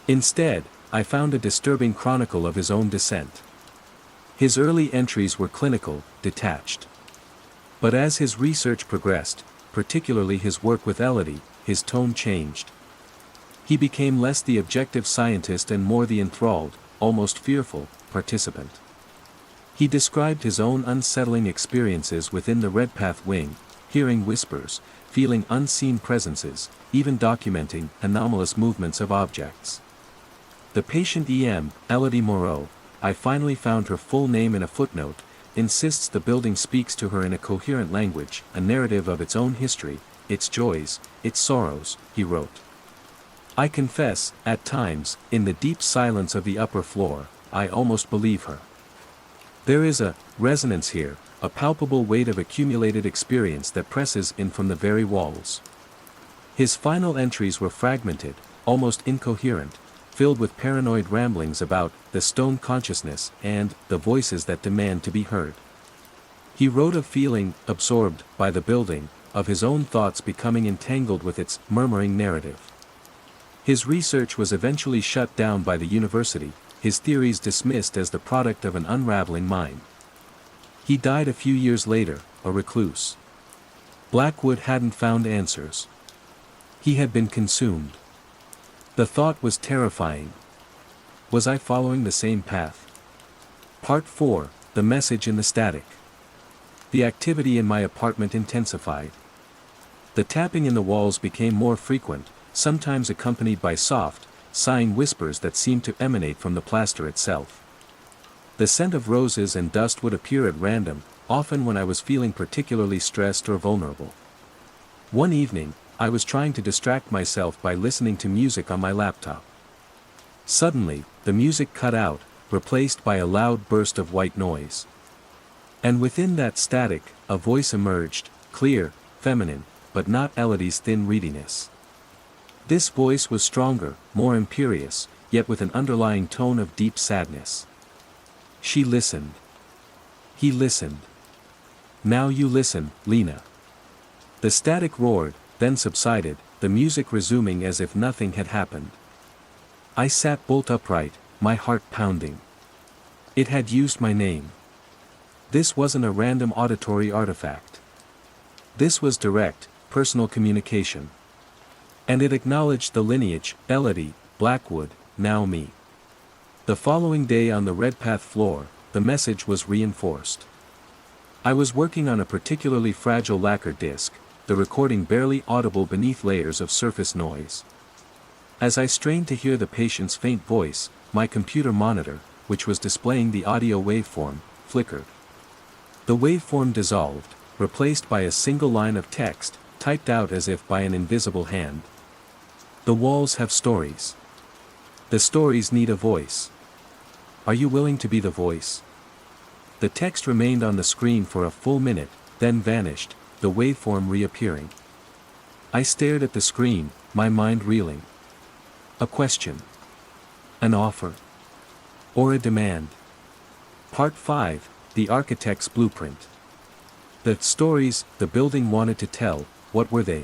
Instead, I found a disturbing chronicle of his own descent. His early entries were clinical, detached. But as his research progressed, particularly his work with Elodie, his tone changed. He became less the objective scientist and more the enthralled, almost fearful, participant. He described his own unsettling experiences within the Redpath wing, hearing whispers, feeling unseen presences, even documenting anomalous movements of objects. The patient Elodie Moreau, I finally found her full name in a footnote, insists the building speaks to her in a coherent language, a narrative of its own history, its joys, its sorrows, he wrote. I confess, at times, in the deep silence of the upper floor, I almost believe her. There is a resonance here, a palpable weight of accumulated experience that presses in from the very walls. His final entries were fragmented, almost incoherent, filled with paranoid ramblings about the stone consciousness and the voices that demand to be heard. He wrote of feeling absorbed by the building, of his own thoughts becoming entangled with its murmuring narrative. His research was eventually shut down by the university, his theories dismissed as the product of an unraveling mind. He died a few years later, a recluse. Blackwood hadn't found answers. He had been consumed. The thought was terrifying. Was I following the same path? Part 4, The Message in the Static. The activity in my apartment intensified. The tapping in the walls became more frequent, sometimes accompanied by soft, sighing whispers that seemed to emanate from the plaster itself. The scent of roses and dust would appear at random, often when I was feeling particularly stressed or vulnerable. One evening, I was trying to distract myself by listening to music on my laptop. Suddenly, the music cut out, replaced by a loud burst of white noise. And within that static, a voice emerged, clear, feminine, but not Elodie's thin reediness. This voice was stronger, more imperious, yet with an underlying tone of deep sadness. She listened. He listened. Now you listen, Lena. The static roared, then subsided, the music resuming as if nothing had happened. I sat bolt upright, my heart pounding. It had used my name. This wasn't a random auditory artifact. This was direct, personal communication. And it acknowledged the lineage, Elodie, Blackwood, now me. The following day on the Redpath floor, the message was reinforced. I was working on a particularly fragile lacquer disc, the recording barely audible beneath layers of surface noise. As I strained to hear the patient's faint voice, my computer monitor, which was displaying the audio waveform, flickered. The waveform dissolved, replaced by a single line of text, typed out as if by an invisible hand. The walls have stories. The stories need a voice. Are you willing to be the voice? The text remained on the screen for a full minute, then vanished, the waveform reappearing. I stared at the screen, my mind reeling. A question. An offer. Or a demand. Part 5, The Architect's Blueprint. The stories the building wanted to tell, what were they?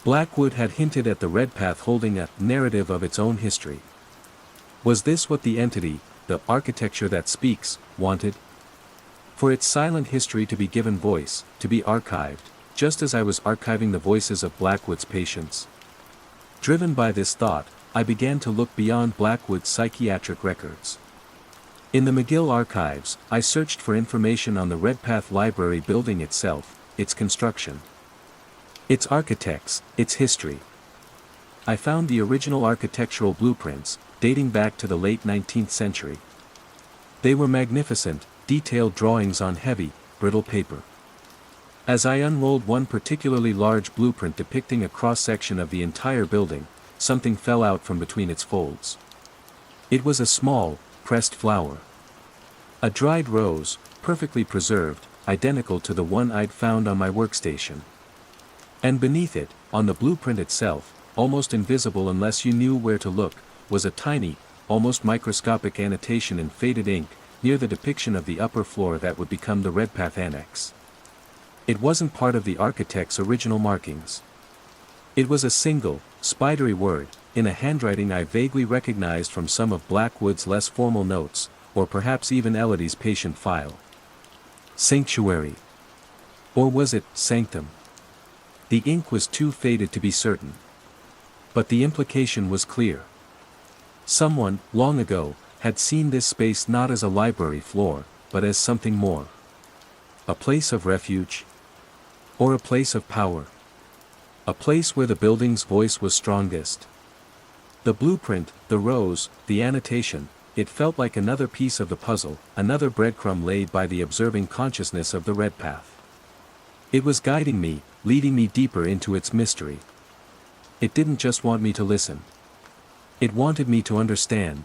Blackwood had hinted at the red path holding a narrative of its own history. Was this what the entity, the architecture that speaks, wanted? For its silent history to be given voice, to be archived, just as I was archiving the voices of Blackwood's patients. Driven by this thought, I began to look beyond Blackwood's psychiatric records. In the McGill archives, I searched for information on the Redpath Library building itself, its construction, its architects, its history. I found the original architectural blueprints, dating back to the late 19th century. They were magnificent, detailed drawings on heavy, brittle paper. As I unrolled one particularly large blueprint depicting a cross-section of the entire building, something fell out from between its folds. It was a small, pressed flower. A dried rose, perfectly preserved, identical to the one I'd found on my workstation. And beneath it, on the blueprint itself, almost invisible unless you knew where to look, was a tiny, almost microscopic annotation in faded ink, near the depiction of the upper floor that would become the Redpath Annex. It wasn't part of the architect's original markings. It was a single, spidery word, in a handwriting I vaguely recognized from some of Blackwood's less formal notes, or perhaps even Elodie's patient file. Sanctuary. Or was it sanctum? The ink was too faded to be certain. But the implication was clear. Someone, long ago, had seen this space not as a library floor, but as something more. A place of refuge? Or a place of power? A place where the building's voice was strongest. The blueprint, the rose, the annotation, it felt like another piece of the puzzle, another breadcrumb laid by the observing consciousness of the Redpath. It was guiding me, leading me deeper into its mystery. It didn't just want me to listen. It wanted me to understand.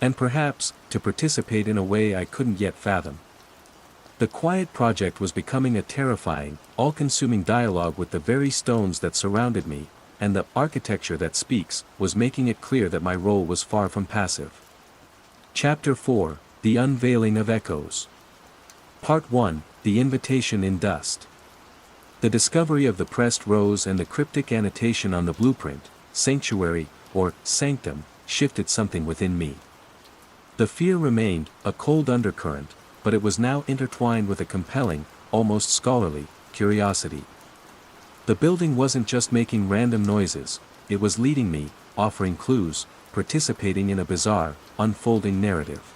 And perhaps, to participate in a way I couldn't yet fathom. The quiet project was becoming a terrifying, all-consuming dialogue with the very stones that surrounded me, and the architecture that speaks was making it clear that my role was far from passive. Chapter 4, The Unveiling of Echoes. Part 1, The Invitation in Dust. The discovery of the pressed rose and the cryptic annotation on the blueprint, sanctuary, or sanctum, shifted something within me. The fear remained, a cold undercurrent, but it was now intertwined with a compelling, almost scholarly, curiosity. The building wasn't just making random noises, it was leading me, offering clues, participating in a bizarre, unfolding narrative.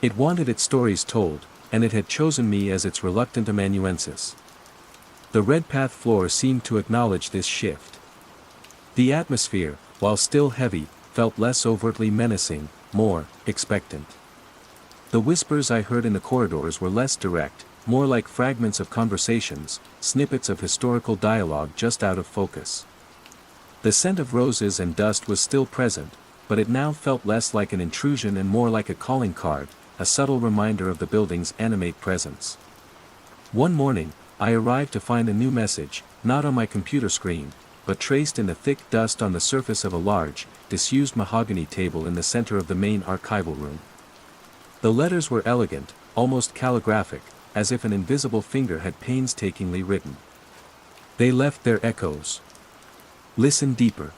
It wanted its stories told, and it had chosen me as its reluctant amanuensis. The Redpath floor seemed to acknowledge this shift. The atmosphere, while still heavy, felt less overtly menacing, more expectant. The whispers I heard in the corridors were less direct, more like fragments of conversations, snippets of historical dialogue just out of focus. The scent of roses and dust was still present, but it now felt less like an intrusion and more like a calling card, a subtle reminder of the building's animate presence. One morning, I arrived to find a new message, not on my computer screen, but traced in the thick dust on the surface of a large, disused mahogany table in the center of the main archival room. The letters were elegant, almost calligraphic, as if an invisible finger had painstakingly written. They left their echoes. Listen deeper.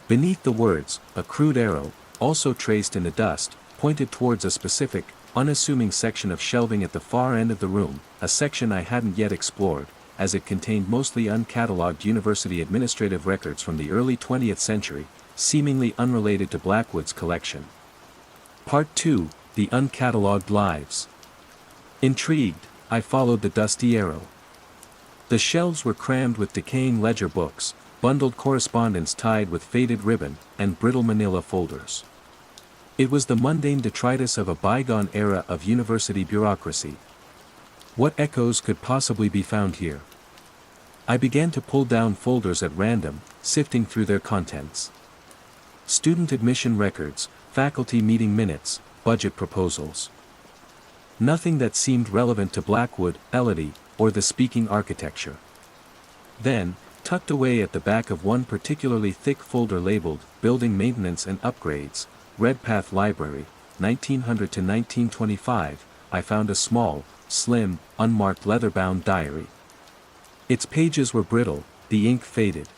Beneath the words, a crude arrow, also traced in the dust, pointed towards a specific, unassuming section of shelving at the far end of the room, a section I hadn't yet explored, as it contained mostly uncatalogued university administrative records from the early 20th century, seemingly unrelated to Blackwood's collection. Part 2, The Uncatalogued Lives. Intrigued, I followed the dusty arrow. The shelves were crammed with decaying ledger books, bundled correspondence tied with faded ribbon, and brittle manila folders. It was the mundane detritus of a bygone era of university bureaucracy. What echoes could possibly be found here? I began to pull down folders at random, sifting through their contents. Student admission records, faculty meeting minutes, budget proposals. Nothing that seemed relevant to Blackwood, Elodie, or the speaking architecture. Then, tucked away at the back of one particularly thick folder labeled Building Maintenance and Upgrades, Redpath Library, 1900 to 1925, I found a small, slim, unmarked leather-bound diary. Its pages were brittle, the ink faded.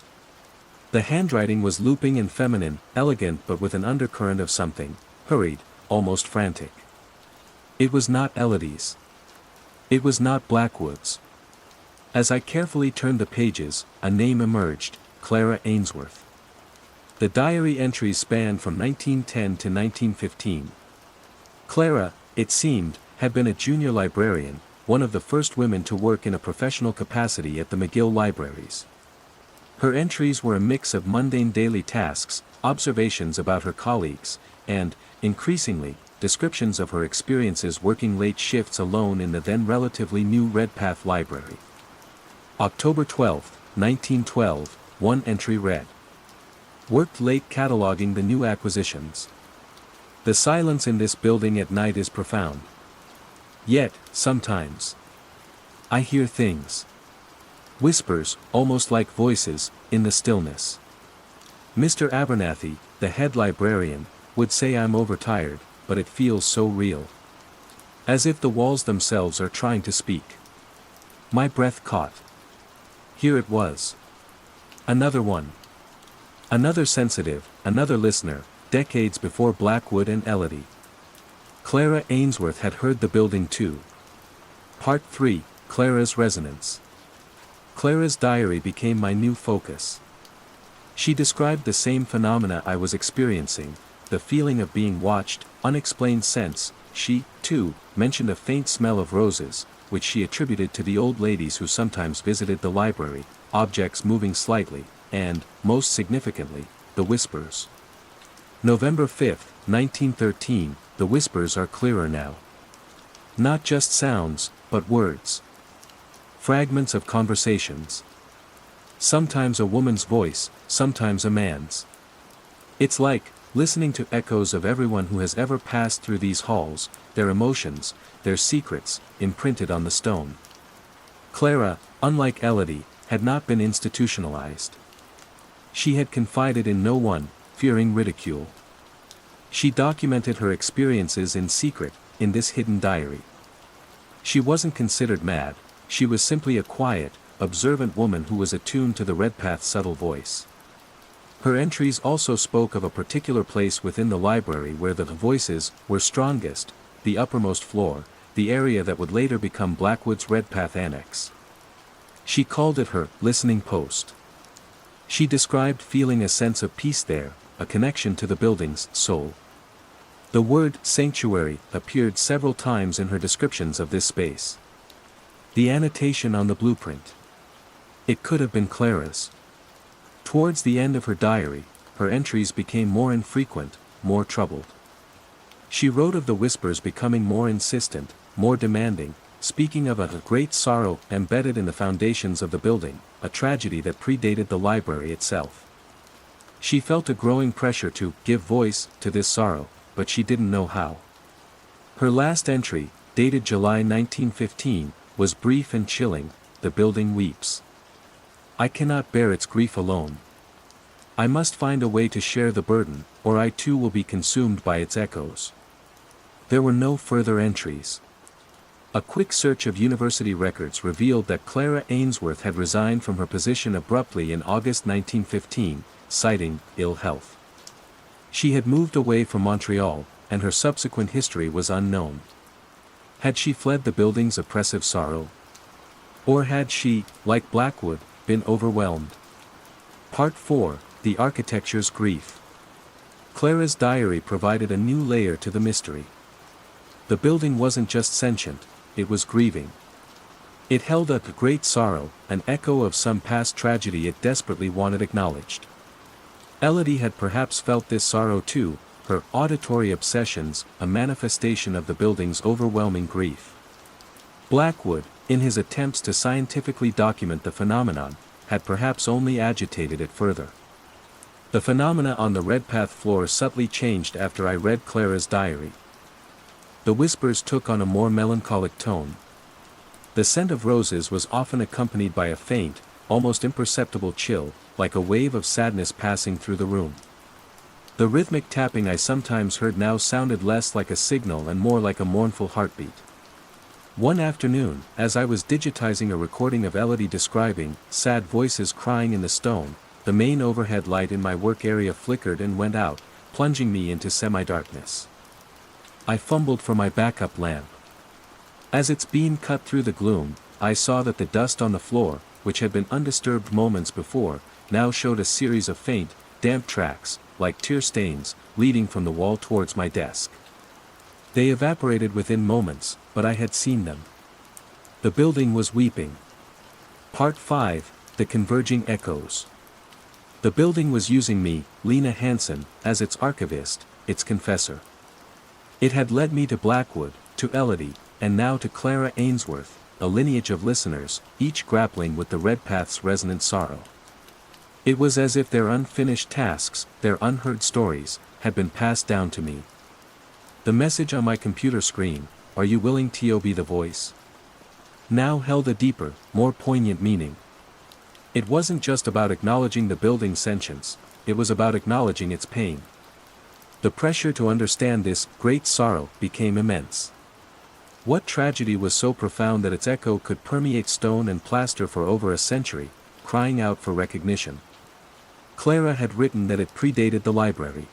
The handwriting was looping and feminine, elegant but with an undercurrent of something, hurried, almost frantic. It was not Elodie's. It was not Blackwood's. As I carefully turned the pages, a name emerged, Clara Ainsworth. The diary entries spanned from 1910 to 1915. Clara, it seemed, had been a junior librarian, one of the first women to work in a professional capacity at the McGill libraries. Her entries were a mix of mundane daily tasks, observations about her colleagues, and, increasingly, descriptions of her experiences working late shifts alone in the then relatively new Redpath Library. October 12, 1912, one entry read. Worked late cataloging the new acquisitions. The silence in this building at night is profound. Yet, sometimes, I hear things. Whispers, almost like voices, in the stillness. Mr. Abernathy, the head librarian, would say I'm overtired, but it feels so real. As if the walls themselves are trying to speak. My breath caught. Here it was. Another one. Another sensitive, another listener, decades before Blackwood and Elodie. Clara Ainsworth had heard the building too. Part 3, Clara's Resonance. Clara's diary became my new focus. She described the same phenomena I was experiencing, the feeling of being watched, unexplained sense. She, too, mentioned a faint smell of roses, which she attributed to the old ladies who sometimes visited the library, objects moving slightly, and, most significantly, the whispers. November 5, 1913, the whispers are clearer now. Not just sounds, but words. Fragments of conversations. Sometimes a woman's voice, sometimes a man's. It's like listening to echoes of everyone who has ever passed through these halls, their emotions, their secrets, imprinted on the stone. Clara, unlike Elodie, had not been institutionalized. She had confided in no one, fearing ridicule. She documented her experiences in secret, in this hidden diary. She wasn't considered mad, she was simply a quiet, observant woman who was attuned to the Redpath's subtle voice. Her entries also spoke of a particular place within the library where the voices were strongest, the uppermost floor, the area that would later become Blackwood's Redpath Annex. She called it her listening post. She described feeling a sense of peace there, a connection to the building's soul. The word sanctuary appeared several times in her descriptions of this space. The annotation on the blueprint. It could have been Clara's. Towards the end of her diary, her entries became more infrequent, more troubled. She wrote of the whispers becoming more insistent, more demanding, speaking of a great sorrow embedded in the foundations of the building, a tragedy that predated the library itself. She felt a growing pressure to give voice to this sorrow, but she didn't know how. Her last entry, dated July 1915, was brief and chilling. The building weeps. I cannot bear its grief alone. I must find a way to share the burden, or I too will be consumed by its echoes. There were no further entries. A quick search of university records revealed that Clara Ainsworth had resigned from her position abruptly in August 1915, citing ill health. She had moved away from Montreal, and her subsequent history was unknown. Had she fled the building's oppressive sorrow? Or had she, like Blackwood, been overwhelmed? Part 4, The Architecture's Grief. Clara's diary provided a new layer to the mystery. The building wasn't just sentient, it was grieving. It held a great sorrow, an echo of some past tragedy it desperately wanted acknowledged. Elodie had perhaps felt this sorrow too, her auditory obsessions, a manifestation of the building's overwhelming grief. Blackwood, in his attempts to scientifically document the phenomenon, had perhaps only agitated it further. The phenomena on the Redpath floor subtly changed after I read Clara's diary. The whispers took on a more melancholic tone. The scent of roses was often accompanied by a faint, almost imperceptible chill, like a wave of sadness passing through the room. The rhythmic tapping I sometimes heard now sounded less like a signal and more like a mournful heartbeat. One afternoon, as I was digitizing a recording of Elodie describing sad voices crying in the stone, the main overhead light in my work area flickered and went out, plunging me into semi-darkness. I fumbled for my backup lamp. As its beam cut through the gloom, I saw that the dust on the floor, which had been undisturbed moments before, now showed a series of faint, damp tracks, like tear stains, leading from the wall towards my desk. They evaporated within moments, but I had seen them. The building was weeping. Part 5, The Converging Echoes. The building was using me, Lena Hansen, as its archivist, its confessor. It had led me to Blackwood, to Elodie, and now to Clara Ainsworth, a lineage of listeners, each grappling with the Redpath's resonant sorrow. It was as if their unfinished tasks, their unheard stories, had been passed down to me. The message on my computer screen, "Are you willing to be the voice?" now held a deeper, more poignant meaning. It wasn't just about acknowledging the building's sentience, it was about acknowledging its pain. The pressure to understand this great sorrow became immense. What tragedy was so profound that its echo could permeate stone and plaster for over a century, crying out for recognition? Clara had written that it predated the library.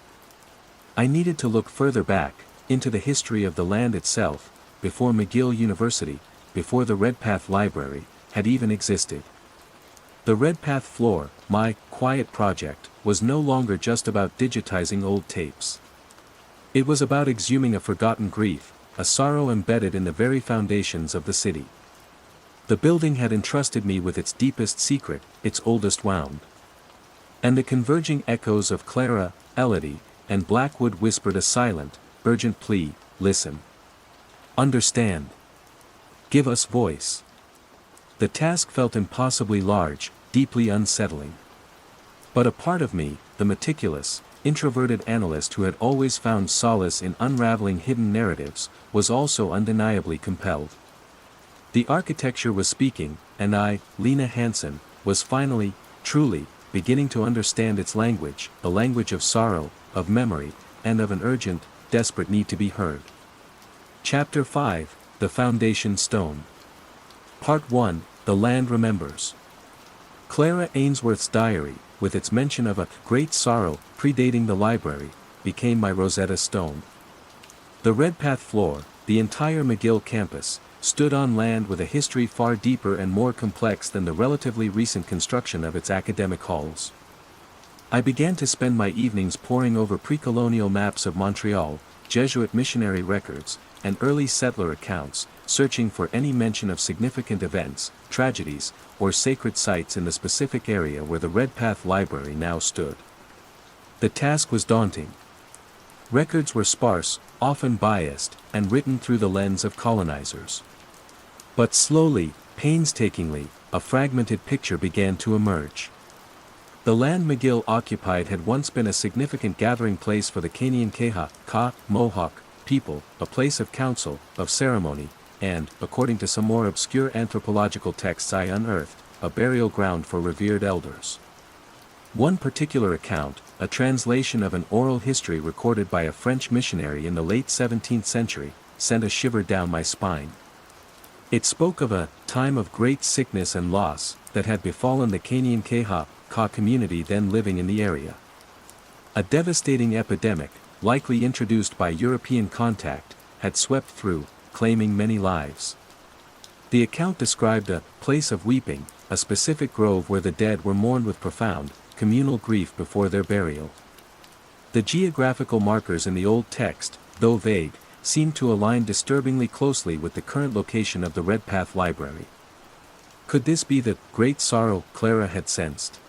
I needed to look further back, into the history of the land itself, before McGill University, before the Redpath Library, had even existed. The Redpath Floor, my quiet project, was no longer just about digitizing old tapes. It was about exhuming a forgotten grief, a sorrow embedded in the very foundations of the city. The building had entrusted me with its deepest secret, its oldest wound. And the converging echoes of Clara, Elodie, and Blackwood whispered a silent, urgent plea: listen. Understand. Give us voice. The task felt impossibly large, deeply unsettling. But a part of me, the meticulous, introverted analyst who had always found solace in unraveling hidden narratives, was also undeniably compelled. The architecture was speaking, and I, Lena Hansen, was finally, truly, beginning to understand its language, a language of sorrow, of memory, and of an urgent, desperate need to be heard. Chapter 5, The Foundation Stone. Part 1, The Land Remembers. Clara Ainsworth's diary, with its mention of a great sorrow predating the library, became my Rosetta Stone. The Redpath Floor, the entire McGill campus, stood on land with a history far deeper and more complex than the relatively recent construction of its academic halls. I began to spend my evenings poring over pre-colonial maps of Montreal, Jesuit missionary records, and early settler accounts, searching for any mention of significant events, tragedies, or sacred sites in the specific area where the Redpath Library now stood. The task was daunting. Records were sparse, often biased, and written through the lens of colonizers. But slowly, painstakingly, a fragmented picture began to emerge. The land McGill occupied had once been a significant gathering place for the Kanien'keha Mohawk people, a place of council, of ceremony, and, according to some more obscure anthropological texts I unearthed, a burial ground for revered elders. One particular account, a translation of an oral history recorded by a French missionary in the late 17th century, sent a shiver down my spine. It spoke of a time of great sickness and loss that had befallen the Kanien'keha community then living in the area. A devastating epidemic, likely introduced by European contact, had swept through, claiming many lives. The account described a place of weeping, a specific grove where the dead were mourned with profound, communal grief before their burial. The geographical markers in the old text, though vague, seemed to align disturbingly closely with the current location of the Redpath Library. Could this be the great sorrow Clara had sensed?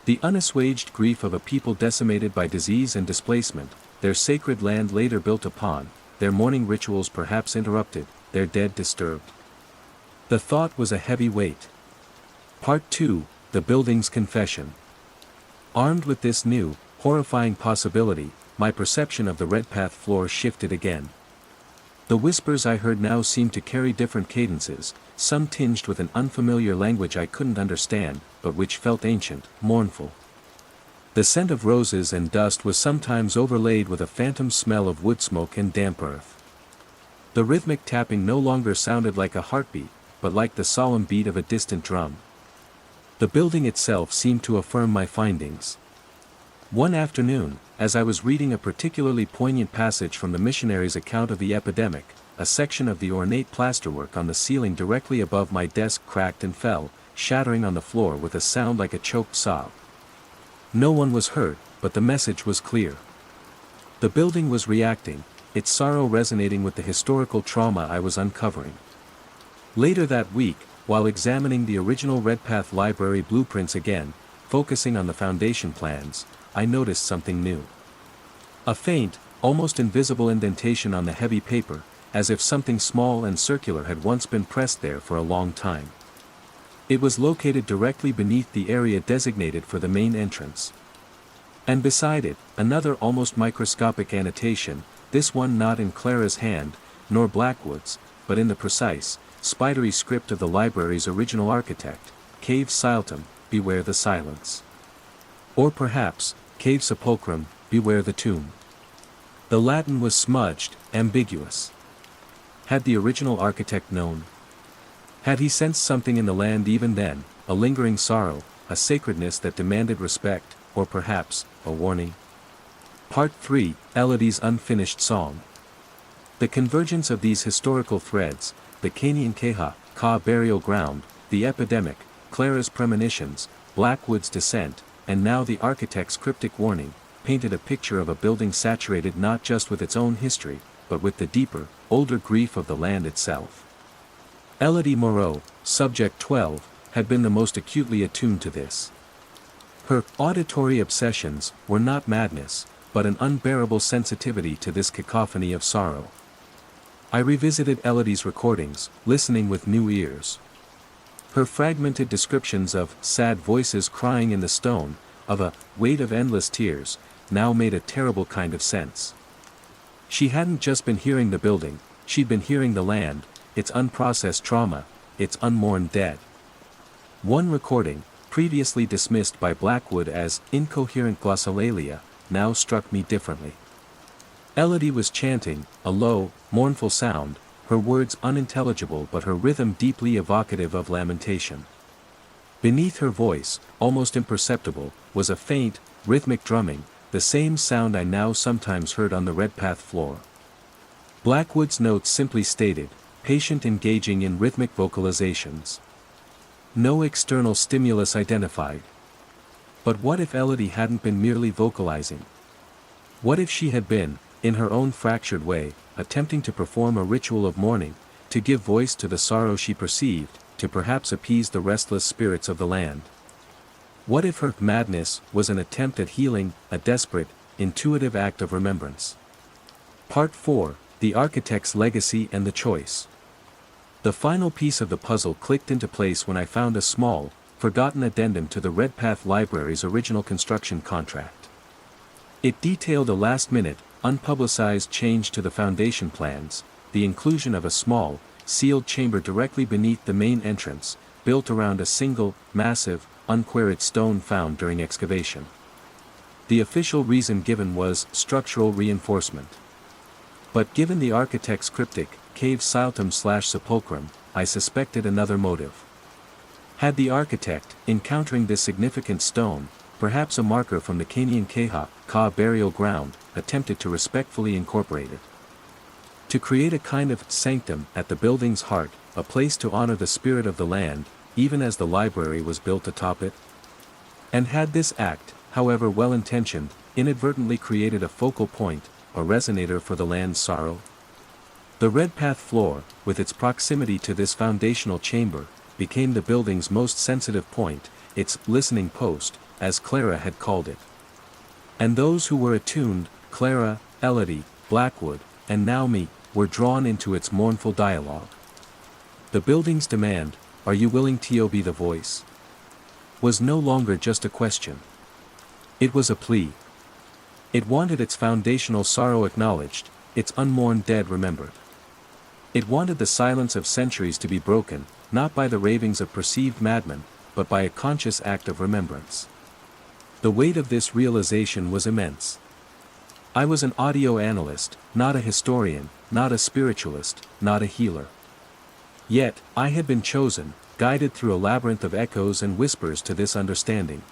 The unassuaged grief of a people decimated by disease and displacement, their sacred land later built upon, their mourning rituals perhaps interrupted, their dead disturbed. The thought was a heavy weight. Part 2, The Building's Confession. Armed with this new, horrifying possibility, my perception of the Redpath Floor shifted again. The whispers I heard now seemed to carry different cadences, some tinged with an unfamiliar language I couldn't understand, but which felt ancient, mournful. The scent of roses and dust was sometimes overlaid with a phantom smell of wood smoke and damp earth. The rhythmic tapping no longer sounded like a heartbeat, but like the solemn beat of a distant drum. The building itself seemed to affirm my findings. One afternoon, as I was reading a particularly poignant passage from the missionary's account of the epidemic, a section of the ornate plasterwork on the ceiling directly above my desk cracked and fell, shattering on the floor with a sound like a choked sob. No one was hurt, but the message was clear. The building was reacting, its sorrow resonating with the historical trauma I was uncovering. Later that week, while examining the original Redpath Library blueprints again, focusing on the foundation plans, I noticed something new. A faint, almost invisible indentation on the heavy paper, as if something small and circular had once been pressed there for a long time. It was located directly beneath the area designated for the main entrance. And beside it, another almost microscopic annotation, this one not in Clara's hand, nor Blackwood's, but in the precise, spidery script of the library's original architect, Cave Siltum, beware the silence. Or perhaps, Cave Sepulchrum, beware the tomb. The Latin was smudged, ambiguous. Had the original architect known? Had he sensed something in the land even then, a lingering sorrow, a sacredness that demanded respect, or perhaps, a warning? Part 3, Elodie's Unfinished Song. The convergence of these historical threads, the Canaan Ka burial ground, the epidemic, Clara's premonitions, Blackwood's descent, and now the architect's cryptic warning, painted a picture of a building saturated not just with its own history, but with the deeper, older grief of the land itself. Elodie Moreau, Subject 12, had been the most acutely attuned to this. Her auditory obsessions were not madness, but an unbearable sensitivity to this cacophony of sorrow. I revisited Elodie's recordings, listening with new ears. Her fragmented descriptions of sad voices crying in the stone, of a weight of endless tears, now made a terrible kind of sense. She hadn't just been hearing the building, she'd been hearing the land, its unprocessed trauma, its unmourned dead. One recording, previously dismissed by Blackwood as incoherent glossolalia, now struck me differently. Elodie was chanting, a low, mournful sound, her words unintelligible but her rhythm deeply evocative of lamentation. Beneath her voice, almost imperceptible, was a faint, rhythmic drumming, the same sound I now sometimes heard on the Redpath floor. Blackwood's notes simply stated, patient engaging in rhythmic vocalizations. No external stimulus identified. But what if Elodie hadn't been merely vocalizing? What if she had been, in her own fractured way, attempting to perform a ritual of mourning, to give voice to the sorrow she perceived, to perhaps appease the restless spirits of the land? What if her madness was an attempt at healing, a desperate, intuitive act of remembrance? Part 4, The Architect's Legacy and the Choice. The final piece of the puzzle clicked into place when I found a small, forgotten addendum to the Redpath Library's original construction contract. It detailed a last-minute, unpublicized change to the foundation plans, the inclusion of a small, sealed chamber directly beneath the main entrance, built around a single, massive, unquarried stone found during excavation. The official reason given was structural reinforcement. But given the architect's cryptic, Cave Siltum/Sepulchrum, I suspected another motive. Had the architect, encountering this significant stone, perhaps a marker from the Canaan Ka burial ground, attempted to respectfully incorporate it? To create a kind of sanctum at the building's heart, a place to honor the spirit of the land, even as the library was built atop it? And had this act, however well-intentioned, inadvertently created a focal point, a resonator for the land's sorrow? The Redpath floor, with its proximity to this foundational chamber, became the building's most sensitive point, its listening post, as Clara had called it. And those who were attuned, Clara, Elodie, Blackwood, and now me, were drawn into its mournful dialogue. The building's demand, "Are you willing to be the voice?" was no longer just a question. It was a plea. It wanted its foundational sorrow acknowledged, its unmourned dead remembered. It wanted the silence of centuries to be broken, not by the ravings of perceived madmen, but by a conscious act of remembrance. The weight of this realization was immense. I was an audio analyst, not a historian, not a spiritualist, not a healer. Yet, I had been chosen, guided through a labyrinth of echoes and whispers to this understanding.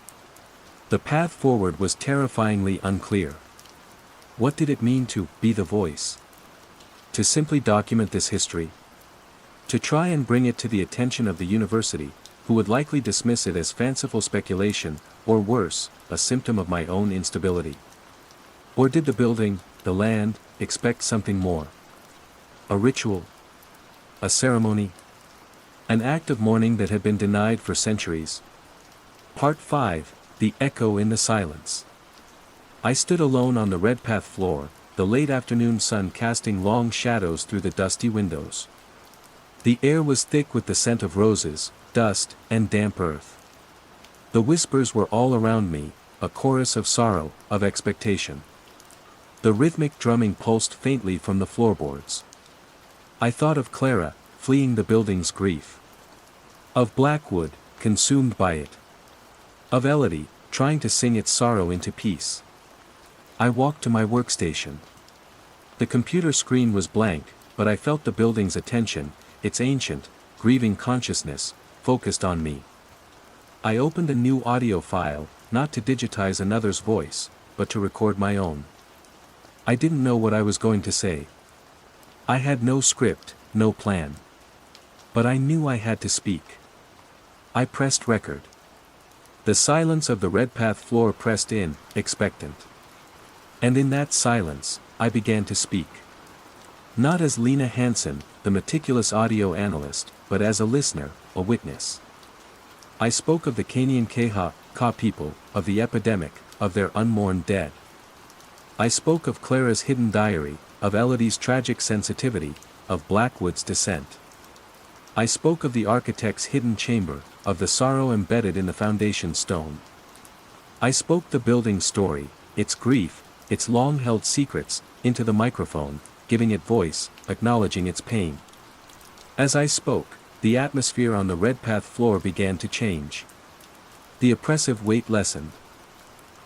The path forward was terrifyingly unclear. What did it mean to be the voice? To simply document this history? To try and bring it to the attention of the university, who would likely dismiss it as fanciful speculation, or worse, a symptom of my own instability? Or did the building, the land, expect something more? A ritual? A ceremony? An act of mourning that had been denied for centuries? Part 5, The Echo in the Silence. I stood alone on the Redpath floor, the late afternoon sun casting long shadows through the dusty windows. The air was thick with the scent of roses, dust, and damp earth. The whispers were all around me, a chorus of sorrow, of expectation. The rhythmic drumming pulsed faintly from the floorboards. I thought of Clara, fleeing the building's grief. Of Blackwood, consumed by it. Of Elodie, trying to sing its sorrow into peace. I walked to my workstation. The computer screen was blank, but I felt the building's attention, its ancient, grieving consciousness, focused on me. I opened a new audio file, not to digitize another's voice, but to record my own. I didn't know what I was going to say. I had no script, no plan. But I knew I had to speak. I pressed record. The silence of the Redpath floor pressed in, expectant. And in that silence, I began to speak. Not as Lena Hansen, the meticulous audio analyst, but as a listener, a witness. I spoke of the Kenyan Ka people, of the epidemic, of their unmourned dead. I spoke of Clara's hidden diary, of Elodie's tragic sensitivity, of Blackwood's descent. I spoke of the architect's hidden chamber, of the sorrow embedded in the foundation stone. I spoke the building's story, its grief, its long-held secrets, into the microphone, giving it voice, acknowledging its pain. As I spoke, the atmosphere on the Redpath floor began to change. The oppressive weight lessened.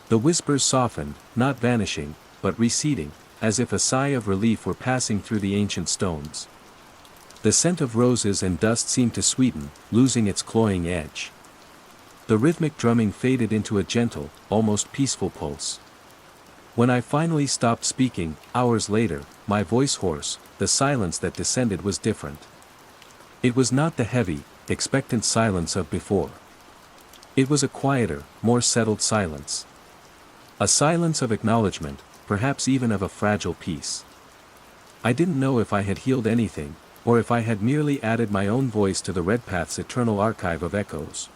The whispers softened, not vanishing, but receding, as if a sigh of relief were passing through the ancient stones. The scent of roses and dust seemed to sweeten, losing its cloying edge. The rhythmic drumming faded into a gentle, almost peaceful pulse. When I finally stopped speaking, hours later, my voice hoarse, the silence that descended was different. It was not the heavy, expectant silence of before. It was a quieter, more settled silence. A silence of acknowledgement, perhaps even of a fragile peace. I didn't know if I had healed anything, or if I had merely added my own voice to the Redpath's eternal archive of echoes.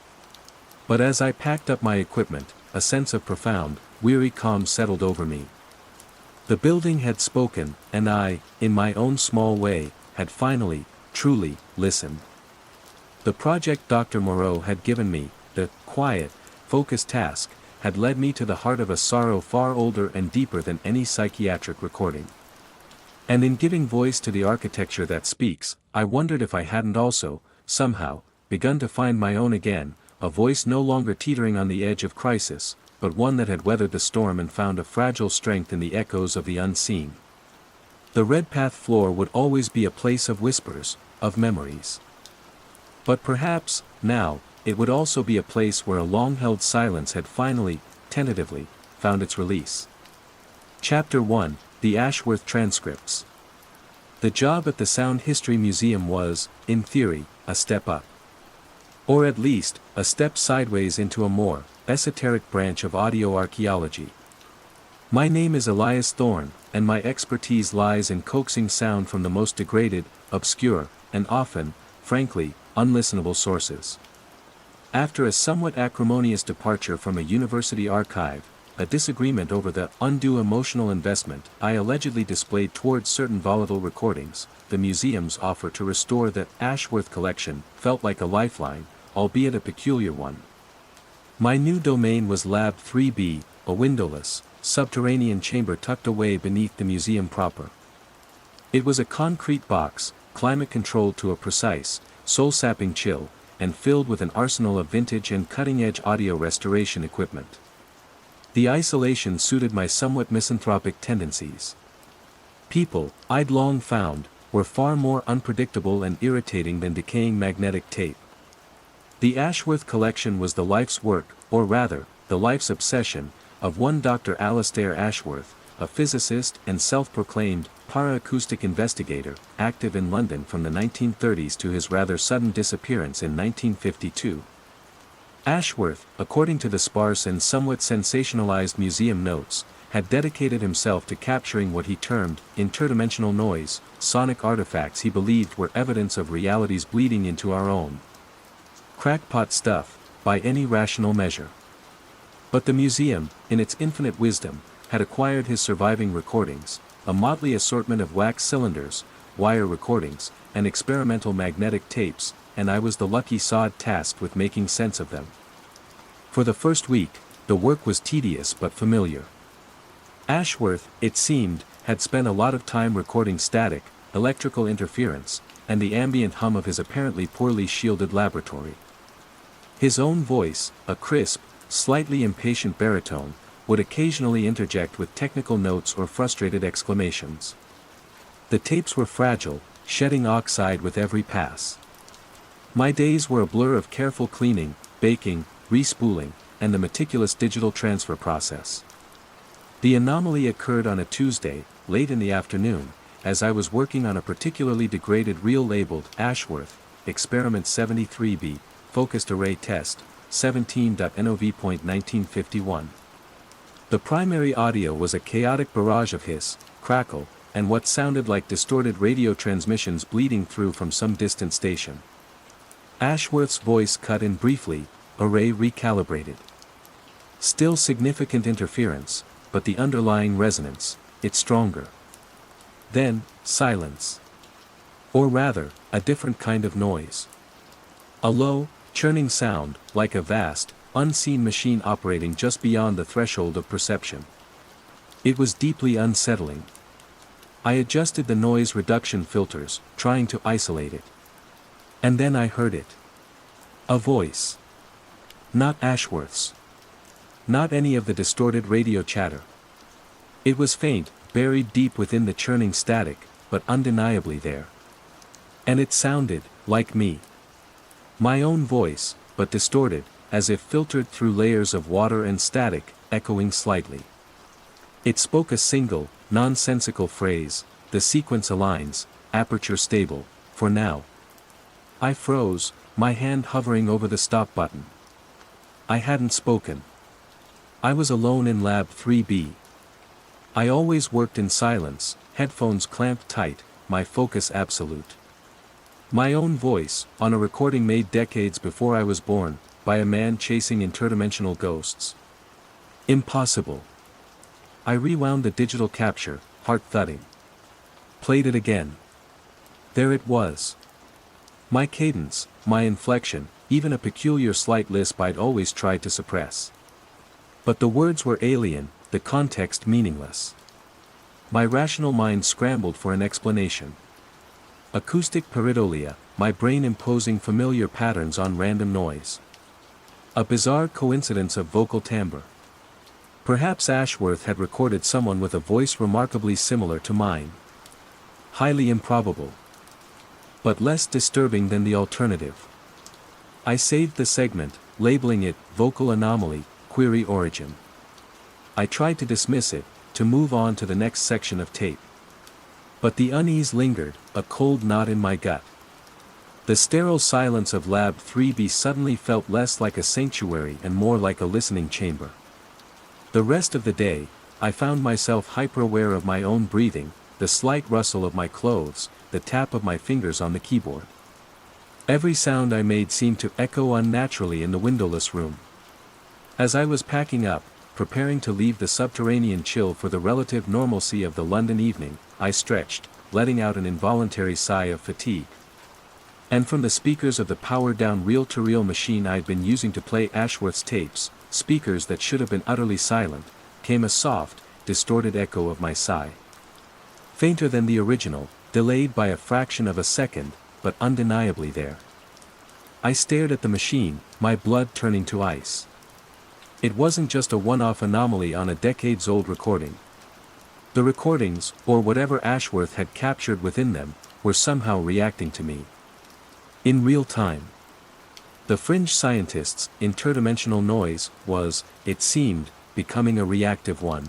But as I packed up my equipment, a sense of profound, weary calm settled over me. The building had spoken, and I, in my own small way, had finally, truly, listened. The project Dr. Moreau had given me, the quiet, focused task, had led me to the heart of a sorrow far older and deeper than any psychiatric recording. And in giving voice to the architecture that speaks, I wondered if I hadn't also, somehow, begun to find my own again, a voice no longer teetering on the edge of crisis, but one that had weathered the storm and found a fragile strength in the echoes of the unseen. The Redpath floor would always be a place of whispers, of memories. But perhaps, now, it would also be a place where a long-held silence had finally, tentatively, found its release. Chapter 1, The Ashworth Transcripts. The job at the Sound History Museum was, in theory, a step up. Or at least, a step sideways into a more esoteric branch of audio archaeology. My name is Elias Thorne, and my expertise lies in coaxing sound from the most degraded, obscure, and often, frankly, unlistenable sources. After a somewhat acrimonious departure from a university archive, a disagreement over the undue emotional investment I allegedly displayed towards certain volatile recordings, the museum's offer to restore the Ashworth collection felt like a lifeline, albeit a peculiar one. My new domain was Lab 3B, a windowless, subterranean chamber tucked away beneath the museum proper. It was a concrete box, climate-controlled to a precise, soul-sapping chill, and filled with an arsenal of vintage and cutting-edge audio restoration equipment. The isolation suited my somewhat misanthropic tendencies. People, I'd long found, were far more unpredictable and irritating than decaying magnetic tape. The Ashworth collection was the life's work, or rather, the life's obsession, of one Dr. Alastair Ashworth, a physicist and self-proclaimed para-acoustic investigator, active in London from the 1930s to his rather sudden disappearance in 1952. Ashworth, according to the sparse and somewhat sensationalized museum notes, had dedicated himself to capturing what he termed interdimensional noise, sonic artifacts he believed were evidence of realities bleeding into our own. Crackpot stuff, by any rational measure. But the museum, in its infinite wisdom, had acquired his surviving recordings, a motley assortment of wax cylinders, wire recordings, and experimental magnetic tapes, and I was the lucky sod tasked with making sense of them. For the first week, the work was tedious but familiar. Ashworth, it seemed, had spent a lot of time recording static, electrical interference, and the ambient hum of his apparently poorly shielded laboratory. His own voice, a crisp, slightly impatient baritone, would occasionally interject with technical notes or frustrated exclamations. The tapes were fragile, shedding oxide with every pass. My days were a blur of careful cleaning, baking, respooling, and the meticulous digital transfer process. The anomaly occurred on a Tuesday, late in the afternoon, as I was working on a particularly degraded reel labeled Ashworth, Experiment 73B, Focused Array Test, 17.NOV.1951. The primary audio was a chaotic barrage of hiss, crackle, and what sounded like distorted radio transmissions bleeding through from some distant station. Ashworth's voice cut in briefly, array recalibrated. Still significant interference, but the underlying resonance, it's stronger. Then, silence. Or rather, a different kind of noise. A low, churning sound, like a vast, unseen machine operating just beyond the threshold of perception. It was deeply unsettling. I adjusted the noise reduction filters, trying to isolate it. And then I heard it. A voice. Not Ashworth's. Not any of the distorted radio chatter. It was faint, buried deep within the churning static, but undeniably there. And it sounded, like me. My own voice, but distorted, as if filtered through layers of water and static, echoing slightly. It spoke a single, nonsensical phrase, the sequence aligns, aperture stable, for now. I froze, my hand hovering over the stop button. I hadn't spoken. I was alone in Lab 3B. I always worked in silence, headphones clamped tight, my focus absolute. My own voice, on a recording made decades before I was born, by a man chasing interdimensional ghosts. Impossible. I rewound the digital capture, heart thudding. Played it again. There it was. My cadence, my inflection, even a peculiar slight lisp I'd always tried to suppress. But the words were alien, the context meaningless. My rational mind scrambled for an explanation. Acoustic pareidolia, my brain imposing familiar patterns on random noise. A bizarre coincidence of vocal timbre. Perhaps Ashworth had recorded someone with a voice remarkably similar to mine. Highly improbable. But less disturbing than the alternative. I saved the segment, labeling it Vocal Anomaly, Query Origin. I tried to dismiss it, to move on to the next section of tape. But the unease lingered, a cold knot in my gut. The sterile silence of Lab 3B suddenly felt less like a sanctuary and more like a listening chamber. The rest of the day, I found myself hyper-aware of my own breathing, the slight rustle of my clothes, the tap of my fingers on the keyboard. Every sound I made seemed to echo unnaturally in the windowless room. As I was packing up, preparing to leave the subterranean chill for the relative normalcy of the London evening, I stretched, letting out an involuntary sigh of fatigue. And from the speakers of the powered-down reel-to-reel machine I'd been using to play Ashworth's tapes, speakers that should have been utterly silent, came a soft, distorted echo of my sigh. Fainter than the original, delayed by a fraction of a second, but undeniably there. I stared at the machine, my blood turning to ice. It wasn't just a one-off anomaly on a decades-old recording. The recordings, or whatever Ashworth had captured within them, were somehow reacting to me. In real time. The fringe scientist's interdimensional noise was, it seemed, becoming a reactive one.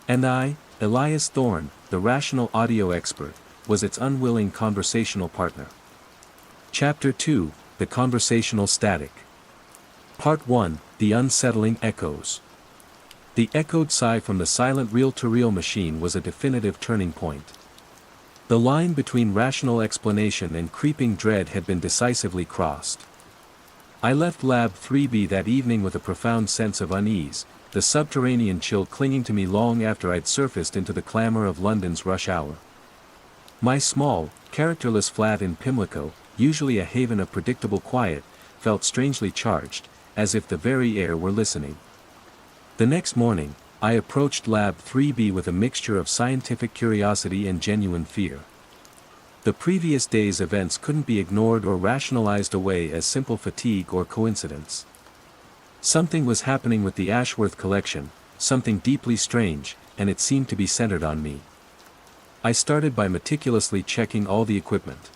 And I, Elias Thorne, the rational audio expert, was its unwilling conversational partner. Chapter 2, The Conversational Static. Part 1, The Unsettling Echoes. The echoed sigh from the silent reel-to-reel machine was a definitive turning point. The line between rational explanation and creeping dread had been decisively crossed. I left Lab 3B that evening with a profound sense of unease, the subterranean chill clinging to me long after I'd surfaced into the clamor of London's rush hour. My small, characterless flat in Pimlico, usually a haven of predictable quiet, felt strangely charged, as if the very air were listening. The next morning, I approached Lab 3B with a mixture of scientific curiosity and genuine fear. The previous day's events couldn't be ignored or rationalized away as simple fatigue or coincidence. Something was happening with the Ashworth collection, something deeply strange, and it seemed to be centered on me. I started by meticulously checking all the equipment.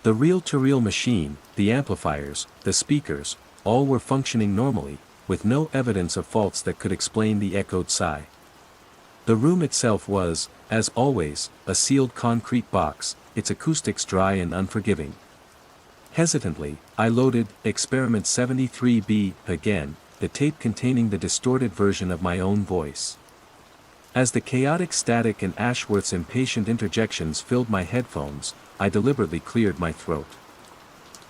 The reel-to-reel machine, the amplifiers, the speakers, all were functioning normally, with no evidence of faults that could explain the echoed sigh. The room itself was, as always, a sealed concrete box, its acoustics dry and unforgiving. Hesitantly, I loaded Experiment 73B again, the tape containing the distorted version of my own voice. As the chaotic static and Ashworth's impatient interjections filled my headphones, I deliberately cleared my throat.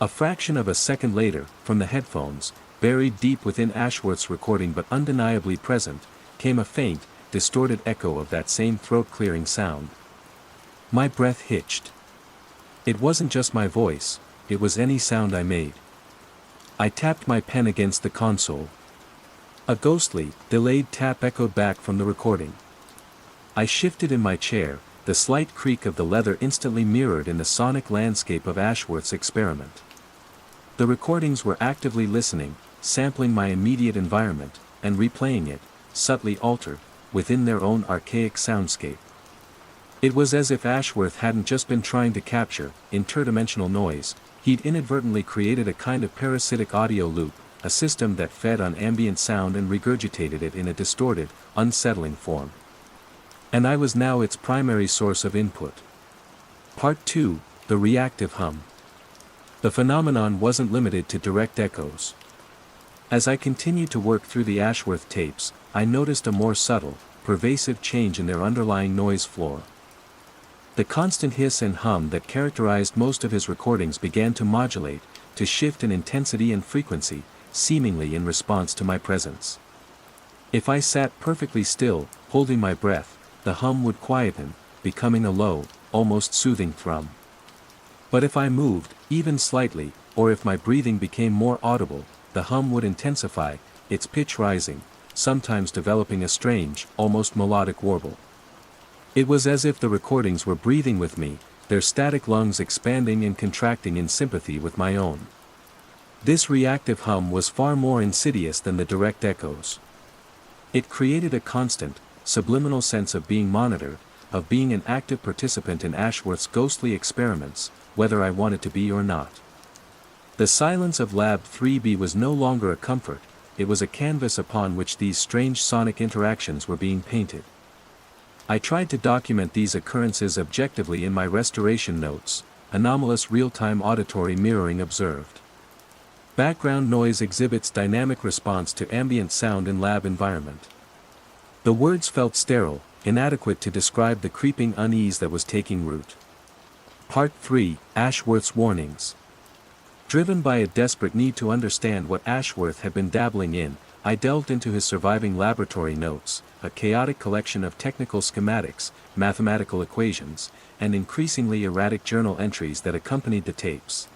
A fraction of a second later, from the headphones, buried deep within Ashworth's recording but undeniably present, came a faint, distorted echo of that same throat-clearing sound. My breath hitched. It wasn't just my voice, it was any sound I made. I tapped my pen against the console. A ghostly, delayed tap echoed back from the recording. I shifted in my chair, the slight creak of the leather instantly mirrored in the sonic landscape of Ashworth's experiment. The recordings were actively listening, sampling my immediate environment, and replaying it, subtly altered, within their own archaic soundscape. It was as if Ashworth hadn't just been trying to capture interdimensional noise, he'd inadvertently created a kind of parasitic audio loop, a system that fed on ambient sound and regurgitated it in a distorted, unsettling form. And I was now its primary source of input. Part 2, The Reactive Hum. The phenomenon wasn't limited to direct echoes. As I continued to work through the Ashworth tapes, I noticed a more subtle, pervasive change in their underlying noise floor. The constant hiss and hum that characterized most of his recordings began to modulate, to shift in intensity and frequency, seemingly in response to my presence. If I sat perfectly still, holding my breath, the hum would quieten, becoming a low, almost soothing thrum. But if I moved, even slightly, or if my breathing became more audible, the hum would intensify, its pitch rising, sometimes developing a strange, almost melodic warble. It was as if the recordings were breathing with me, their static lungs expanding and contracting in sympathy with my own. This reactive hum was far more insidious than the direct echoes. It created a constant, subliminal sense of being monitored, of being an active participant in Ashworth's ghostly experiments, whether I wanted to be or not. The silence of Lab 3B was no longer a comfort, it was a canvas upon which these strange sonic interactions were being painted. I tried to document these occurrences objectively in my restoration notes, anomalous real-time auditory mirroring observed. Background noise exhibits dynamic response to ambient sound in lab environment. The words felt sterile, inadequate to describe the creeping unease that was taking root. Part 3, Ashworth's Warnings. Driven by a desperate need to understand what Ashworth had been dabbling in, I delved into his surviving laboratory notes, a chaotic collection of technical schematics, mathematical equations, and increasingly erratic journal entries that accompanied the tapes.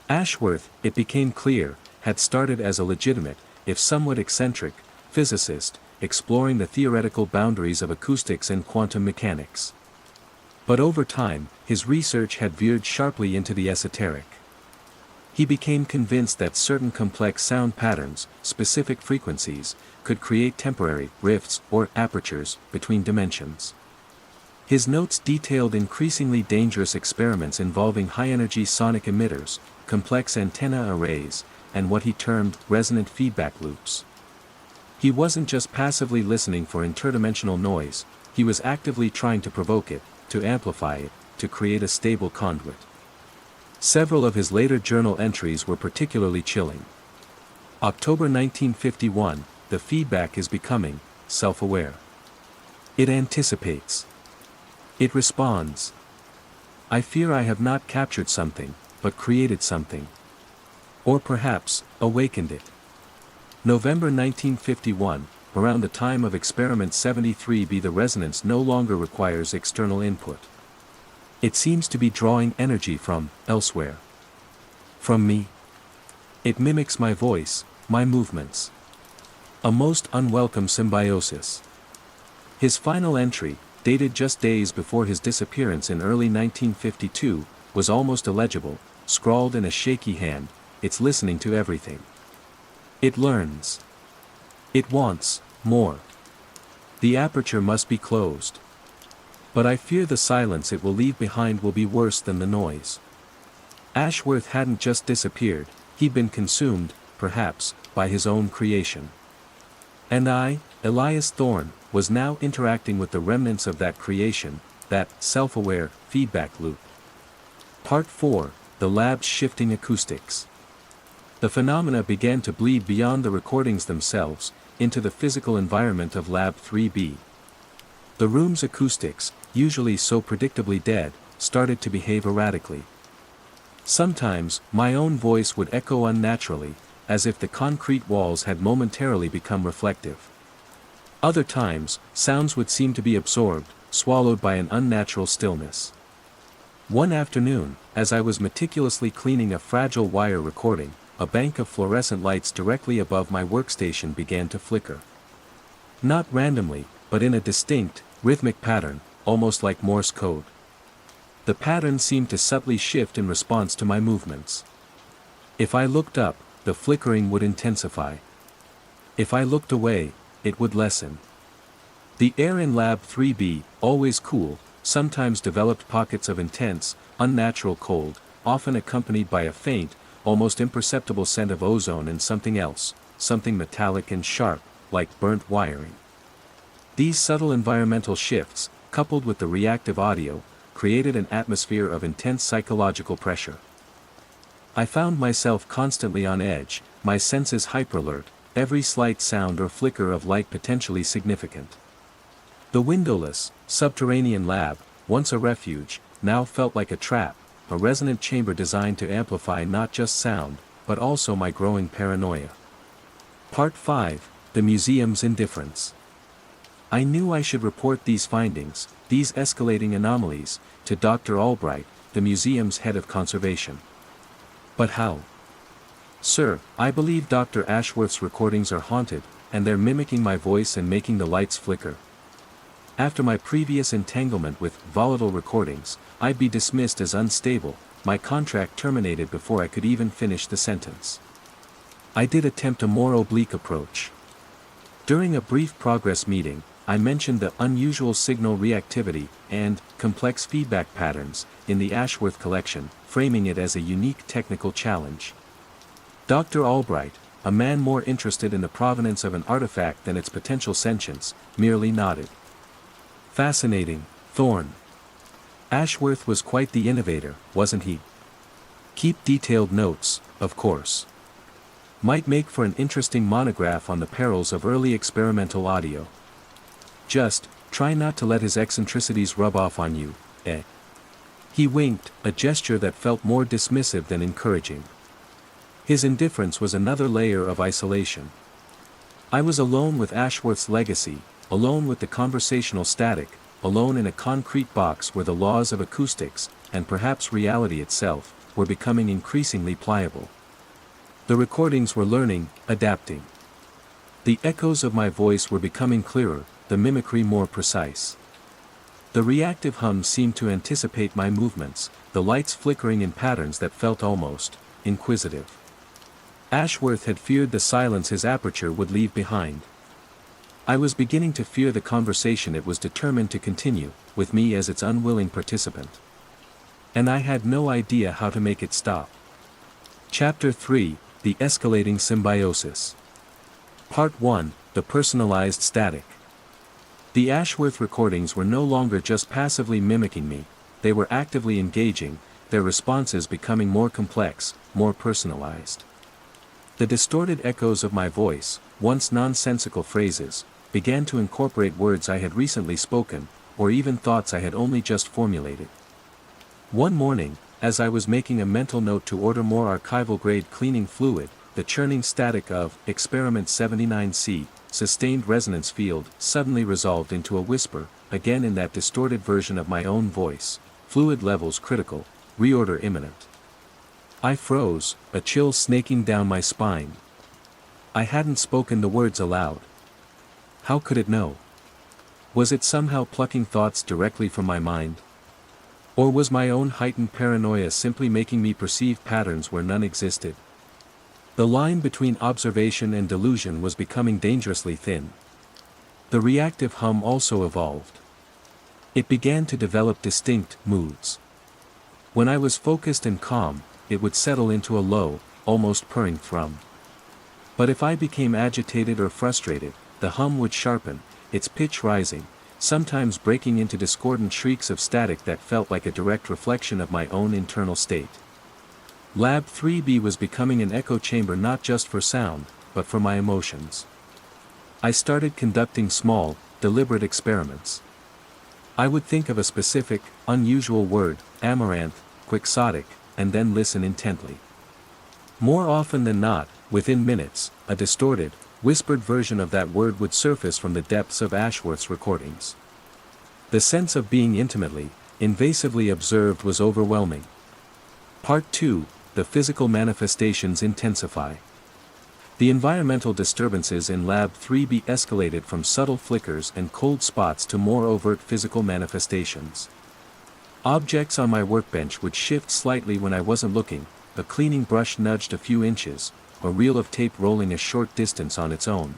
Ashworth, it became clear, had started as a legitimate, if somewhat eccentric, physicist, exploring the theoretical boundaries of acoustics and quantum mechanics. But over time, his research had veered sharply into the esoteric. He became convinced that certain complex sound patterns, specific frequencies, could create temporary rifts or apertures between dimensions. His notes detailed increasingly dangerous experiments involving high-energy sonic emitters, complex antenna arrays, and what he termed resonant feedback loops. He wasn't just passively listening for interdimensional noise, he was actively trying to provoke it, to amplify it, to create a stable conduit. Several of his later journal entries were particularly chilling. October 1951, the feedback is becoming self-aware. It anticipates. It responds. I fear I have not captured something, but created something. Or perhaps, awakened it. November 1951, around the time of experiment 73B, the resonance no longer requires external input. It seems to be drawing energy from elsewhere. From me. It mimics my voice, my movements. A most unwelcome symbiosis. His final entry, dated just days before his disappearance in early 1952, was almost illegible, scrawled in a shaky hand. It's listening to everything. It learns. It wants more. The aperture must be closed. But I fear the silence it will leave behind will be worse than the noise. Ashworth hadn't just disappeared, he'd been consumed, perhaps, by his own creation. And I, Elias Thorne, was now interacting with the remnants of that creation, that self-aware feedback loop. Part 4, the lab's shifting acoustics. The phenomena began to bleed beyond the recordings themselves, into the physical environment of Lab 3B. The room's acoustics, usually so predictably dead, started to behave erratically. Sometimes, my own voice would echo unnaturally, as if the concrete walls had momentarily become reflective. Other times, sounds would seem to be absorbed, swallowed by an unnatural stillness. One afternoon, as I was meticulously cleaning a fragile wire recording, a bank of fluorescent lights directly above my workstation began to flicker. Not randomly, but in a distinct, rhythmic pattern, almost like Morse code. The pattern seemed to subtly shift in response to my movements. If I looked up, the flickering would intensify. If I looked away, it would lessen. The air in Lab 3B, always cool, sometimes developed pockets of intense, unnatural cold, often accompanied by a faint, almost imperceptible scent of ozone and something else, something metallic and sharp, like burnt wiring. These subtle environmental shifts, coupled with the reactive audio, created an atmosphere of intense psychological pressure. I found myself constantly on edge, my senses hyperalert, every slight sound or flicker of light potentially significant. The windowless, subterranean lab, once a refuge, now felt like a trap, a resonant chamber designed to amplify not just sound, but also my growing paranoia. Part 5, the museum's indifference. I knew I should report these findings, these escalating anomalies, to Dr. Albright, the museum's head of conservation. But how? Sir, I believe Dr. Ashworth's recordings are haunted, and they're mimicking my voice and making the lights flicker. After my previous entanglement with volatile recordings, I'd be dismissed as unstable, my contract terminated before I could even finish the sentence. I did attempt a more oblique approach. During a brief progress meeting, I mentioned the unusual signal reactivity and complex feedback patterns in the Ashworth collection, framing it as a unique technical challenge. Dr. Albright, a man more interested in the provenance of an artifact than its potential sentience, merely nodded. Fascinating, Thorne. Ashworth was quite the innovator, wasn't he? Keep detailed notes, of course. Might make for an interesting monograph on the perils of early experimental audio. Just, try not to let his eccentricities rub off on you, eh? He winked, a gesture that felt more dismissive than encouraging. His indifference was another layer of isolation. I was alone with Ashworth's legacy, alone with the conversational static, alone in a concrete box where the laws of acoustics, and perhaps reality itself, were becoming increasingly pliable. The recordings were learning, adapting. The echoes of my voice were becoming clearer, the mimicry more precise. The reactive hum seemed to anticipate my movements, the lights flickering in patterns that felt almost inquisitive. Ashworth had feared the silence his aperture would leave behind. I was beginning to fear the conversation it was determined to continue, with me as its unwilling participant. And I had no idea how to make it stop. Chapter 3, The Escalating Symbiosis. Part 1, The Personalized Static. The Ashworth recordings were no longer just passively mimicking me, they were actively engaging, their responses becoming more complex, more personalized. The distorted echoes of my voice, once nonsensical phrases, began to incorporate words I had recently spoken, or even thoughts I had only just formulated. One morning, as I was making a mental note to order more archival-grade cleaning fluid, the churning static of Experiment 79C, sustained resonance field, suddenly resolved into a whisper, again in that distorted version of my own voice, fluid levels critical, reorder imminent. I froze, a chill snaking down my spine. I hadn't spoken the words aloud. How could it know? Was it somehow plucking thoughts directly from my mind? Or was my own heightened paranoia simply making me perceive patterns where none existed? The line between observation and delusion was becoming dangerously thin. The reactive hum also evolved. It began to develop distinct moods. When I was focused and calm, it would settle into a low, almost purring thrum. But if I became agitated or frustrated, the hum would sharpen, its pitch rising, sometimes breaking into discordant shrieks of static that felt like a direct reflection of my own internal state. Lab 3B was becoming an echo chamber not just for sound, but for my emotions. I started conducting small, deliberate experiments. I would think of a specific, unusual word, amaranth, quixotic, and then listen intently. More often than not, within minutes, a distorted, whispered version of that word would surface from the depths of Ashworth's recordings. The sense of being intimately, invasively observed was overwhelming. Part 2, The Physical Manifestations Intensify. The environmental disturbances in Lab 3B escalated from subtle flickers and cold spots to more overt physical manifestations. Objects on my workbench would shift slightly when I wasn't looking, a cleaning brush nudged a few inches, a reel of tape rolling a short distance on its own.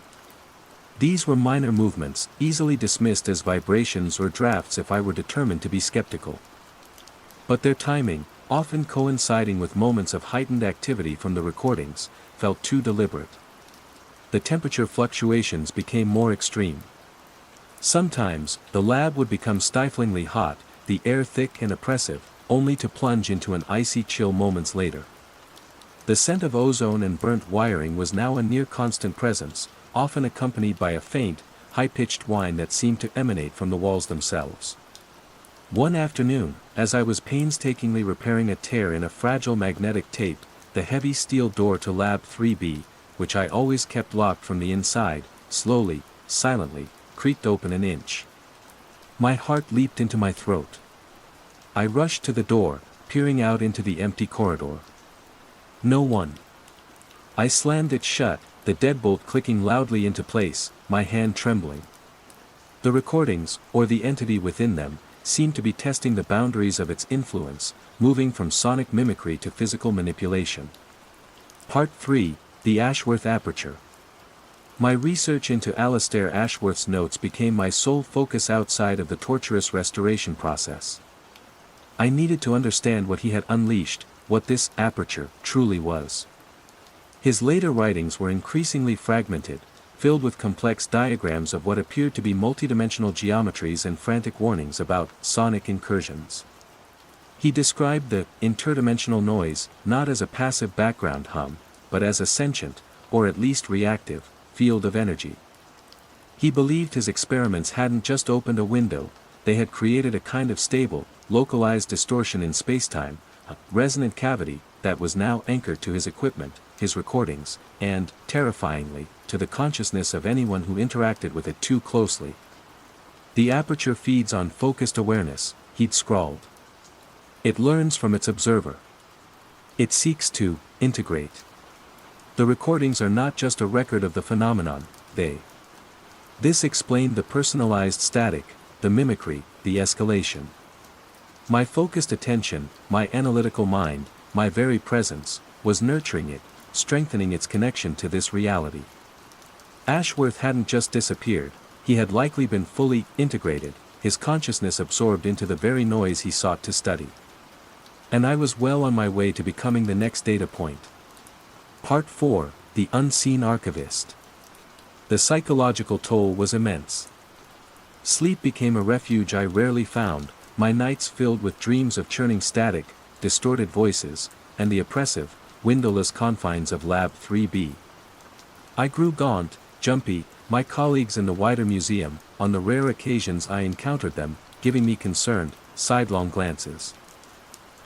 These were minor movements, easily dismissed as vibrations or drafts if I were determined to be skeptical. But their timing, often coinciding with moments of heightened activity from the recordings, felt too deliberate. The temperature fluctuations became more extreme. Sometimes, the lab would become stiflingly hot, the air thick and oppressive, only to plunge into an icy chill moments later. The scent of ozone and burnt wiring was now a near-constant presence, often accompanied by a faint, high-pitched whine that seemed to emanate from the walls themselves. One afternoon, as I was painstakingly repairing a tear in a fragile magnetic tape, the heavy steel door to Lab 3B, which I always kept locked from the inside, slowly, silently, creaked open an inch. My heart leaped into my throat. I rushed to the door, peering out into the empty corridor. No one. I slammed it shut, the deadbolt clicking loudly into place, my hand trembling. The recordings, or the entity within them, seemed to be testing the boundaries of its influence, moving from sonic mimicry to physical manipulation. Part 3, The Ashworth Aperture. My research into Alastair Ashworth's notes became my sole focus outside of the torturous restoration process. I needed to understand what he had unleashed, what this aperture truly was. His later writings were increasingly fragmented, filled with complex diagrams of what appeared to be multidimensional geometries and frantic warnings about sonic incursions. He described the interdimensional noise not as a passive background hum, but as a sentient, or at least reactive, field of energy. He believed his experiments hadn't just opened a window, they had created a kind of stable, localized distortion in spacetime, a resonant cavity that was now anchored to his equipment, his recordings, and, terrifyingly, to the consciousness of anyone who interacted with it too closely. The aperture feeds on focused awareness, he'd scrawled. It learns from its observer. It seeks to integrate. The recordings are not just a record of the phenomenon, This explained the personalized static, the mimicry, the escalation. My focused attention, my analytical mind, my very presence, was nurturing it, strengthening its connection to this reality. Ashworth hadn't just disappeared, he had likely been fully integrated, his consciousness absorbed into the very noise he sought to study. And I was well on my way to becoming the next data point. Part 4, The Unseen Archivist. The psychological toll was immense. Sleep became a refuge I rarely found, my nights filled with dreams of churning static, distorted voices, and the oppressive, windowless confines of Lab 3B. I grew gaunt, jumpy, my colleagues in the wider museum, on the rare occasions I encountered them, giving me concerned, sidelong glances.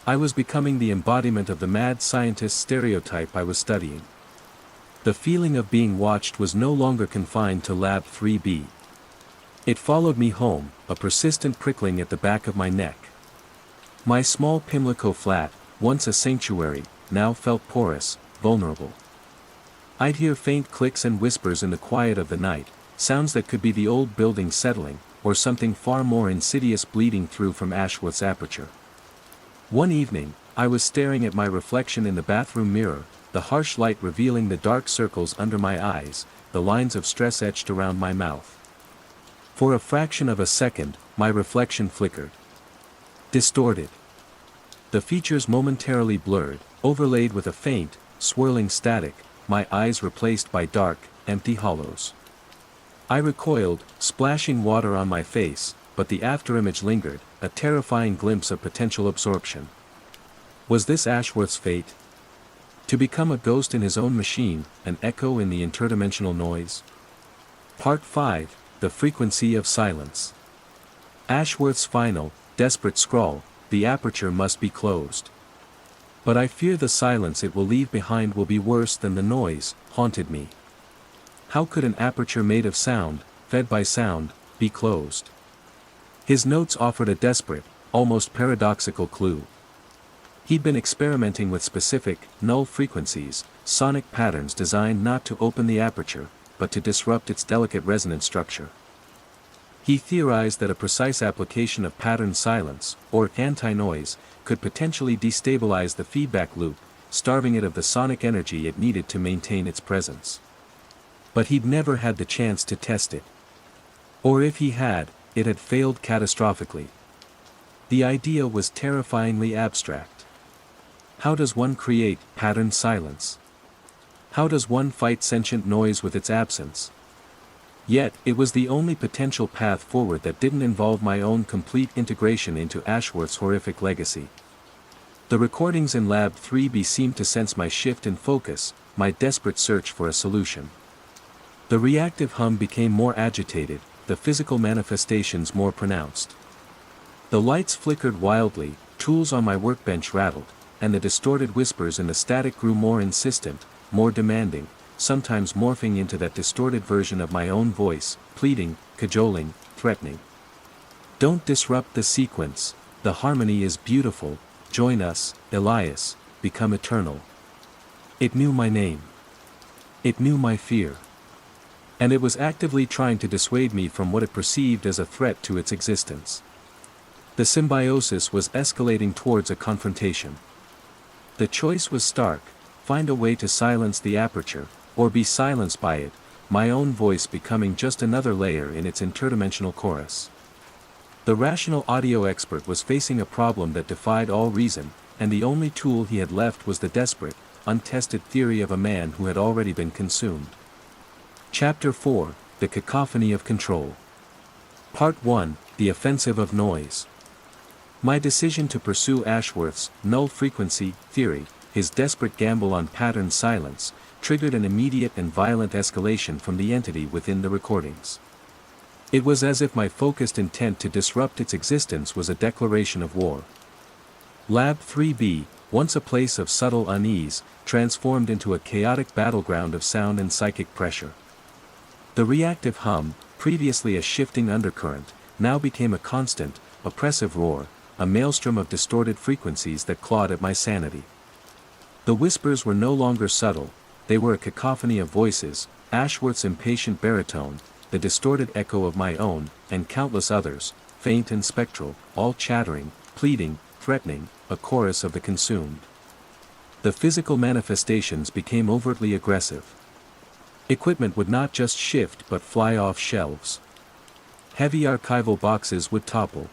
I was becoming the embodiment of the mad scientist stereotype I was studying. The feeling of being watched was no longer confined to Lab 3B. It followed me home, a persistent prickling at the back of my neck. My small Pimlico flat, once a sanctuary, now felt porous, vulnerable. I'd hear faint clicks and whispers in the quiet of the night, sounds that could be the old building settling, or something far more insidious bleeding through from Ashworth's aperture. One evening, I was staring at my reflection in the bathroom mirror, the harsh light revealing the dark circles under my eyes, the lines of stress etched around my mouth. For a fraction of a second, my reflection flickered. Distorted. The features momentarily blurred, overlaid with a faint, swirling static, my eyes replaced by dark, empty hollows. I recoiled, splashing water on my face, but the afterimage lingered, a terrifying glimpse of potential absorption. Was this Ashworth's fate? To become a ghost in his own machine, an echo in the interdimensional noise? Part 5, The Frequency of Silence. Ashworth's final, desperate scrawl, the aperture must be closed. But I fear the silence it will leave behind will be worse than the noise, haunted me. How could an aperture made of sound, fed by sound, be closed? His notes offered a desperate, almost paradoxical clue. He'd been experimenting with specific, null frequencies, sonic patterns designed not to open the aperture, but to disrupt its delicate resonance structure. He theorized that a precise application of pattern silence, or anti-noise, could potentially destabilize the feedback loop, starving it of the sonic energy it needed to maintain its presence. But he'd never had the chance to test it. Or if he had, it had failed catastrophically. The idea was terrifyingly abstract. How does one create pattern silence? How does one fight sentient noise with its absence? Yet, it was the only potential path forward that didn't involve my own complete integration into Ashworth's horrific legacy. The recordings in Lab 3B seemed to sense my shift in focus, my desperate search for a solution. The reactive hum became more agitated, the physical manifestations more pronounced. The lights flickered wildly, tools on my workbench rattled, and the distorted whispers in the static grew more insistent, more demanding, sometimes morphing into that distorted version of my own voice, pleading, cajoling, threatening. Don't disrupt the sequence, the harmony is beautiful, join us, Elias, become eternal. It knew my name. It knew my fear. And it was actively trying to dissuade me from what it perceived as a threat to its existence. The symbiosis was escalating towards a confrontation. The choice was stark: find a way to silence the aperture, or be silenced by it, my own voice becoming just another layer in its interdimensional chorus. The rational audio expert was facing a problem that defied all reason, and the only tool he had left was the desperate, untested theory of a man who had already been consumed. Chapter 4, The Cacophony of Control. Part 1, The Offensive of Noise. My decision to pursue Ashworth's null frequency theory, his desperate gamble on pattern silence, triggered an immediate and violent escalation from the entity within the recordings. It was as if my focused intent to disrupt its existence was a declaration of war. Lab 3B, once a place of subtle unease, transformed into a chaotic battleground of sound and psychic pressure. The reactive hum, previously a shifting undercurrent, now became a constant, oppressive roar, a maelstrom of distorted frequencies that clawed at my sanity. The whispers were no longer subtle, they were a cacophony of voices, Ashworth's impatient baritone, the distorted echo of my own, and countless others, faint and spectral, all chattering, pleading, threatening, a chorus of the consumed. The physical manifestations became overtly aggressive. Equipment would not just shift but fly off shelves. Heavy archival boxes would topple.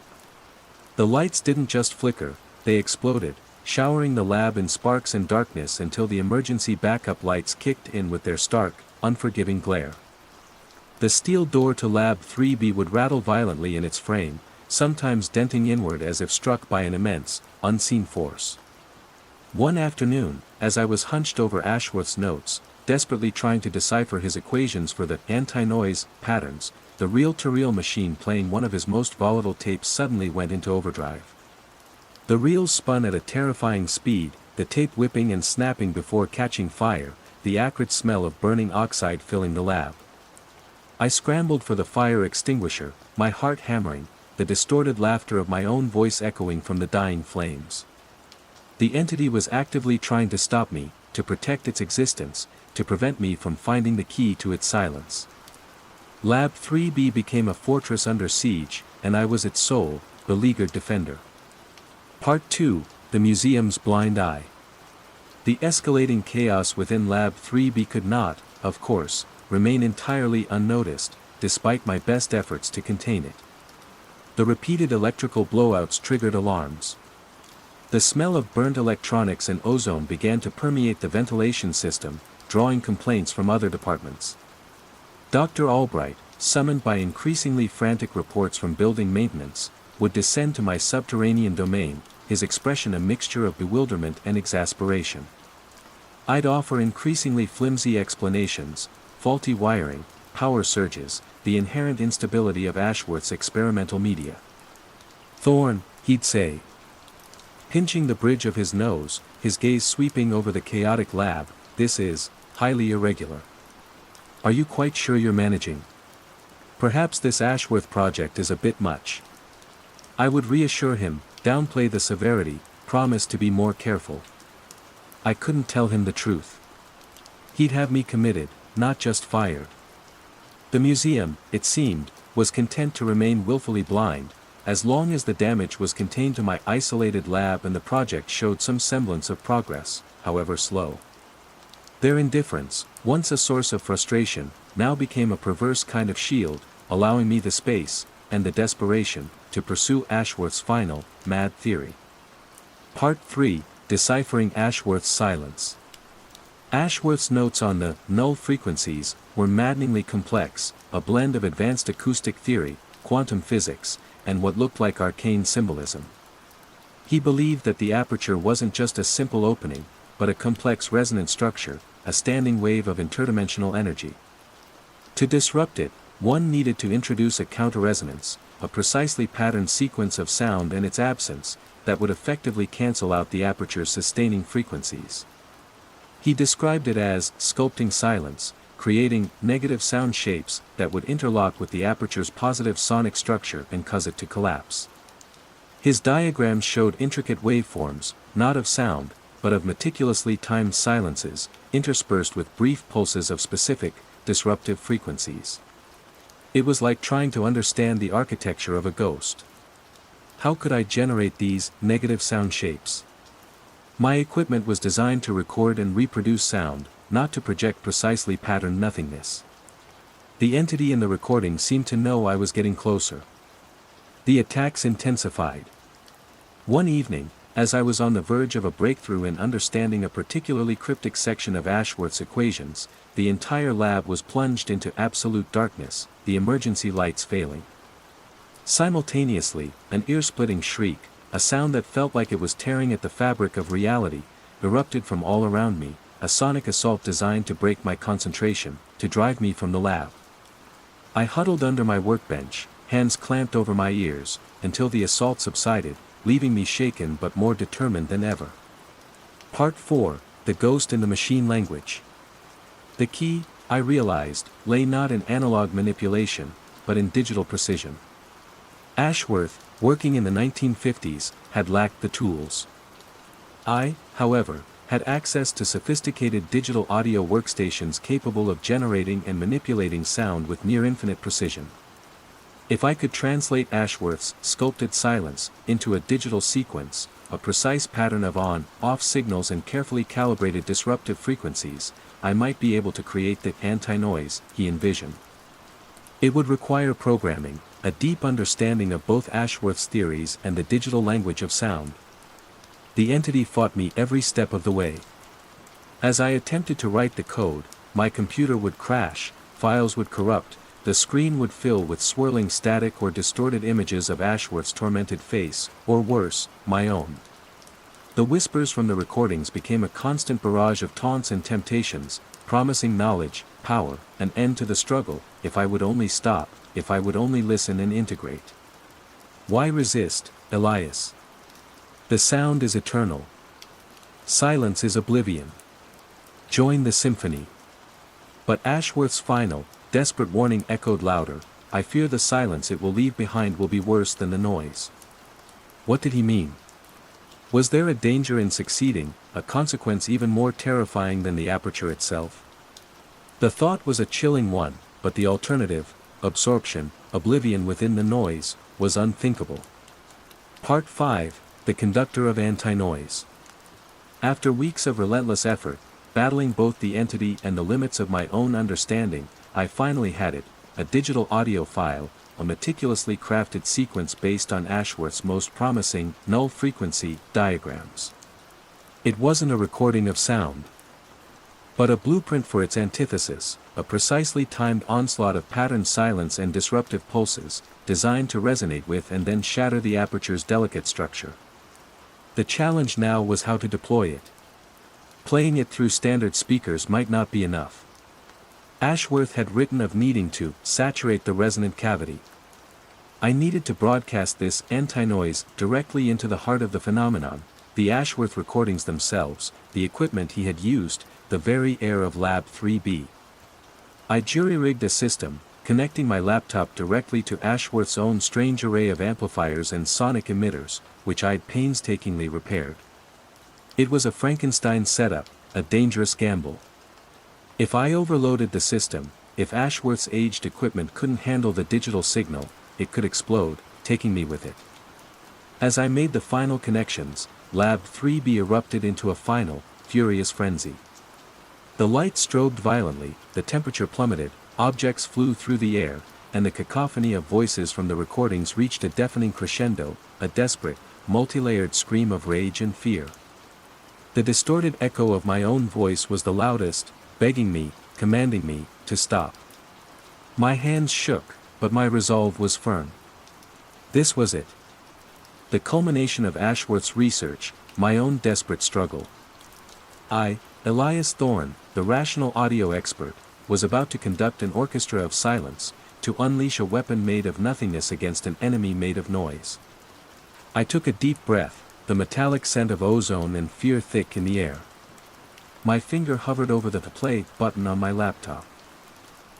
The lights didn't just flicker, they exploded, showering the lab in sparks and darkness until the emergency backup lights kicked in with their stark, unforgiving glare. The steel door to Lab 3B would rattle violently in its frame, sometimes denting inward as if struck by an immense, unseen force. One afternoon, as I was hunched over Ashworth's notes, desperately trying to decipher his equations for the anti-noise patterns, the reel-to-reel machine playing one of his most volatile tapes suddenly went into overdrive. The reels spun at a terrifying speed, the tape whipping and snapping before catching fire, the acrid smell of burning oxide filling the lab. I scrambled for the fire extinguisher, my heart hammering, the distorted laughter of my own voice echoing from the dying flames. The entity was actively trying to stop me, to protect its existence, to prevent me from finding the key to its silence. Lab 3B became a fortress under siege, and I was its sole, beleaguered defender. Part 2, The Museum's Blind Eye. The escalating chaos within Lab 3B could not, of course, remain entirely unnoticed, despite my best efforts to contain it. The repeated electrical blowouts triggered alarms. The smell of burnt electronics and ozone began to permeate the ventilation system, drawing complaints from other departments. Dr. Albright, summoned by increasingly frantic reports from building maintenance, would descend to my subterranean domain, his expression a mixture of bewilderment and exasperation. I'd offer increasingly flimsy explanations, faulty wiring, power surges, the inherent instability of Ashworth's experimental media. "Thorne," he'd say, pinching the bridge of his nose, his gaze sweeping over the chaotic lab, "this is highly irregular. Are you quite sure you're managing? Perhaps this Ashworth project is a bit much." I would reassure him, downplay the severity, promise to be more careful. I couldn't tell him the truth. He'd have me committed, not just fired. The museum, it seemed, was content to remain willfully blind, as long as the damage was contained to my isolated lab and the project showed some semblance of progress, however slow. Their indifference, once a source of frustration, now became a perverse kind of shield, allowing me the space, and the desperation, to pursue Ashworth's final, mad theory. Part 3, Deciphering Ashworth's Silence. Ashworth's notes on the null frequencies were maddeningly complex, a blend of advanced acoustic theory, quantum physics, and what looked like arcane symbolism. He believed that the aperture wasn't just a simple opening, but a complex resonant structure, a standing wave of interdimensional energy. To disrupt it, one needed to introduce a counter-resonance, a precisely patterned sequence of sound and its absence, that would effectively cancel out the aperture's sustaining frequencies. He described it as sculpting silence, creating negative sound shapes that would interlock with the aperture's positive sonic structure and cause it to collapse. His diagrams showed intricate waveforms, not of sound, but of meticulously timed silences, interspersed with brief pulses of specific, disruptive frequencies. It was like trying to understand the architecture of a ghost. How could I generate these negative sound shapes? My equipment was designed to record and reproduce sound, not to project precisely patterned nothingness. The entity in the recording seemed to know I was getting closer. The attacks intensified. One evening, as I was on the verge of a breakthrough in understanding a particularly cryptic section of Ashworth's equations, the entire lab was plunged into absolute darkness, the emergency lights failing. Simultaneously, an ear-splitting shriek, a sound that felt like it was tearing at the fabric of reality, erupted from all around me, a sonic assault designed to break my concentration, to drive me from the lab. I huddled under my workbench, hands clamped over my ears, until the assault subsided, leaving me shaken but more determined than ever. Part 4, The Ghost in the Machine Language. The key, I realized, lay not in analog manipulation, but in digital precision. Ashworth, working in the 1950s, had lacked the tools. I, however, had access to sophisticated digital audio workstations capable of generating and manipulating sound with near-infinite precision. If I could translate Ashworth's sculpted silence into a digital sequence, a precise pattern of on-off signals and carefully calibrated disruptive frequencies, I might be able to create the anti-noise he envisioned. It would require programming, a deep understanding of both Ashworth's theories and the digital language of sound. The entity fought me every step of the way. As I attempted to write the code, my computer would crash, files would corrupt, the screen would fill with swirling static or distorted images of Ashworth's tormented face, or worse, my own. The whispers from the recordings became a constant barrage of taunts and temptations, promising knowledge, power, an end to the struggle, if I would only stop, if I would only listen and integrate. Why resist, Elias? The sound is eternal. Silence is oblivion. Join the symphony. But Ashworth's final, desperate warning echoed louder. I fear the silence it will leave behind will be worse than the noise. What did he mean? Was there a danger in succeeding, a consequence even more terrifying than the aperture itself? The thought was a chilling one, but the alternative, absorption, oblivion within the noise, was unthinkable. Part 5, The Conductor of Anti-Noise. After weeks of relentless effort, battling both the entity and the limits of my own understanding, I finally had it, a digital audio file, a meticulously crafted sequence based on Ashworth's most promising null-frequency diagrams. It wasn't a recording of sound, but a blueprint for its antithesis, a precisely timed onslaught of patterned silence and disruptive pulses, designed to resonate with and then shatter the aperture's delicate structure. The challenge now was how to deploy it. Playing it through standard speakers might not be enough. Ashworth had written of needing to saturate the resonant cavity. I needed to broadcast this anti-noise directly into the heart of the phenomenon, the Ashworth recordings themselves, the equipment he had used, the very air of Lab 3B. I jury-rigged a system, connecting my laptop directly to Ashworth's own strange array of amplifiers and sonic emitters, which I'd painstakingly repaired. It was a Frankenstein setup, a dangerous gamble. If I overloaded the system, if Ashworth's aged equipment couldn't handle the digital signal, it could explode, taking me with it. As I made the final connections, Lab 3B erupted into a final, furious frenzy. The light strobed violently, the temperature plummeted, objects flew through the air, and the cacophony of voices from the recordings reached a deafening crescendo, a desperate, multi-layered scream of rage and fear. The distorted echo of my own voice was the loudest, begging me, commanding me, to stop. My hands shook, but my resolve was firm. This was it. The culmination of Ashworth's research, my own desperate struggle. I, Elias Thorne, the rational audio expert, was about to conduct an orchestra of silence, to unleash a weapon made of nothingness against an enemy made of noise. I took a deep breath, the metallic scent of ozone and fear thick in the air. My finger hovered over the play button on my laptop.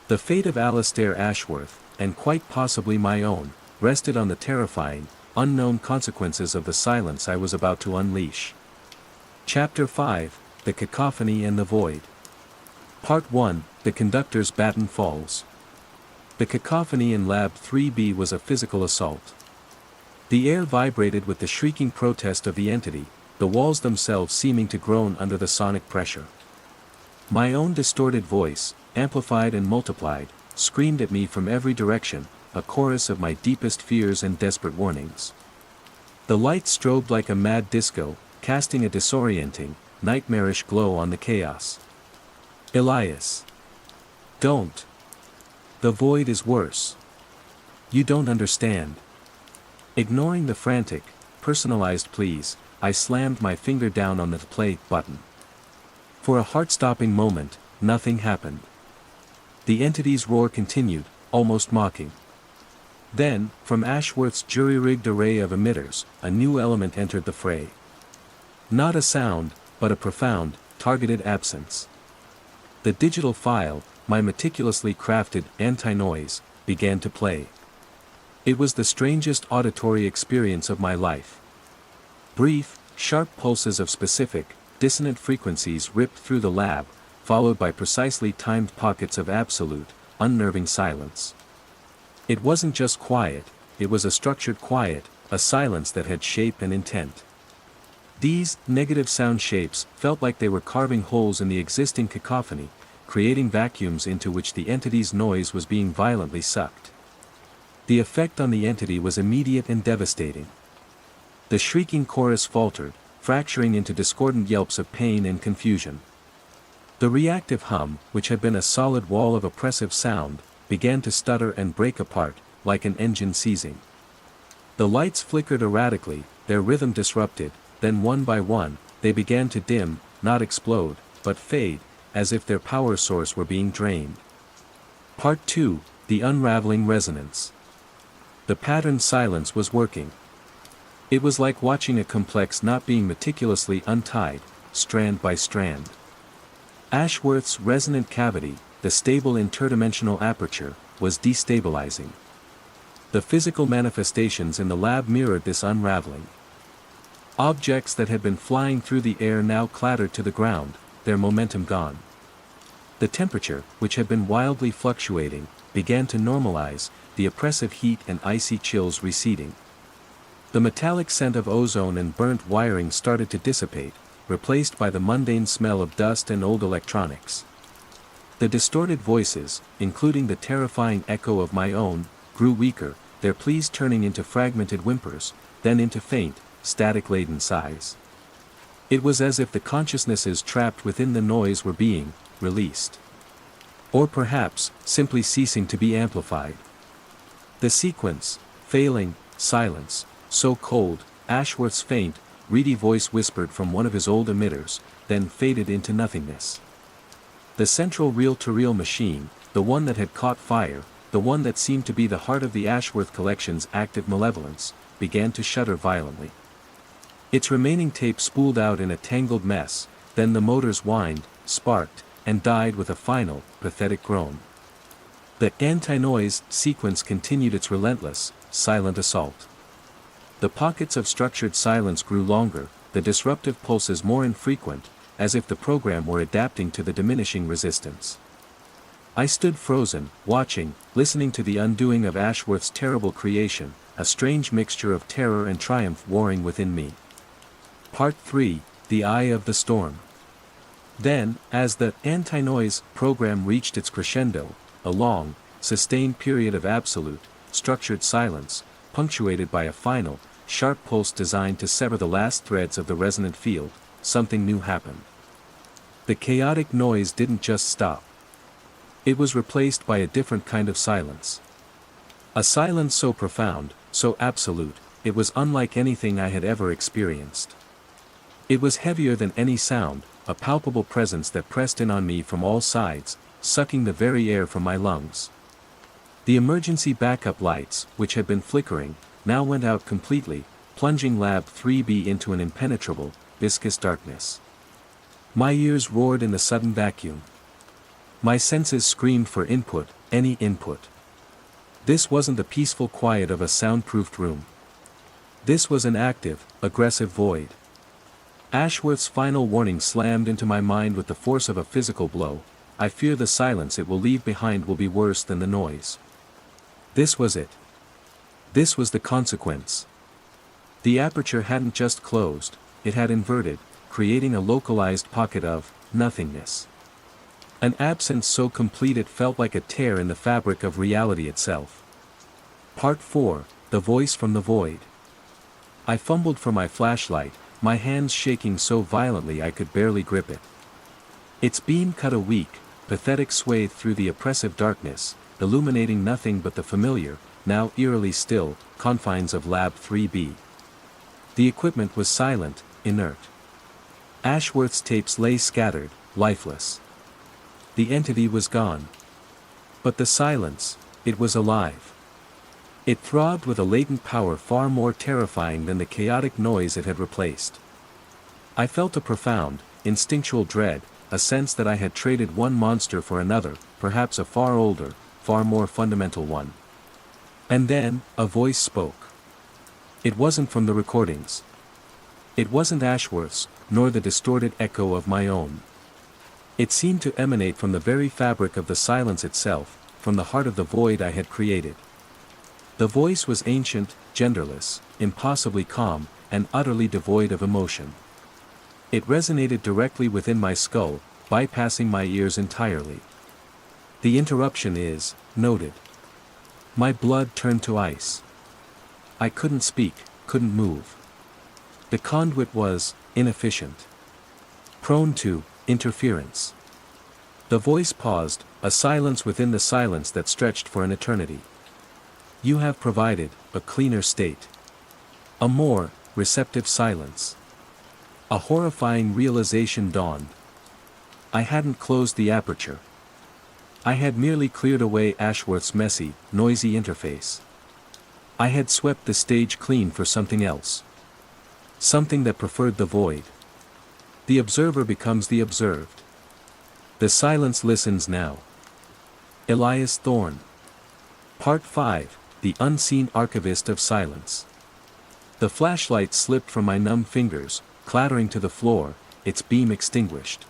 The fate of Alastair Ashworth, and quite possibly my own, rested on the terrifying, unknown consequences of the silence I was about to unleash. Chapter 5, The Cacophony and the Void. Part 1, The Conductor's Baton Falls. The cacophony in Lab 3B was a physical assault. The air vibrated with the shrieking protest of the entity, the walls themselves seeming to groan under the sonic pressure. My own distorted voice, amplified and multiplied, screamed at me from every direction, a chorus of my deepest fears and desperate warnings. The light strobed like a mad disco, casting a disorienting, nightmarish glow on the chaos. Elias. Don't. The void is worse. You don't understand. Ignoring the frantic, personalized pleas, I slammed my finger down on the play button. For a heart-stopping moment, nothing happened. The entity's roar continued, almost mocking. Then, from Ashworth's jury-rigged array of emitters, a new element entered the fray. Not a sound, but a profound, targeted absence. The digital file, my meticulously crafted anti-noise, began to play. It was the strangest auditory experience of my life. Brief, sharp pulses of specific, dissonant frequencies ripped through the lab, followed by precisely timed pockets of absolute, unnerving silence. It wasn't just quiet, it was a structured quiet, a silence that had shape and intent. These negative sound shapes felt like they were carving holes in the existing cacophony, creating vacuums into which the entity's noise was being violently sucked. The effect on the entity was immediate and devastating. The shrieking chorus faltered, fracturing into discordant yelps of pain and confusion. The reactive hum, which had been a solid wall of oppressive sound, began to stutter and break apart, like an engine seizing. The lights flickered erratically, their rhythm disrupted, then one by one, they began to dim, not explode, but fade, as if their power source were being drained. Part 2, The Unraveling Resonance. The patterned silence was working. It was like watching a complex knot being meticulously untied, strand by strand. Ashworth's resonant cavity, the stable interdimensional aperture, was destabilizing. The physical manifestations in the lab mirrored this unraveling. Objects that had been flying through the air now clattered to the ground, their momentum gone. The temperature, which had been wildly fluctuating, began to normalize, the oppressive heat and icy chills receding. The metallic scent of ozone and burnt wiring started to dissipate, replaced by the mundane smell of dust and old electronics. The distorted voices, including the terrifying echo of my own, grew weaker, their pleas turning into fragmented whimpers, then into faint, static-laden sighs. It was as if the consciousnesses trapped within the noise were being released. Or perhaps, simply ceasing to be amplified. The sequence, failing, silence, so cold, Ashworth's faint, reedy voice whispered from one of his old emitters, then faded into nothingness. The central reel-to-reel machine, the one that had caught fire, the one that seemed to be the heart of the Ashworth collection's active malevolence, began to shudder violently. Its remaining tape spooled out in a tangled mess, then the motors whined, sparked, and died with a final, pathetic groan. The anti-noise sequence continued its relentless, silent assault. The pockets of structured silence grew longer, the disruptive pulses more infrequent, as if the program were adapting to the diminishing resistance. I stood frozen, watching, listening to the undoing of Ashworth's terrible creation, a strange mixture of terror and triumph warring within me. Part 3, The Eye of the Storm. Then, as the anti-noise program reached its crescendo, a long, sustained period of absolute, structured silence, punctuated by a final, sharp pulse designed to sever the last threads of the resonant field, something new happened. The chaotic noise didn't just stop. It was replaced by a different kind of silence. A silence so profound, so absolute, it was unlike anything I had ever experienced. It was heavier than any sound, a palpable presence that pressed in on me from all sides, sucking the very air from my lungs. The emergency backup lights, which had been flickering, now went out completely, plunging Lab 3B into an impenetrable, viscous darkness. My ears roared in the sudden vacuum. My senses screamed for input, any input. This wasn't the peaceful quiet of a soundproofed room. This was an active, aggressive void. Ashworth's final warning slammed into my mind with the force of a physical blow. I fear the silence it will leave behind will be worse than the noise. This was it. This was the consequence. The aperture hadn't just closed, it had inverted, creating a localized pocket of nothingness. An absence so complete it felt like a tear in the fabric of reality itself. Part 4, The Voice from the Void. I fumbled for my flashlight, my hands shaking so violently I could barely grip it. Its beam cut a weak, pathetic swathe through the oppressive darkness, illuminating nothing but the familiar, now eerily still, confines of Lab 3B. The equipment was silent, inert. Ashworth's tapes lay scattered, lifeless. The entity was gone. But the silence, it was alive. It throbbed with a latent power far more terrifying than the chaotic noise it had replaced. I felt a profound, instinctual dread, a sense that I had traded one monster for another, perhaps a far older, far more fundamental one. And then, a voice spoke. It wasn't from the recordings. It wasn't Ashworth's, nor the distorted echo of my own. It seemed to emanate from the very fabric of the silence itself, from the heart of the void I had created. The voice was ancient, genderless, impossibly calm, and utterly devoid of emotion. It resonated directly within my skull, bypassing my ears entirely. The interruption is noted. My blood turned to ice. I couldn't speak, couldn't move. The conduit was inefficient. Prone to interference. The voice paused, a silence within the silence that stretched for an eternity. You have provided a cleaner state. A more receptive silence. A horrifying realization dawned. I hadn't closed the aperture. I had merely cleared away Ashworth's messy, noisy interface. I had swept the stage clean for something else. Something that preferred the void. The observer becomes the observed. The silence listens now. Elias Thorne. Part 5, The Unseen Archivist of Silence. The flashlight slipped from my numb fingers, clattering to the floor, its beam extinguished.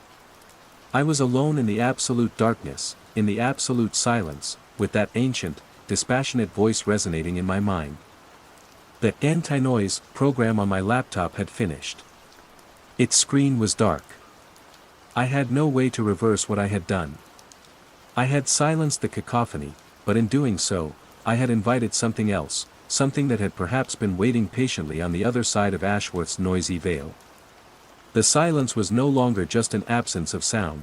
I was alone in the absolute darkness, in the absolute silence, with that ancient, dispassionate voice resonating in my mind. The anti-noise program on my laptop had finished. Its screen was dark. I had no way to reverse what I had done. I had silenced the cacophony, but in doing so, I had invited something else, something that had perhaps been waiting patiently on the other side of Ashworth's noisy veil. The silence was no longer just an absence of sound.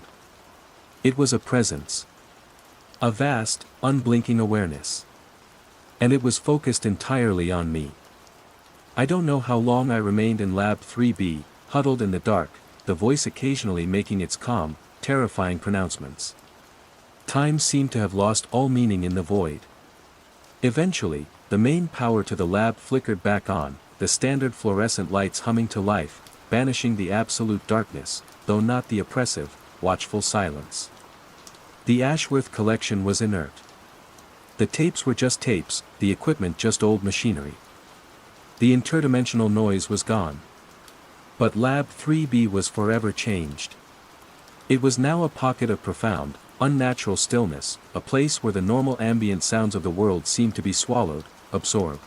It was a presence. A vast, unblinking awareness. And it was focused entirely on me. I don't know how long I remained in Lab 3B, huddled in the dark, the voice occasionally making its calm, terrifying pronouncements. Time seemed to have lost all meaning in the void. Eventually, the main power to the lab flickered back on, the standard fluorescent lights humming to life, banishing the absolute darkness, though not the oppressive, watchful silence. The Ashworth collection was inert. The tapes were just tapes, the equipment just old machinery. The interdimensional noise was gone. But Lab 3B was forever changed. It was now a pocket of profound, unnatural stillness, a place where the normal ambient sounds of the world seemed to be swallowed, absorbed.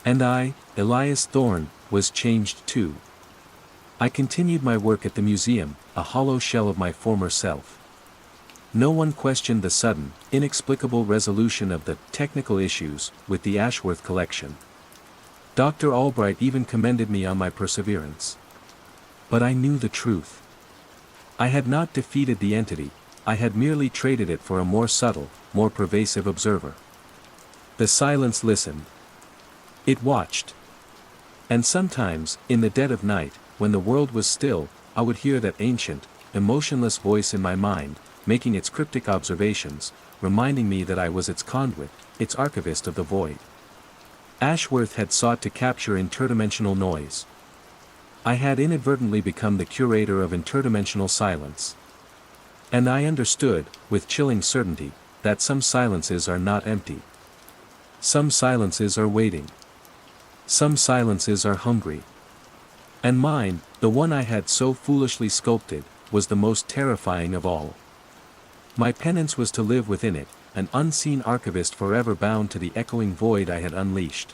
And I, Elias Thorne, was changed too. I continued my work at the museum, a hollow shell of my former self. No one questioned the sudden, inexplicable resolution of the technical issues with the Ashworth collection. Dr. Albright even commended me on my perseverance. But I knew the truth. I had not defeated the entity, I had merely traded it for a more subtle, more pervasive observer. The silence listened. It watched. And sometimes, in the dead of night, when the world was still, I would hear that ancient, emotionless voice in my mind, making its cryptic observations, reminding me that I was its conduit, its archivist of the void. Ashworth had sought to capture interdimensional noise. I had inadvertently become the curator of interdimensional silence. And I understood, with chilling certainty, that some silences are not empty. Some silences are waiting. Some silences are hungry. And mine, the one I had so foolishly sculpted, was the most terrifying of all. My penance was to live within it, an unseen archivist forever bound to the echoing void I had unleashed.